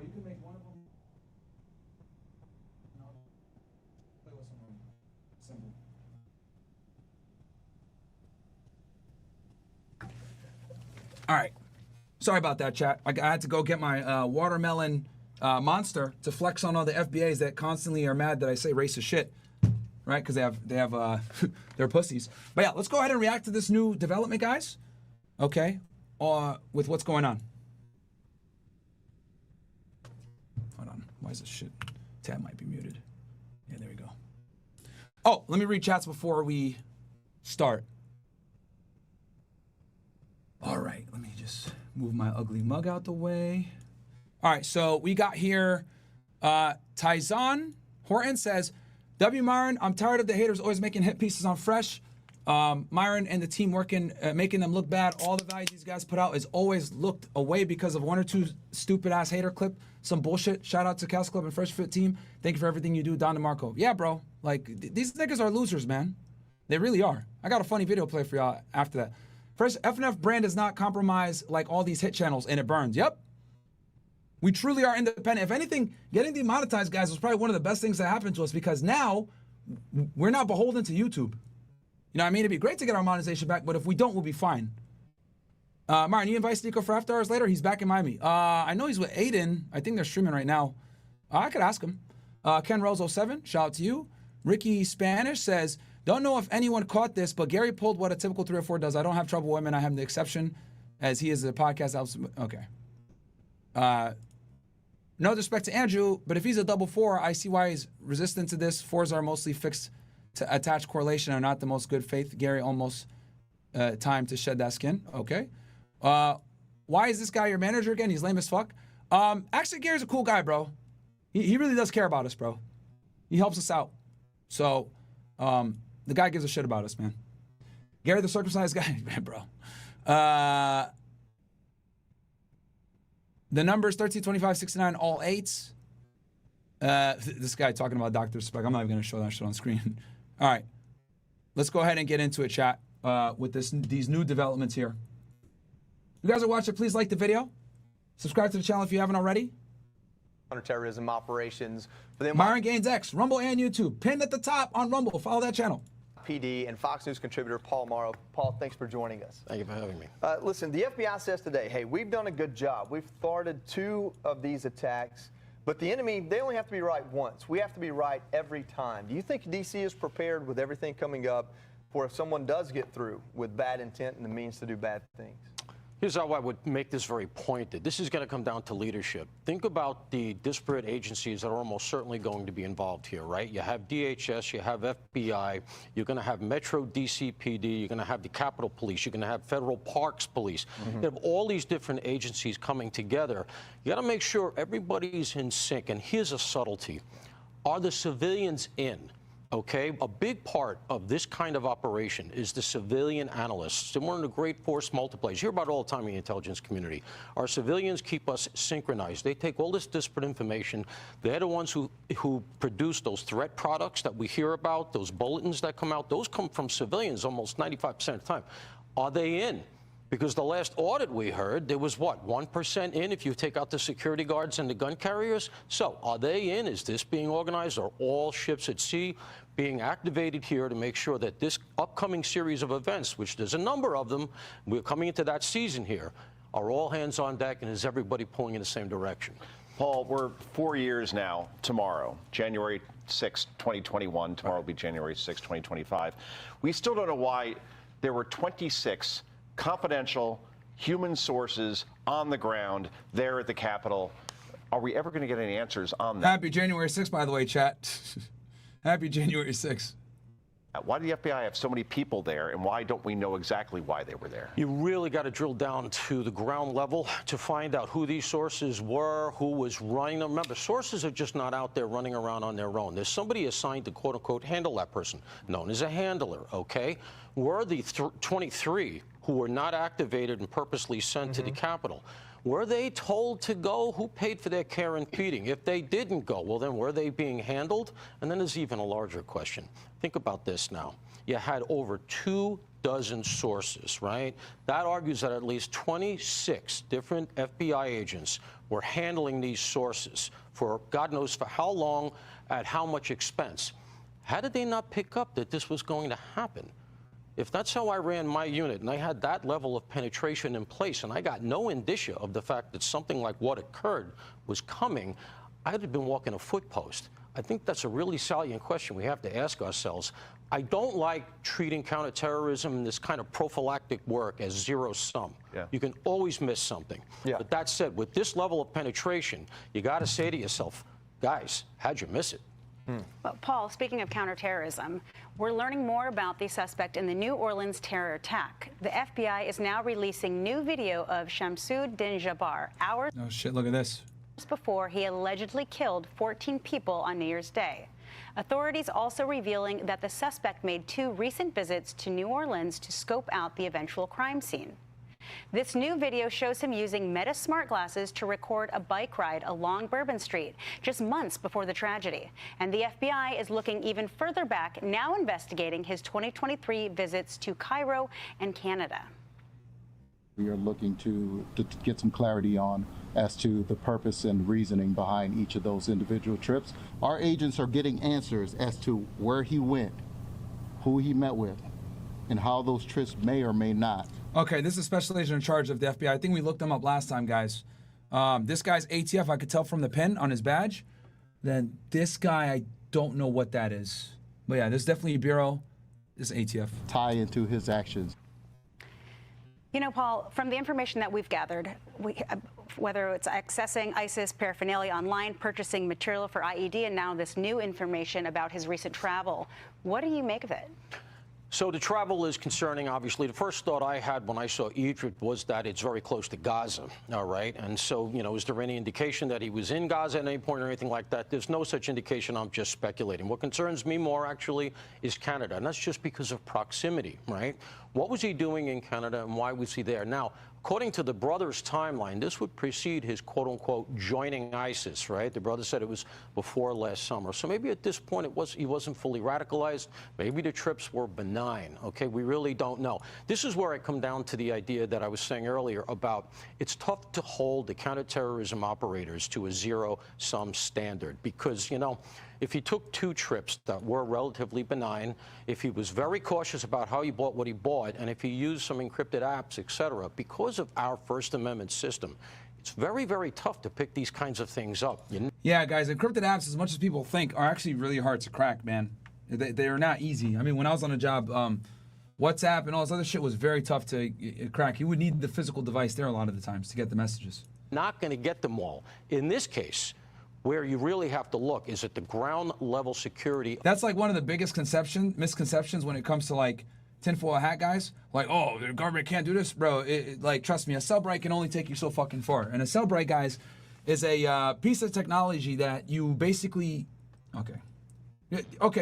you can make one of them. No, play with someone simple. All right. Sorry about that, chat. I had to go get my watermelon monster to flex on all the FBAs that constantly are mad that I say racist shit, right? Because they have they're pussies. But yeah, let's go ahead and react to this new development, guys. Okay, with what's going on. Hold on. Why is this shit? Tab might be muted. Yeah, there we go. Oh, let me read chats before we start. All right, let me just move my ugly mug out the way. All right, so we got here, Tyzon Horton says, W. Myron, I'm tired of the haters always making hit pieces on Fresh. Myron and the team working, making them look bad. All the value these guys put out is always looked away because of one or two stupid-ass hater clip. Some bullshit. Shout out to CastleClub and Fresh Fit team. Thank you for everything you do, Don DeMarco. Yeah, bro. Like, these niggas are losers, man. They really are. I got a funny video play for y'all after that. First, F&F brand does not compromise like all these hit channels, and it burns. Yep. We truly are independent. If anything, getting demonetized, guys, was probably one of the best things that happened to us because now we're not beholden to YouTube. You know what I mean? It'd be great to get our monetization back, but if we don't, we'll be fine. Martin, you invite Nico for after hours later? He's back in Miami. I know he's with Aiden. I think they're streaming right now. I could ask him. Ken Rose 07, shout out to you. Ricky Spanish says, don't know if anyone caught this, but Gary pulled what a typical 3 or 4 does. I don't have trouble with women. I have the exception, as he is a podcast. Okay. No disrespect to Andrew, but if he's a double 4, I see why he's resistant to this. 4s are mostly fixed to attach correlation, are not the most good faith. Gary almost time to shed that skin. Okay. Why is this guy your manager again? He's lame as fuck. Actually, Gary's a cool guy, bro. He really does care about us, bro. He helps us out. So, the guy gives a shit about us, man. Gary, the circumcised guy, man, bro. The numbers 13, 25, 69, all 8s. This guy talking about Dr. Spec. I'm not even going to show that shit on screen. All right. Let's go ahead and get into it, chat, with these new developments here. You guys are watching, please like the video. Subscribe to the channel if you haven't already. Counterterrorism operations for the Myron Gaines X, Rumble and YouTube. Pinned at the top on Rumble. Follow that channel. PD and Fox News contributor Paul Morrow. Paul, thanks for joining us. Thank you for having me. Listen, the FBI says today, hey, we've done a good job. We've thwarted 2 of these attacks, but the enemy, they only have to be right once. We have to be right every time. Do you think D.C. is prepared with everything coming up for if someone does get through with bad intent and the means to do bad things? Here's how I would make this very pointed. This is going to come down to leadership. Think about the disparate agencies that are almost certainly going to be involved here, right? You have DHS, you have FBI, you're going to have Metro DCPD, you're going to have the Capitol Police, you're going to have Federal Parks Police. You have all these different agencies coming together. You got to make sure everybody's in sync. And here's a subtlety. Are the civilians in? Okay, a big part of this kind of operation is the civilian analysts. And we're in a great force multipliers. You hear about it all the time in the intelligence community. Our civilians keep us synchronized. They take all this disparate information. They're the ones who produce those threat products that we hear about, those bulletins that come out. Those come from civilians almost 95% of the time. Are they in? Because the last audit we heard, there was what, 1% in if you take out the security guards and the gun carriers? So are they in? Is this being organized? Are all ships at sea being activated here to make sure that this upcoming series of events, which there's a number of them, we're coming into that season here, are all hands on deck, and is everybody pulling in the same direction? Paul, we're 4 years now tomorrow, January 6, 2021. Tomorrow will be January 6, 2025. We still don't know why there were 26 confidential human sources on the ground there at the Capitol. Are we ever going to get any answers on that? Happy January 6th, by the way, chat. Happy January 6th. Why do the FBI have so many people there, and why don't we know exactly why they were there? You really got to drill down to the ground level to find out who these sources were, who was running them. Remember, sources are just not out there running around on their own. There's somebody assigned to, quote-unquote, handle that person, known as a handler, okay? Were the 23 who were not activated and purposely sent to the Capitol, Were they told to go? Who paid for their care and feeding? If they didn't go, well, then were they being handled? And then there's even a larger question. Think about this now. You had over 24 sources, right? That argues that at least 26 different FBI agents were handling these sources for God knows for how long, at how much expense. How did they not pick up that this was going to happen? If that's how I ran my unit and I had that level of penetration in place and I got no indicia of the fact that something like what occurred was coming, I'd have been walking a foot post. I think that's a really salient question we have to ask ourselves. I don't like treating counterterrorism and this kind of prophylactic work as zero sum. Yeah. You can always miss something. Yeah. But that said, with this level of penetration, you got to say to yourself, guys, how'd you miss it? Well, Paul, speaking of counterterrorism, we're learning more about the suspect in the New Orleans terror attack. The FBI is now releasing new video of Shamsuddin Jabbar hours Oh shit! Look at this. before he allegedly killed 14 people on New Year's Day. Authorities also revealing that the suspect made 2 recent visits to New Orleans to scope out the eventual crime scene. This new video shows him using Meta smart glasses to record a bike ride along Bourbon Street just months before the tragedy. And the FBI is looking even further back, now investigating his 2023 visits to Cairo and Canada. We are looking to get some clarity on as to the purpose and reasoning behind each of those individual trips. Our agents are getting answers as to where he went, who he met with, and how those trips may or may not. Okay, this is a special agent in charge of the FBI. I think we looked him up last time, guys. This guy's ATF, I could tell from the pin on his badge. Then this guy, I don't know what that is. But yeah, there's definitely a bureau. This is ATF. Tie into his actions. You know, Paul, from the information that we've gathered, whether it's accessing ISIS paraphernalia online, purchasing material for IED, and now this new information about his recent travel, what do you make of it? So the travel is concerning, obviously. The first thought I had when I saw Egypt was that it's very close to Gaza, all right? And so, you know, is there any indication that he was in Gaza at any point or anything like that? There's no such indication. I'm just speculating. What concerns me more, actually, is Canada, and that's just because of proximity, right? What was he doing in Canada, and why was he there? Now, according to the brother's timeline, this would precede his quote-unquote joining ISIS, right? The brother said it was before last summer. So maybe at this point he wasn't fully radicalized. Maybe the trips were benign, okay? We really don't know. This is where I come down to the idea that I was saying earlier about it's tough to hold the counterterrorism operators to a zero-sum standard because, you know, if he took 2 trips that were relatively benign, if he was very cautious about how he bought what he bought, and if he used some encrypted apps, et cetera, because of our First Amendment system, it's very, very tough to pick these kinds of things up. Yeah, guys, encrypted apps, as much as people think, are actually really hard to crack, man. They are not easy. I mean, when I was on a job, WhatsApp and all this other shit was very tough to crack. You would need the physical device there a lot of the times to get the messages. Not going to get them all. In this case, where you really have to look is at the ground level security. That's like one of the biggest misconceptions when it comes to like tinfoil hat guys. Like, oh, the government can't do this, bro. Like, trust me, a cellebrite can only take you so fucking far. And a cellebrite, guys, is a piece of technology that you basically. Okay.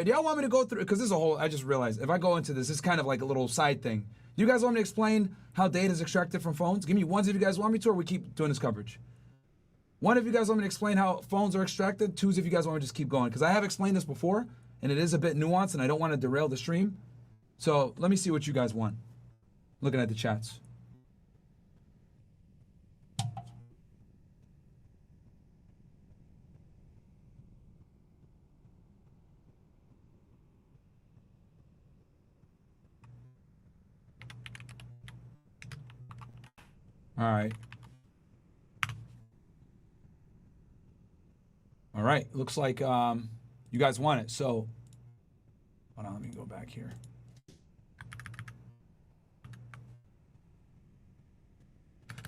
Do y'all want me to go through? Because this is a whole. I just realized if I go into this, it's kind of like a little side thing. Do you guys want me to explain how data is extracted from phones? Give me ones if you guys want me to, or we keep doing this coverage. One, if you guys want me to explain how phones are extracted. 2, if you guys want me to just keep going. Because I have explained this before, and it is a bit nuanced, and I don't want to derail the stream. So let me see what you guys want. Looking at the chats. All right. Looks like you guys want it. So, hold on. Let me go back here.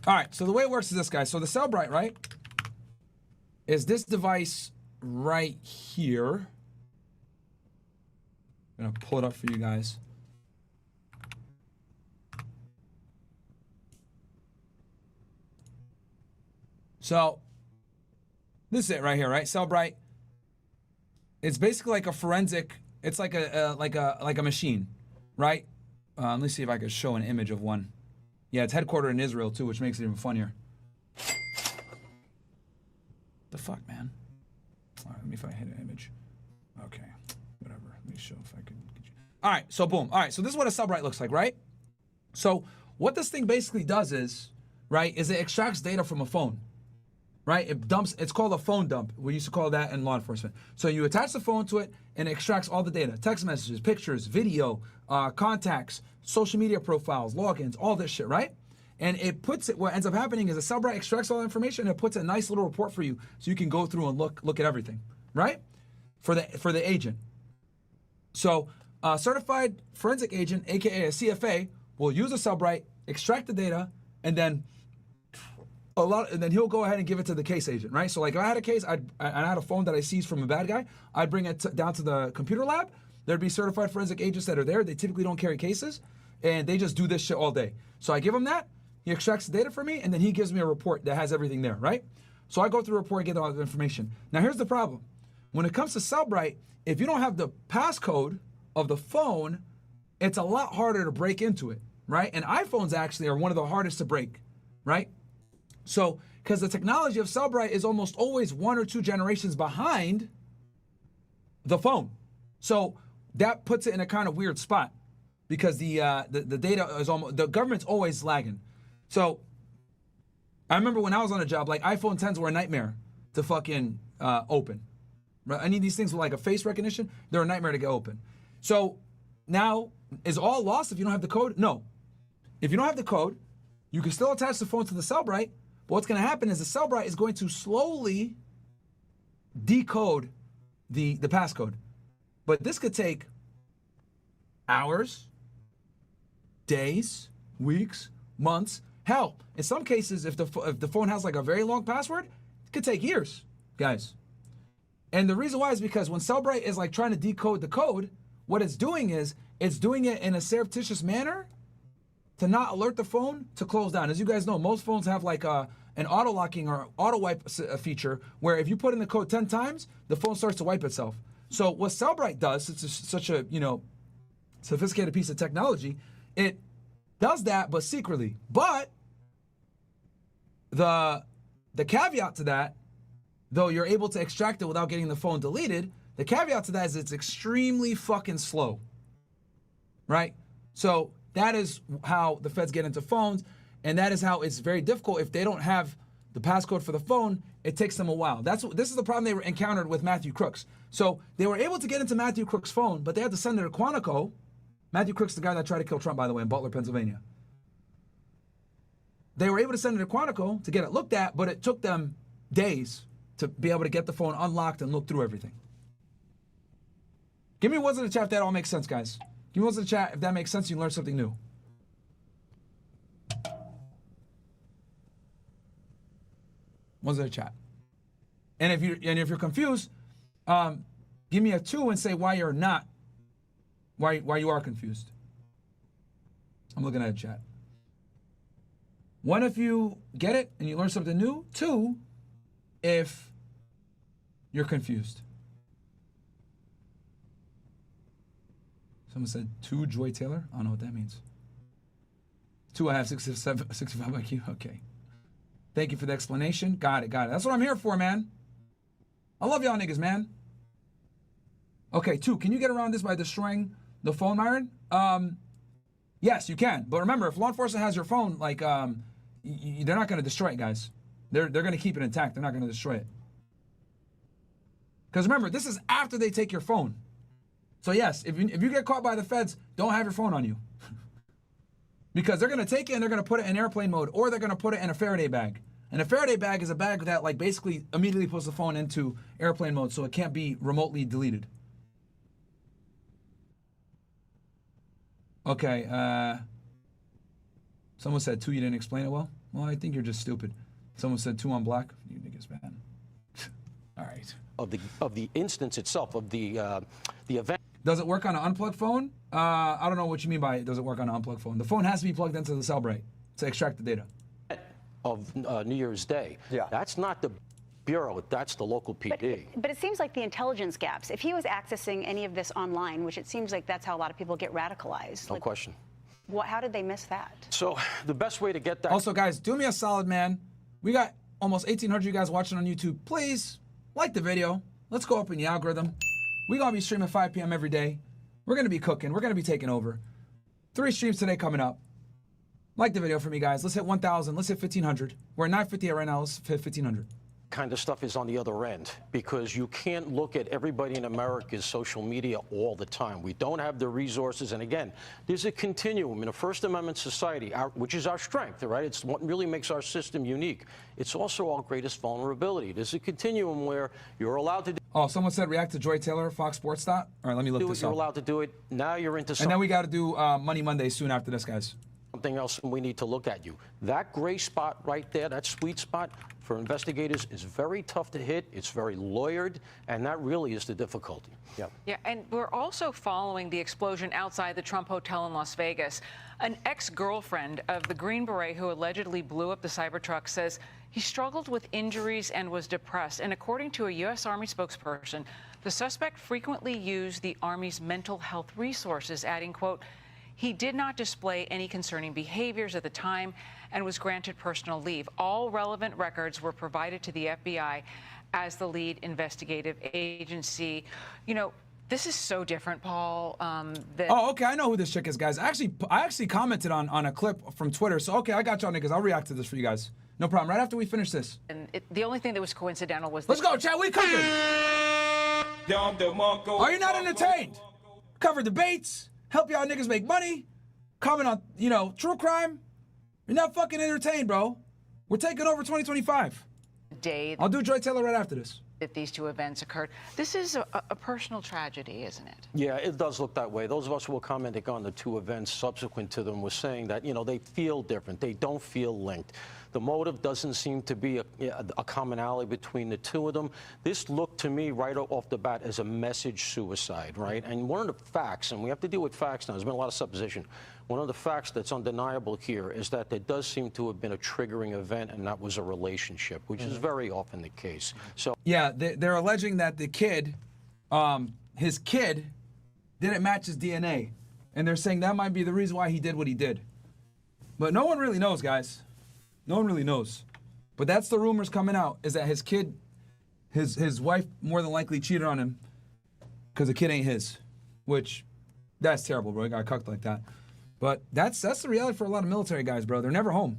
All right. So the way it works is this, guys. So the cellebrite, right, is this device right here. I'm gonna pull it up for you guys. So this is it right here, right? Cellebrite. It's basically like a forensic. It's like a machine, right? Let me see if I can show an image of one. Yeah, it's headquartered in Israel too, which makes it even funnier. The fuck, man? All right, let me find hit an image. Okay, whatever. Let me show if I can get you. All right, so boom. All right, so this is what a cellebrite looks like, right? So what this thing basically does is, right, is it extracts data from a phone, right? It dumps, it's called a phone dump. We used to call that in law enforcement. So you attach the phone to it and it extracts all the data, text messages, pictures, video, contacts, social media profiles, logins, all this shit, right? And it puts it, what ends up happening is a cellebrite extracts all that information and it puts a nice little report for you so you can go through and look at everything, right? For the agent. So a certified forensic agent, AKA a CFA, will use a cellebrite, extract the data, and then he'll go ahead and give it to the case agent, right? So like if I had a case, I had a phone that I seized from a bad guy, I'd bring it down to the computer lab. There'd be certified forensic agents that are there. They typically don't carry cases, and they just do this shit all day. So I give him that, he extracts the data for me, and then he gives me a report that has everything there, right? So I go through the report and get all the information. Now here's the problem. When it comes to cellebrite, if you don't have the passcode of the phone, it's a lot harder to break into it, right? And iPhones actually are one of the hardest to break, right? So, because the technology of cellebrite is almost always 1 or 2 generations behind the phone. So that puts it in a kind of weird spot because the data is almost, the government's always lagging. So I remember when I was on a job, like iPhone 10s were a nightmare to fucking open. Any of these things with like a face recognition, they're a nightmare to get open. So now, is all lost if you don't have the code? No. If you don't have the code, you can still attach the phone to the cellebrite, but what's going to happen is the cellebrite is going to slowly decode the passcode. But this could take hours, days, weeks, months. Hell, in some cases, if the phone has like a very long password, it could take years, guys. And the reason why is because when cellebrite is like trying to decode the code, what it's doing is it's doing it in a surreptitious manner to not alert the phone to close down. As you guys know, most phones have like an auto locking or auto wipe feature where if you put in the code 10 times, the phone starts to wipe itself. So what cellebrite does, it's such a sophisticated piece of technology, it does that but secretly. But the caveat to that, though you're able to extract it without getting the phone deleted, the caveat to that is it's extremely fucking slow, right? So that is how the feds get into phones, and that is how it's very difficult. If they don't have the passcode for the phone, it takes them a while. This is the problem they were encountered with Matthew Crooks. So they were able to get into Matthew Crooks' phone, but they had to send it to Quantico. Matthew Crooks, the guy that tried to kill Trump, by the way, in Butler, Pennsylvania. They were able to send it to Quantico to get it looked at, but it took them days to be able to get the phone unlocked and look through everything. Give me ones in the chat if that all makes sense, guys. Give me ones in the chat if that makes sense, you learn something new. Ones in the chat. And if you're confused, give me a 2 and say why you're not, why you are confused. I'm looking at the chat. 1, if you get it and you learn something new. 2, if you're confused. Someone said 2 Joy Taylor. I don't know what that means. 2, I have 65 IQ. Okay. Thank you for the explanation. Got it. That's what I'm here for, man. I love y'all niggas, man. Okay, 2, can you get around this by destroying the phone, Myron? Yes, you can. But remember, if law enforcement has your phone, like, they're not going to destroy it, guys. They're going to keep it intact. They're not going to destroy it. Because remember, this is after they take your phone. So yes, if you get caught by the feds, don't have your phone on you. Because they're going to take it and they're going to put it in airplane mode, or they're going to put it in a Faraday bag. And a Faraday bag is a bag that like basically immediately puts the phone into airplane mode so it can't be remotely deleted. Okay, someone said 2, you didn't explain it well. Well, I think you're just stupid. Someone said 2 on black. You niggas, man. All right. Of the instance itself, of the event. Does it work on an unplugged phone? I don't know what you mean by does it work on an unplugged phone. The phone has to be plugged into the cellebrite to extract the data. Of New Year's Day. Yeah. That's not the Bureau, that's the local PD. But it seems like the intelligence gaps. If he was accessing any of this online, which it seems like that's how a lot of people get radicalized. No question. How did they miss that? So the best way to get that. Also, guys, do me a solid, man. We got almost 1,800 of you guys watching on YouTube, please like the video. Let's go up in the algorithm. We're going to be streaming 5 p.m. every day. We're going to be cooking. We're going to be taking over. 3 streams today coming up. Like the video for me, guys. Let's hit 1,000. Let's hit 1,500. We're at 958 right now. Let's hit 1,500. Kind of stuff is on the other end, because you can't look at everybody in America's social media all the time. We don't have the resources. And again, there's a continuum in a First Amendment society, which is our strength, right? It's what really makes our system unique. It's also our greatest vulnerability. There's a continuum where you're allowed to do Oh, someone said react to Joy Taylor, Fox Sports Stat. All right, let me look it. this You're up. allowed to do it. Now you're into something. And then we got to do Money Monday soon after this, guys. Something else we need to look at you. That gray spot right there, that sweet spot for investigators is very tough to hit. It's very lawyered, and that really is the difficulty. Yeah, and we're also following the explosion outside the Trump Hotel in Las Vegas. An ex-girlfriend of the Green Beret who allegedly blew up the Cybertruck says he struggled with injuries and was depressed. And according to a U.S. Army spokesperson, the suspect frequently used the Army's mental health resources, adding, quote, he did not display any concerning behaviors at the time and was granted personal leave. All relevant records were provided to the FBI as the lead investigative agency. You know, this is so different, Paul. Oh, okay. I know who this chick is, guys. I actually commented on a clip from Twitter. So, okay, I got y'all niggas. I'll react to this for you guys. No problem. Right after we finish this. And the only thing that was coincidental was... Let's go, chat. We cooking. Are you not entertained? Cover debates. Help y'all niggas make money. Comment on, you know, true crime. You're not fucking entertained, bro. We're taking over 2025. Day I'll do Joy Taylor right after this. that these two events occurred. This is a personal tragedy, isn't it? Yeah, it does look that way. Those of us who were commenting on the two events subsequent to them were saying that, you know, they feel different. They don't feel linked. The motive doesn't seem to be a commonality between the two of them. This looked to me right off the bat as a message suicide, right? And one of the facts, and we have to deal with facts now, there's been a lot of supposition. One of the facts that's undeniable here is that there does seem to have been a triggering event, and that was a relationship, which is very often the case. So yeah, they're alleging that the kid, his kid, didn't match his DNA, and they're saying that might be the reason why he did what he did. But no one really knows, guys. No one really knows. But that's the rumors coming out, is that his kid, his wife more than likely cheated on him because the kid ain't his, which that's terrible, bro. He got cucked like that. But that's the reality for a lot of military guys, bro. They're never home.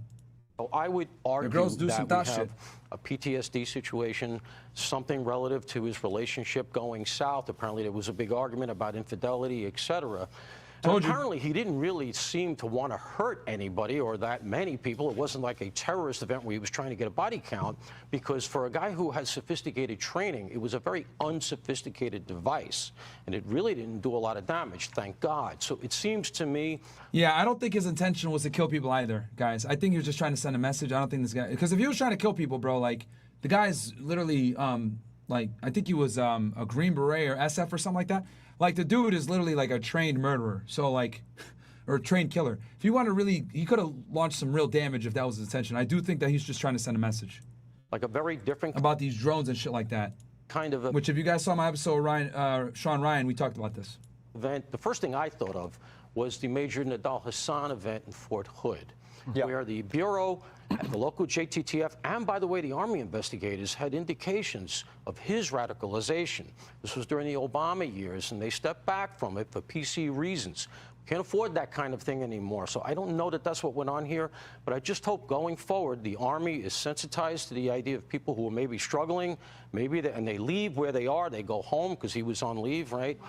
I would argue girls do that some we thought have shit. a PTSD situation, something relative to his relationship going south. Apparently there was a big argument about infidelity, etc. And apparently he didn't really seem to want to hurt anybody or that many people. It wasn't like a terrorist event where he was trying to get a body count, because for a guy who has sophisticated training, it was a very unsophisticated device, and it really didn't do a lot of damage, thank God. So it seems to me... Yeah, I don't think his intention was to kill people either, guys. I think he was just trying to send a message. I don't think this guy... Because if he was trying to kill people, bro, like, the guy's literally, like, I think he was a Green Beret or SF or something like that. Like, the dude is literally like a trained murderer. So, like, or a trained killer. If you want to really, he could have launched some real damage if that was his intention. I do think that he's just trying to send a message. Like a very different... About these drones and shit like that. Kind of a... Which, if you guys saw my episode with Sean Ryan, we talked about this. Event. The first thing I thought of was the Major Nadal Hassan event in Fort Hood, where the Bureau, the local JTTF, and by the way, the Army investigators had indications of his radicalization. This was during the Obama years, and they stepped back from it for PC reasons. Can't afford that kind of thing anymore. So I don't know that that's what went on here, but I just hope going forward the Army is sensitized to the idea of people who are maybe struggling, and they leave where they are, they go home because he was on leave, right?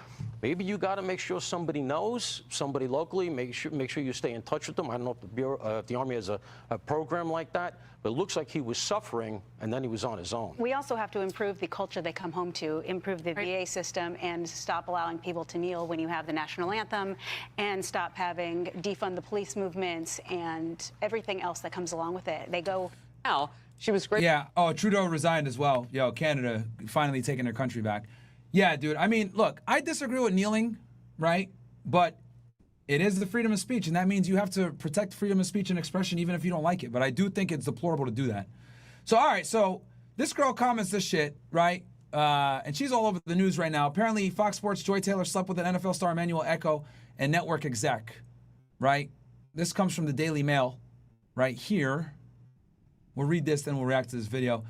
Maybe you got to make sure somebody knows, somebody locally, make sure you stay in touch with them. I don't know if the Bureau, if the Army has a program like that, but it looks like he was suffering and then he was on his own. We also have to improve the culture they come home to, improve the VA system, and stop allowing people to kneel when you have the national anthem, and stop having defund the police movements and everything else that comes along with it. They go... Well, she was great. Yeah. Oh, Trudeau resigned as well. Yo, Canada finally taking their country back. Yeah, dude. I mean, look, I disagree with kneeling, right? But it is the freedom of speech, and that means you have to protect freedom of speech and expression even if you don't like it. But I do think it's deplorable to do that. So, all right, so this girl comments this shit, right? And she's all over the news right now. Apparently, Fox Sports' Joy Taylor slept with an NFL star, Emmanuel Echo, and network exec, right? This comes from the Daily Mail right here. We'll read this, then we'll react to this video.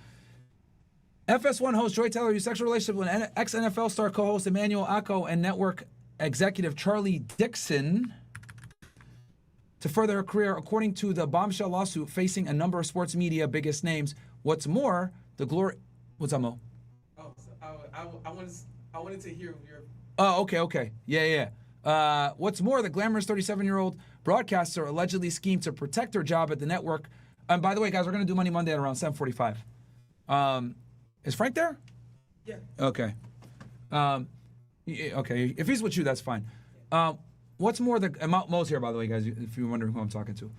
FS1 host Joy Taylor used sexual relationship with ex-NFL star co-host Emmanuel Akko and network executive Charlie Dixon to further her career, according to the bombshell lawsuit facing a number of sports media biggest names. What's more, the glory... What's up, Mo? Oh, so I wanted to hear your... Oh, okay. Yeah. What's more, the glamorous 37-year-old broadcaster allegedly schemed to protect her job at the network. And by the way, guys, we're going to do Money Monday at around 7:45. Is Frank there? Yeah. Okay. Okay. If he's with you, that's fine. What's more, Mo's here, by the way, guys, if you're wondering who I'm talking to.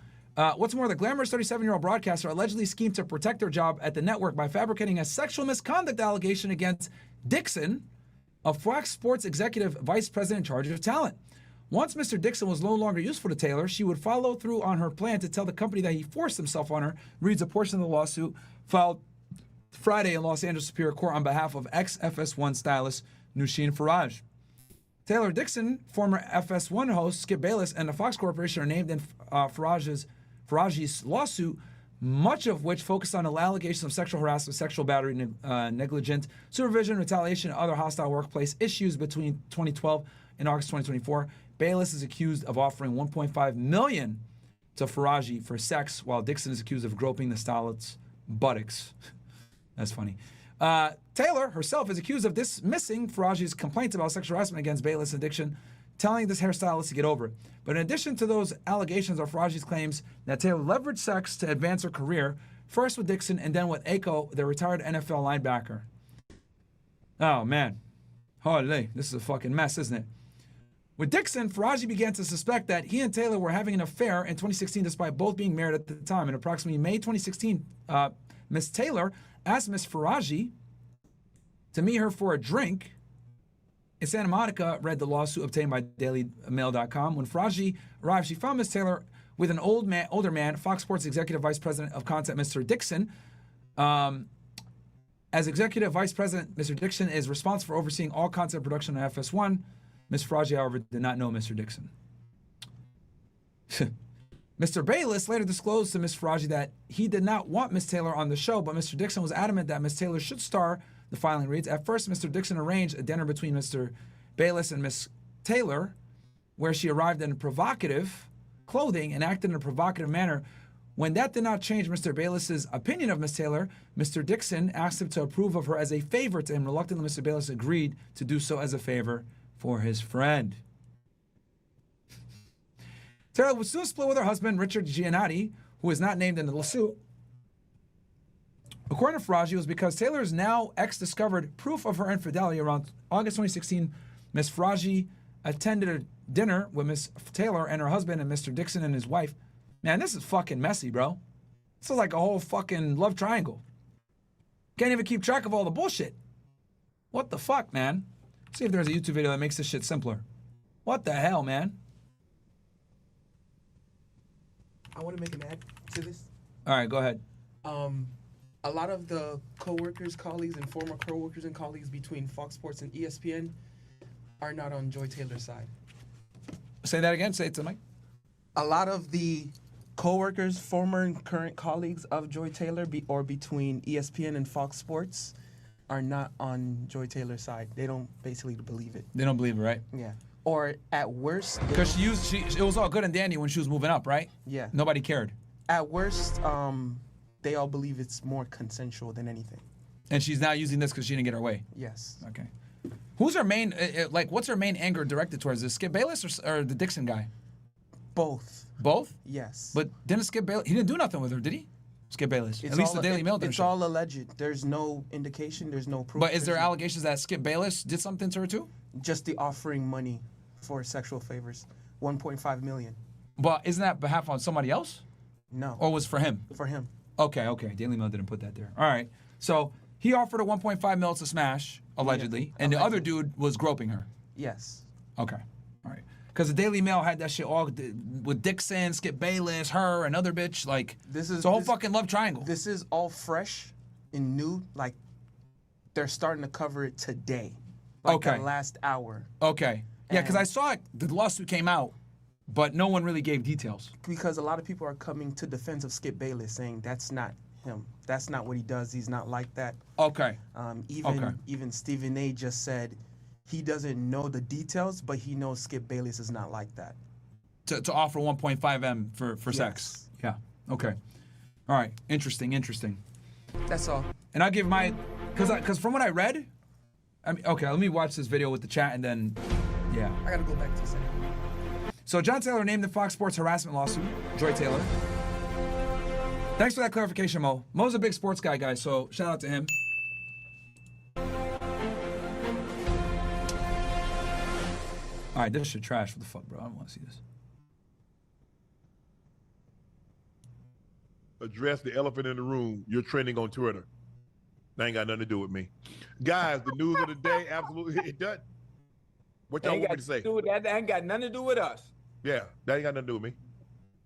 What's more, the glamorous 37-year-old broadcaster allegedly schemed to protect her job at the network by fabricating a sexual misconduct allegation against Dixon, a Fox Sports executive vice president in charge of talent. Once Mr. Dixon was no longer useful to Taylor, she would follow through on her plan to tell the company that he forced himself on her, reads a portion of the lawsuit filed Friday in Los Angeles Superior Court on behalf of ex-FS1 stylist Nushin Faraj. Taylor Dixon, former FS1 host Skip Bayless, and the Fox Corporation are named in Faraj's lawsuit, much of which focused on allegations of sexual harassment, sexual battery, negligent supervision, retaliation, and other hostile workplace issues between 2012 and August 2024. Bayless is accused of offering $1.5 million to Faraji for sex, while Dixon is accused of groping the stylist's buttocks. That's funny. Taylor herself is accused of dismissing Faraji's complaints about sexual harassment against Bayless and Dixon, telling this hairstylist to get over it. But in addition to those allegations are Faraji's claims that Taylor leveraged sex to advance her career, first with Dixon and then with Akko, the retired NFL linebacker. Oh, man. Holy, this is a fucking mess, isn't it? With Dixon, Faraji began to suspect that he and Taylor were having an affair in 2016, despite both being married at the time. In approximately May 2016, Miss Taylor asked Miss Faraji to meet her for a drink in Santa Monica, read the lawsuit obtained by DailyMail.com. When Faraji arrived, she found Miss Taylor with an older man, Fox Sports Executive Vice President of Content, Mr. Dixon. As Executive Vice President, Mr. Dixon is responsible for overseeing all content production at FS1. Miss Faraji, however, did not know Mr. Dixon. Mr. Bayless later disclosed to Miss Faraji that he did not want Miss Taylor on the show, but Mr. Dixon was adamant that Miss Taylor should star. The filing reads, at first, Mr. Dixon arranged a dinner between Mr. Bayless and Miss Taylor, where she arrived in provocative clothing and acted in a provocative manner. When that did not change Mr. Bayless's opinion of Miss Taylor, Mr. Dixon asked him to approve of her as a favor to him. Reluctantly, Mr. Bayless agreed to do so as a favor for his friend. Taylor was soon split with her husband, Richard Giannotti, who is not named in the lawsuit. According to Faraji, it was because Taylor's now ex discovered proof of her infidelity. Around August 2016, Miss Faraji attended a dinner with Miss Taylor and her husband and Mr. Dixon and his wife. Man, this is fucking messy, bro. This is like a whole fucking love triangle. Can't even keep track of all the bullshit. What the fuck, man? See if there's a YouTube video that makes this shit simpler. What the hell, man? I want to make an add to this. All right, go ahead. A lot of the co-workers, colleagues, and former co-workers and colleagues between Fox Sports and ESPN are not on Joy Taylor's side. Say that again. Say it to Mike. A lot of the co-workers, former and current colleagues of Joy Taylor or between ESPN and Fox Sports are not on Joy Taylor's side. They don't basically believe it. They don't believe it, right? Yeah. Or at worst... Because it was all good and dandy when she was moving up, right? Yeah. Nobody cared. At worst, they all believe it's more consensual than anything. And she's now using this because she didn't get her way. Yes. Okay. Who's her main, what's her main anger directed towards? Is Skip Bayless or the Dixon guy? Both. Both? Yes. But didn't Skip Bayless, he didn't do nothing with her, did he? Skip Bayless. At least the Daily Mail didn't. It's all alleged. There's no indication. There's no proof. But is there allegations that Skip Bayless did something to her too? Just the offering money for sexual favors. $1.5 million. But isn't that behalf on somebody else? No. Or was for him? For him. Okay. Daily Mail didn't put that there. All right. So he offered her 1.5 mil to smash, allegedly, and the other dude was groping her. Yes. Okay. All right. Because the Daily Mail had that shit all with Dixon, Skip Bayless, her, another bitch. Like, it's a whole fucking love triangle. This is all fresh and new. Like, they're starting to cover it today. Like the last hour. Okay. Yeah, because I saw it, the lawsuit came out, but no one really gave details. Because a lot of people are coming to defense of Skip Bayless, saying that's not him. That's not what he does. He's not like that. Okay. Even Stephen A. just said he doesn't know the details, but he knows Skip Bayless is not like that. To offer 1.5 M for Yes. sex. Yeah. Okay. All right. Interesting. That's all. And I'll give my, because from what I read, I mean, okay, let me watch this video with the chat and then, yeah. I gotta go back to a second. So John Taylor named the Fox Sports harassment lawsuit, Joy Taylor. Thanks for that clarification, Mo. Mo's a big sports guy, guys, so shout out to him. All right, this shit trash. What the fuck, bro? I don't want to see this. Address the elephant in the room. You're trending on Twitter. That ain't got nothing to do with me. Guys, the news of the day, absolutely, it doesn't. What y'all want me to say? That ain't got nothing to do with us. Yeah, that ain't got nothing to do with me.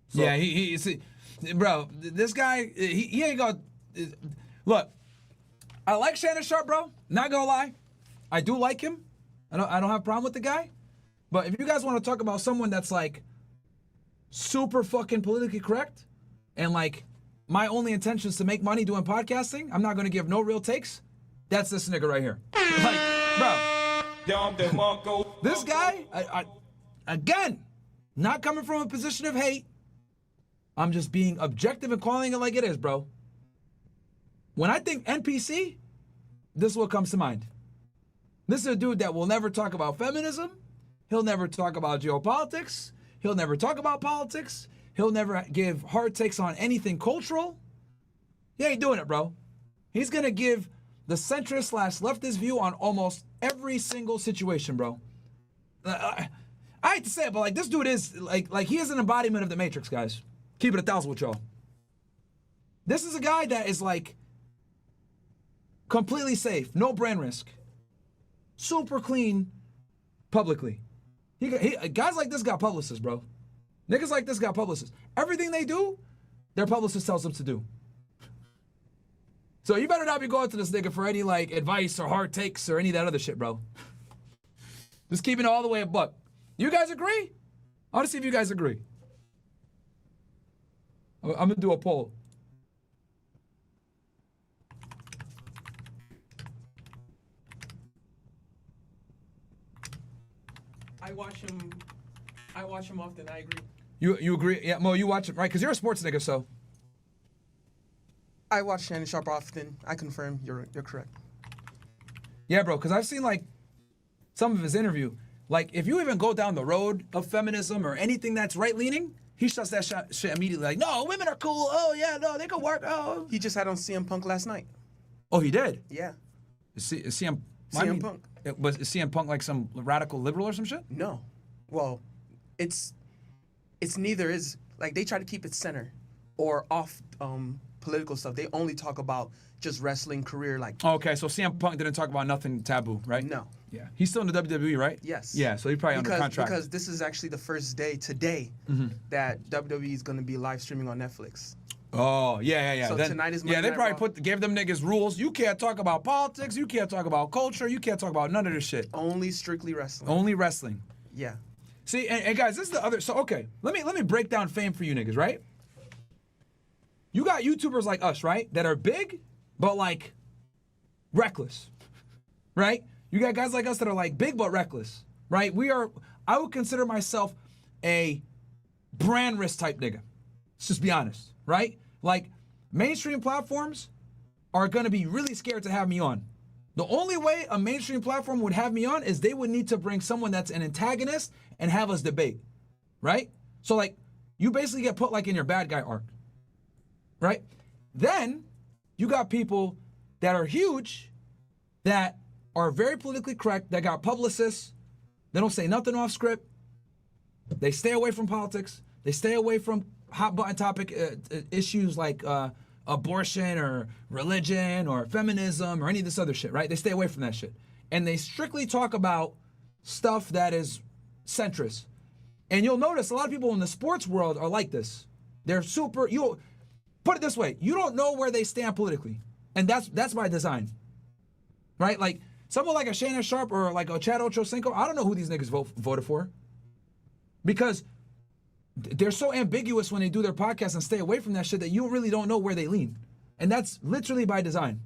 So, Yeah, see, bro, this guy, he ain't gonna, look, I like Shannon Sharpe, bro. Not gonna lie. I do like him. I don't have a problem with the guy. But if you guys want to talk about someone that's like super fucking politically correct and like my only intention is to make money doing podcasting, I'm not gonna give no real takes. That's this nigga right here. Like, bro, this guy, I again, not coming from a position of hate. I'm just being objective and calling it like it is, bro. When I think NPC, this is what comes to mind. This is a dude that will never talk about feminism. He'll never talk about geopolitics. He'll never talk about politics. He'll never give hard takes on anything cultural. He ain't doing it, bro. He's going to give the centrist / leftist view on almost every single situation, bro. I hate to say it, but like this dude is like he is an embodiment of the Matrix, guys. Keep it 1,000 with y'all. This is a guy that is like completely safe, no brand risk, super clean publicly. Guys like this got publicists, bro. Niggas like this got publicists. Everything they do, their publicist tells them to do. So you better not be going to this nigga for any like advice or hard takes or any of that other shit, bro. Just keeping it all the way a buck. You guys agree? I want to see if you guys agree. I'm gonna do a poll. I watch him often. I agree. You agree? Yeah, Mo, you watch it, right? Because you're a sports nigga, so. I watch Shannon Sharpe often. I confirm you're correct. Yeah, bro, because I've seen like some of his interview. Like, if you even go down the road of feminism or anything that's right-leaning, he shuts that shit immediately. Like, no, women are cool. Oh, yeah, no, they can work. Oh. He just had on CM Punk last night. Oh, he did? Yeah. Is CM Punk. Was CM Punk like some radical liberal or some shit? No. Well, it's neither is, like, they try to keep it center or off political stuff. They only talk about just wrestling career, like. Okay, so CM Punk didn't talk about nothing taboo, right? No. Yeah. He's still in the WWE, right? Yes. Yeah, so he's probably under contract. Because this is actually the first day today that WWE is going to be live streaming on Netflix. Oh, yeah. So then, tonight is yeah, Monday they Night probably gave them niggas rules. You can't talk about politics. You can't talk about culture. You can't talk about none of this shit. Only strictly wrestling. Only wrestling. Yeah. See, and guys, this is the other. So okay, let me break down fame for you niggas, right? You got YouTubers like us, right, that are big, but like reckless, right? You got guys like us that are like big but reckless, right? I would consider myself a brand risk type nigga. Let's just be honest, right? Like mainstream platforms are gonna be really scared to have me on. The only way a mainstream platform would have me on is they would need to bring someone that's an antagonist and have us debate, right? So like, you basically get put like in your bad guy arc, right? Then you got people that are huge, that are very politically correct, that got publicists. They don't say nothing off script. They stay away from politics. They stay away from hot button topic issues like abortion or religion or feminism or any of this other shit, right? They stay away from that shit. And they strictly talk about stuff that is centrist. And you'll notice a lot of people in the sports world are like this. They're super, you'll put it this way, you don't know where they stand politically. And that's by design, right? Like someone like a Shannon Sharpe or like a Chad Ochocinco, I don't know who these niggas voted for, because they're so ambiguous when they do their podcast and stay away from that shit that you really don't know where they lean. And that's literally by design.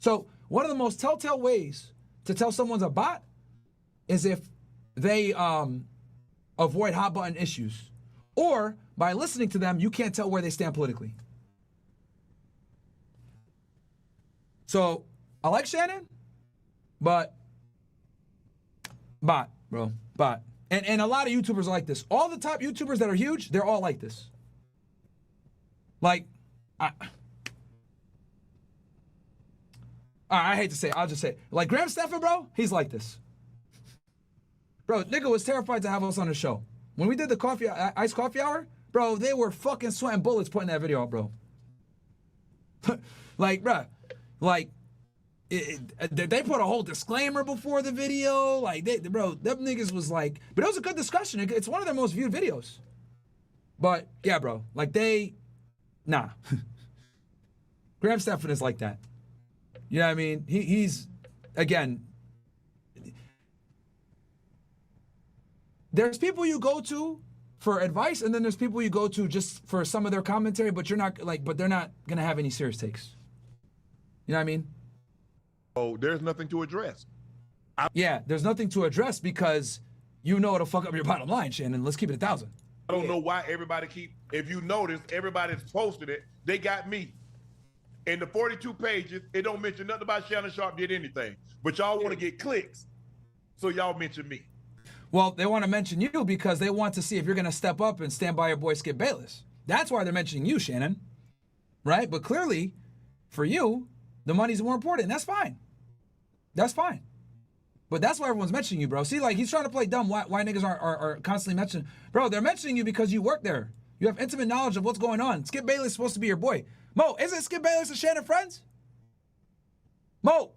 So one of the most telltale ways to tell someone's a bot is if they avoid hot button issues. Or by listening to them, you can't tell where they stand politically. So I like Shannon, but bot, bro, bot. And a lot of YouTubers are like this. All the top YouTubers that are huge, they're all like this. Like, I hate to say it, I'll just say it. Like Graham Stephan, bro, he's like this. Bro, nigga was terrified to have us on the show. When we did the iced coffee hour, bro, they were fucking sweating bullets putting that video out, bro. Like, bro, like, they put a whole disclaimer before the video. Like, bro, them niggas was like, but it was a good discussion. It's one of their most viewed videos. But, yeah, bro, like nah. Graham Stephan is like that. You know what I mean? He's, again, there's people you go to for advice, and then there's people you go to just for some of their commentary, but they're not gonna have any serious takes. You know what I mean? Oh, there's nothing to address. Yeah, there's nothing to address because you know it'll fuck up your bottom line, Shannon. Let's keep it 1,000. I don't know why everybody if you notice, everybody's posted it. They got me. In the 42 pages, it don't mention nothing about Shannon Sharpe did anything. But y'all want to get clicks, so y'all mention me. Well, they want to mention you because they want to see if you're going to step up and stand by your boy Skip Bayless. That's why they're mentioning you, Shannon. Right? But clearly, for you, the money's more important. That's fine. That's fine. But that's why everyone's mentioning you, bro. See, like, he's trying to play dumb. Why niggas are constantly mentioning. Bro, they're mentioning you because you work there. You have intimate knowledge of what's going on. Skip Bayless is supposed to be your boy. Mo, isn't Skip Bayless and Shannon friends? Mo.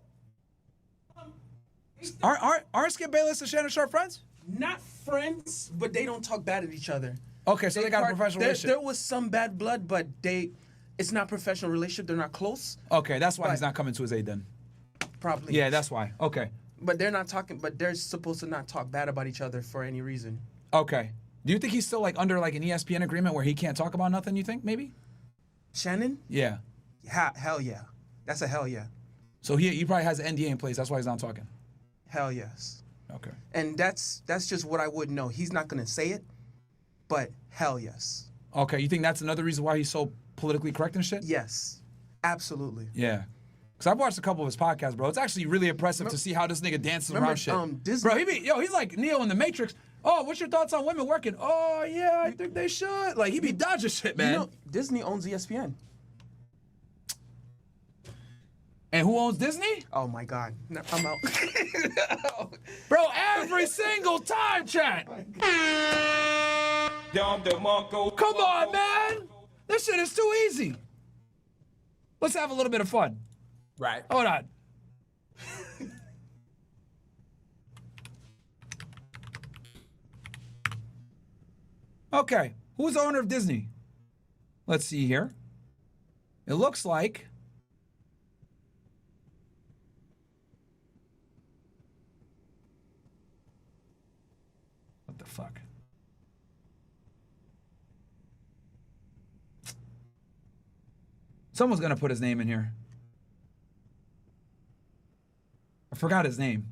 Aren't Skip Bayless and Shannon Sharpe friends? Not friends, but they don't talk bad at each other. Okay, so they got a professional relationship. There was some bad blood, but it's not professional relationship. They're not close. Okay, that's why he's not coming to his aid then. Probably. Yeah, that's why. Okay. But they're not talking. But they're supposed to not talk bad about each other for any reason. Okay. Do you think he's still like under like an ESPN agreement where he can't talk about nothing? You think maybe? Shannon? Yeah. Hell yeah. That's a hell yeah. So he probably has an NDA in place. That's why he's not talking. Hell yes. Okay. And that's just what I would know. He's not gonna say it, but hell yes. Okay. You think that's another reason why he's so politically correct and shit? Yes. Absolutely. Yeah. Because I've watched a couple of his podcasts, bro. It's actually really impressive to see how this nigga dances around shit. Disney. Bro, he's like Neo in the Matrix. Oh, what's your thoughts on women working? Oh, yeah, I think they should. Like, he be dodging shit, man. You know, Disney owns ESPN. And who owns Disney? Oh, my God. No, I'm out. Bro, every single time, chat. Come on, man. This shit is too easy. Let's have a little bit of fun. Right. Hold on. Okay, who's the owner of Disney? Let's see here. It looks like what the fuck? Someone's gonna put his name in here. I forgot his name.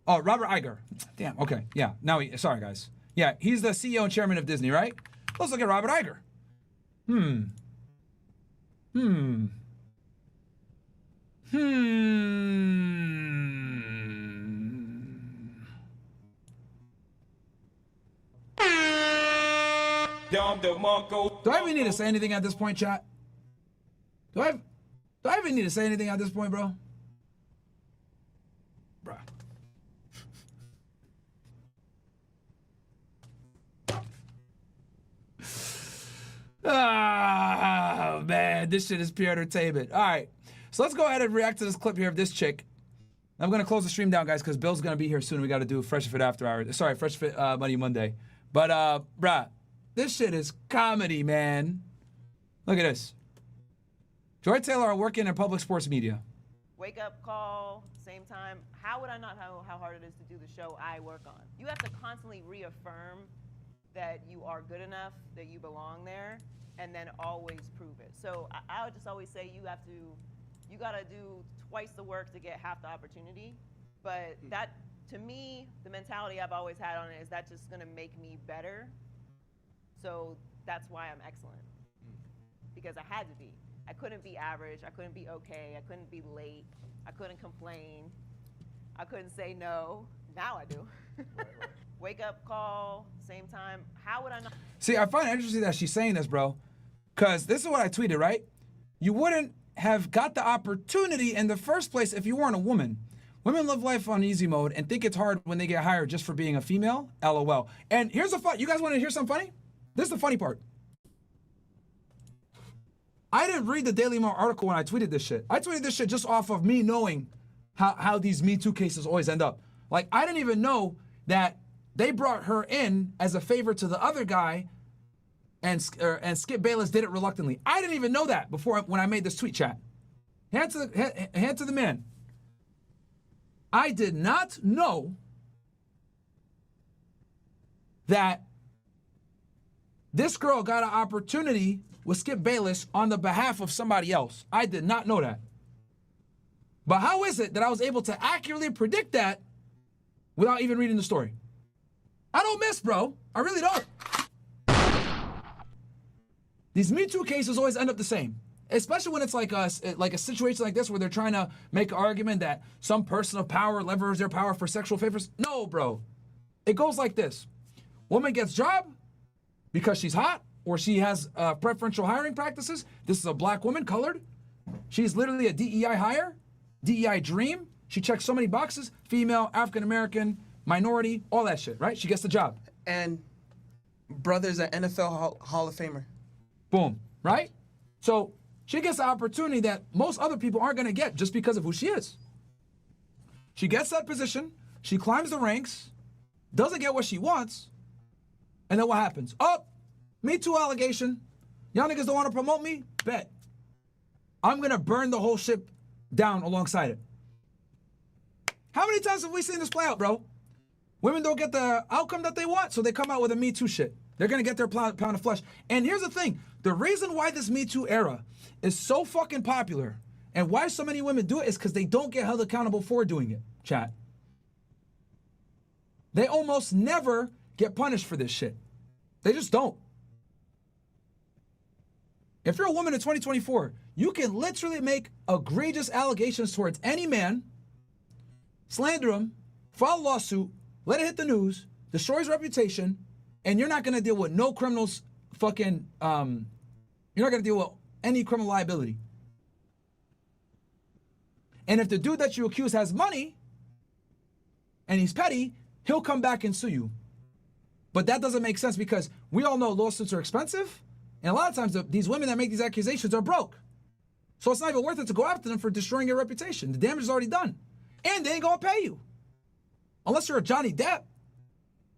Oh, Robert Iger. Damn, okay. Yeah, sorry, guys. Yeah, he's the CEO and chairman of Disney, right? Let's look at Robert Iger. Do I even need to say anything at this point, chat? Do I even need to say anything at this point, bro? Bruh. Ah, man, this shit is pure entertainment. All right, so let's go ahead and react to this clip here of this chick. I'm gonna close the stream down, guys, because Bill's gonna be here soon. We got to do Fresh Fit After Hours. Sorry, Fresh Fit Money Monday. But bruh, this shit is comedy, man. Look at this. Joy Taylor are working in public sports media. Wake up call, same time. How would I not know how hard it is to do the show I work on? You have to constantly reaffirm that you are good enough, that you belong there. and then always prove it. So I would just always say you gotta do twice the work to get half the opportunity. But that, to me, the mentality I've always had on it is that's just gonna make me better. So that's why I'm excellent, because I had to be. I couldn't be average. I couldn't be okay. I couldn't be late. I couldn't complain. I couldn't say no. Now I do. Wake up call, same time. How would I not? See, I find it interesting that she's saying this, bro, because this is what I tweeted, right? You wouldn't have got the opportunity in the first place if you weren't a woman. Women live life on easy mode and think it's hard when they get hired just for being a female. LOL. And here's the fun. You guys want to hear something funny? This is the funny part. I didn't read the Daily Mail article when I tweeted this shit. I tweeted this shit just off of me knowing how these Me Too cases always end up. Like, I didn't even know that they brought her in as a favor to the other guy, and Skip Bayless did it reluctantly. I didn't even know that before when I made this tweet, chat. Hand to the man. I did not know that this girl got an opportunity with Skip Bayless on the behalf of somebody else. I did not know that. But how is it that I was able to accurately predict that without even reading the story? I don't miss, bro. I really don't. These Me Too cases always end up the same, especially when it's like a situation like this where they're trying to make an argument that some person of power levers their power for sexual favors. No, bro. It goes like this. Woman gets job because she's hot or she has preferential hiring practices. This is a black woman, colored. She's literally a DEI hire, DEI dream. She checks so many boxes, female, African-American, minority, all that shit, right? She gets the job. And brother's an NFL Hall of Famer. Boom, right? So she gets the opportunity that most other people aren't going to get just because of who she is. She gets that position. She climbs the ranks, doesn't get what she wants, and then what happens? Oh, Me Too allegation. Y'all niggas don't want to promote me? Bet. I'm going to burn the whole ship down alongside it. How many times have we seen this play out, bro? Women don't get the outcome that they want, so they come out with a Me Too shit. They're going to get their pound of flesh. And here's the thing. The reason why this Me Too era is so fucking popular and why so many women do it is because they don't get held accountable for doing it, chat. They almost never get punished for this shit. They just don't. If you're a woman in 2024, you can literally make egregious allegations towards any man, slander him, file a lawsuit, let it hit the news, destroy his reputation, and you're not going to deal with no criminals fucking, you're not going to deal with any criminal liability. And if the dude that you accuse has money and he's petty, he'll come back and sue you. But that doesn't make sense because we all know lawsuits are expensive. And a lot of times these women that make these accusations are broke. So it's not even worth it to go after them for destroying your reputation. The damage is already done. And they ain't going to pay you. Unless you're a Johnny Depp,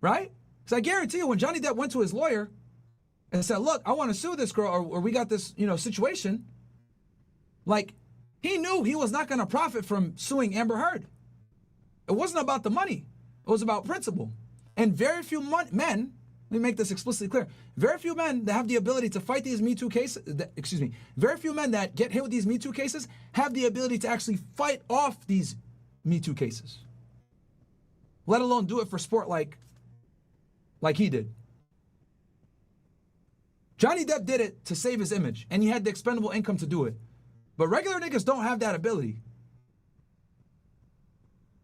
right? Because I guarantee you when Johnny Depp went to his lawyer and said, look, I want to sue this girl or we got this, situation. Like, he knew he was not going to profit from suing Amber Heard. It wasn't about the money. It was about principle. And very few men, let me make this explicitly clear, very few men that have the ability to fight these Me Too cases, very few men that get hit with these Me Too cases have the ability to actually fight off these Me Too cases. Let alone do it for sport like he did. Johnny Depp did it to save his image, and he had the expendable income to do it. But regular niggas don't have that ability.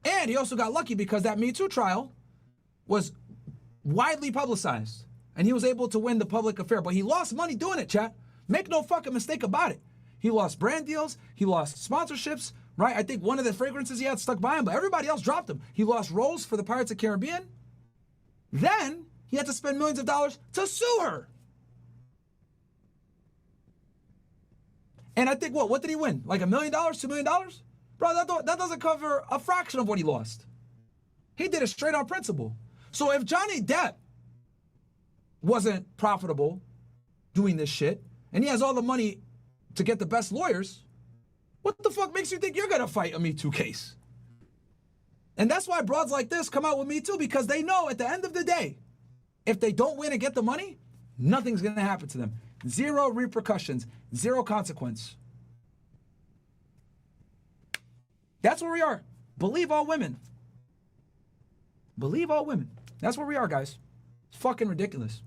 And he also got lucky because that Me Too trial was widely publicized, and he was able to win the public affair. But he lost money doing it, chat. Make no fucking mistake about it. He lost brand deals. He lost sponsorships, right? I think one of the fragrances he had stuck by him, but everybody else dropped him. He lost roles for the Pirates of the Caribbean. Then he had to spend millions of dollars to sue her. And I think, what did he win? Like $1 million, $2 million? Bro, that doesn't cover a fraction of what he lost. He did it straight on principle. So if Johnny Depp wasn't profitable doing this shit, and he has all the money to get the best lawyers, what the fuck makes you think you're gonna fight a Me Too case? And that's why broads like this come out with Me Too, because they know at the end of the day, if they don't win and get the money, nothing's gonna happen to them. Zero repercussions, zero consequence. That's where we are. Believe all women. Believe all women. That's where we are, guys. It's fucking ridiculous.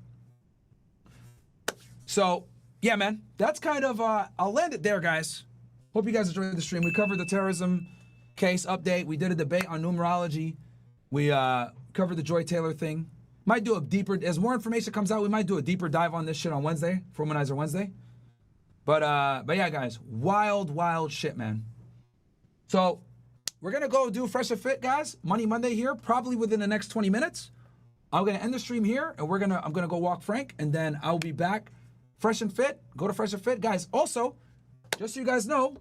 So, yeah, man, that's kind of, I'll land it there, guys. Hope you guys enjoyed the stream. We covered the terrorism case update. We did a debate on numerology. We covered the Joy Taylor thing. Might do a deeper, as more information comes out, we might do a deeper dive on this shit on Wednesday, for Womanizer Wednesday. But yeah, guys, wild, wild shit, man. So we're gonna go do Fresh and Fit, guys. Money Monday here, probably within the next 20 minutes. I'm gonna end the stream here, and I'm gonna go walk Frank, and then I'll be back. Fresh and Fit, go to Fresh and Fit, guys. Also, just so you guys know,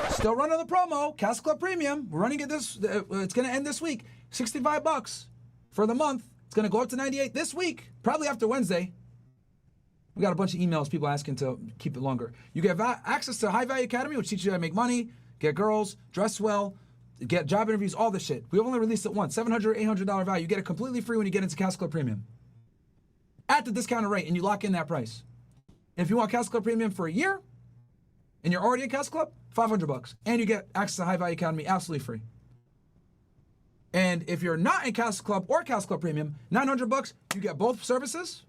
still running the promo, CastleClub Premium. We're running it it's gonna end this week. $65 for the month. It's gonna go up to 98 this week, probably after Wednesday. We got a bunch of emails, people asking to keep it longer. You get access to High Value Academy, which teaches you how to make money, get girls, dress well, get job interviews, all this shit. We've only released it once, $700, $800 value. You get it completely free when you get into CastleClub Premium. At the discounted rate, and you lock in that price. If you want CastleClub Premium for a year, and you're already in CastleClub, $500. And you get access to High Value Academy absolutely free. And if you're not in CastleClub or CastleClub Premium, $900, you get both services,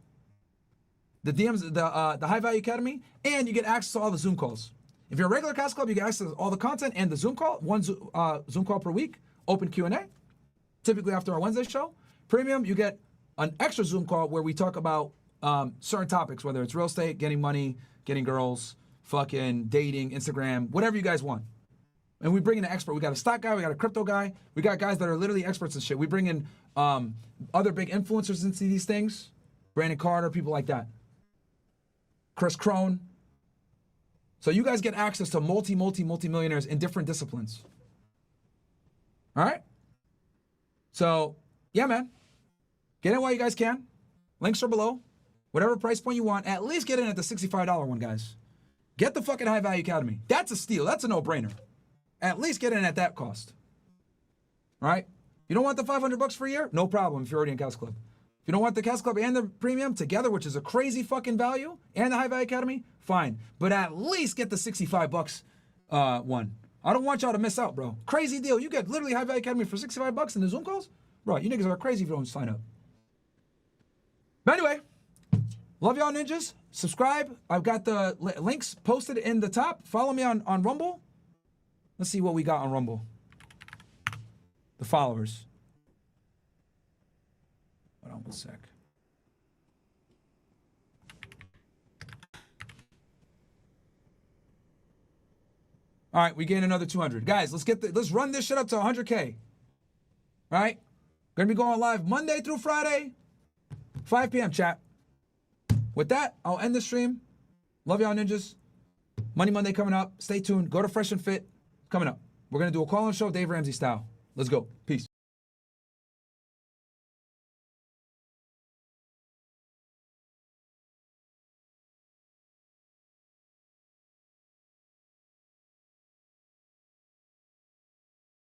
the DMs, the High Value Academy, and you get access to all the Zoom calls. If you're a regular CastleClub, you get access to all the content and the Zoom call, one Zoom call per week, open Q&A, typically after our Wednesday show. Premium, you get an extra Zoom call where we talk about certain topics, whether it's real estate, getting money, getting girls, fucking dating, Instagram, whatever you guys want. And we bring in an expert. We got a stock guy, we got a crypto guy, we got guys that are literally experts in shit. We bring in other big influencers into these things, Brandon Carter, people like that, Chris Crone. So you guys get access to multi-millionaires in different disciplines. All right? So, yeah, man. Get in while you guys can. Links are below. Whatever price point you want, at least get in at the $65 one, guys. Get the fucking High Value Academy. That's a steal. That's a no-brainer. At least get in at that cost. All right? You don't want the $500 for a year? No problem if you're already in CastleClub. If you don't want the CastleClub and the Premium together, which is a crazy fucking value, and the High Value Academy, fine. But at least get the $65 one. I don't want y'all to miss out, bro. Crazy deal. You get literally High Value Academy for $65 in the Zoom calls? Bro, you niggas are crazy if you don't sign up. But anyway, love y'all ninjas. Subscribe. I've got the links posted in the top. Follow me on Rumble. Let's see what we got on Rumble. The followers. Hold on one sec. All right, we gain another 200. Guys, let's run this shit up to 100K. All right? Gonna be going live Monday through Friday, 5 p.m. chat. With that, I'll end the stream. Love y'all ninjas. Money Monday coming up. Stay tuned. Go to Fresh and Fit. Coming up. We're going to do a call-in show, Dave Ramsey style. Let's go. Peace.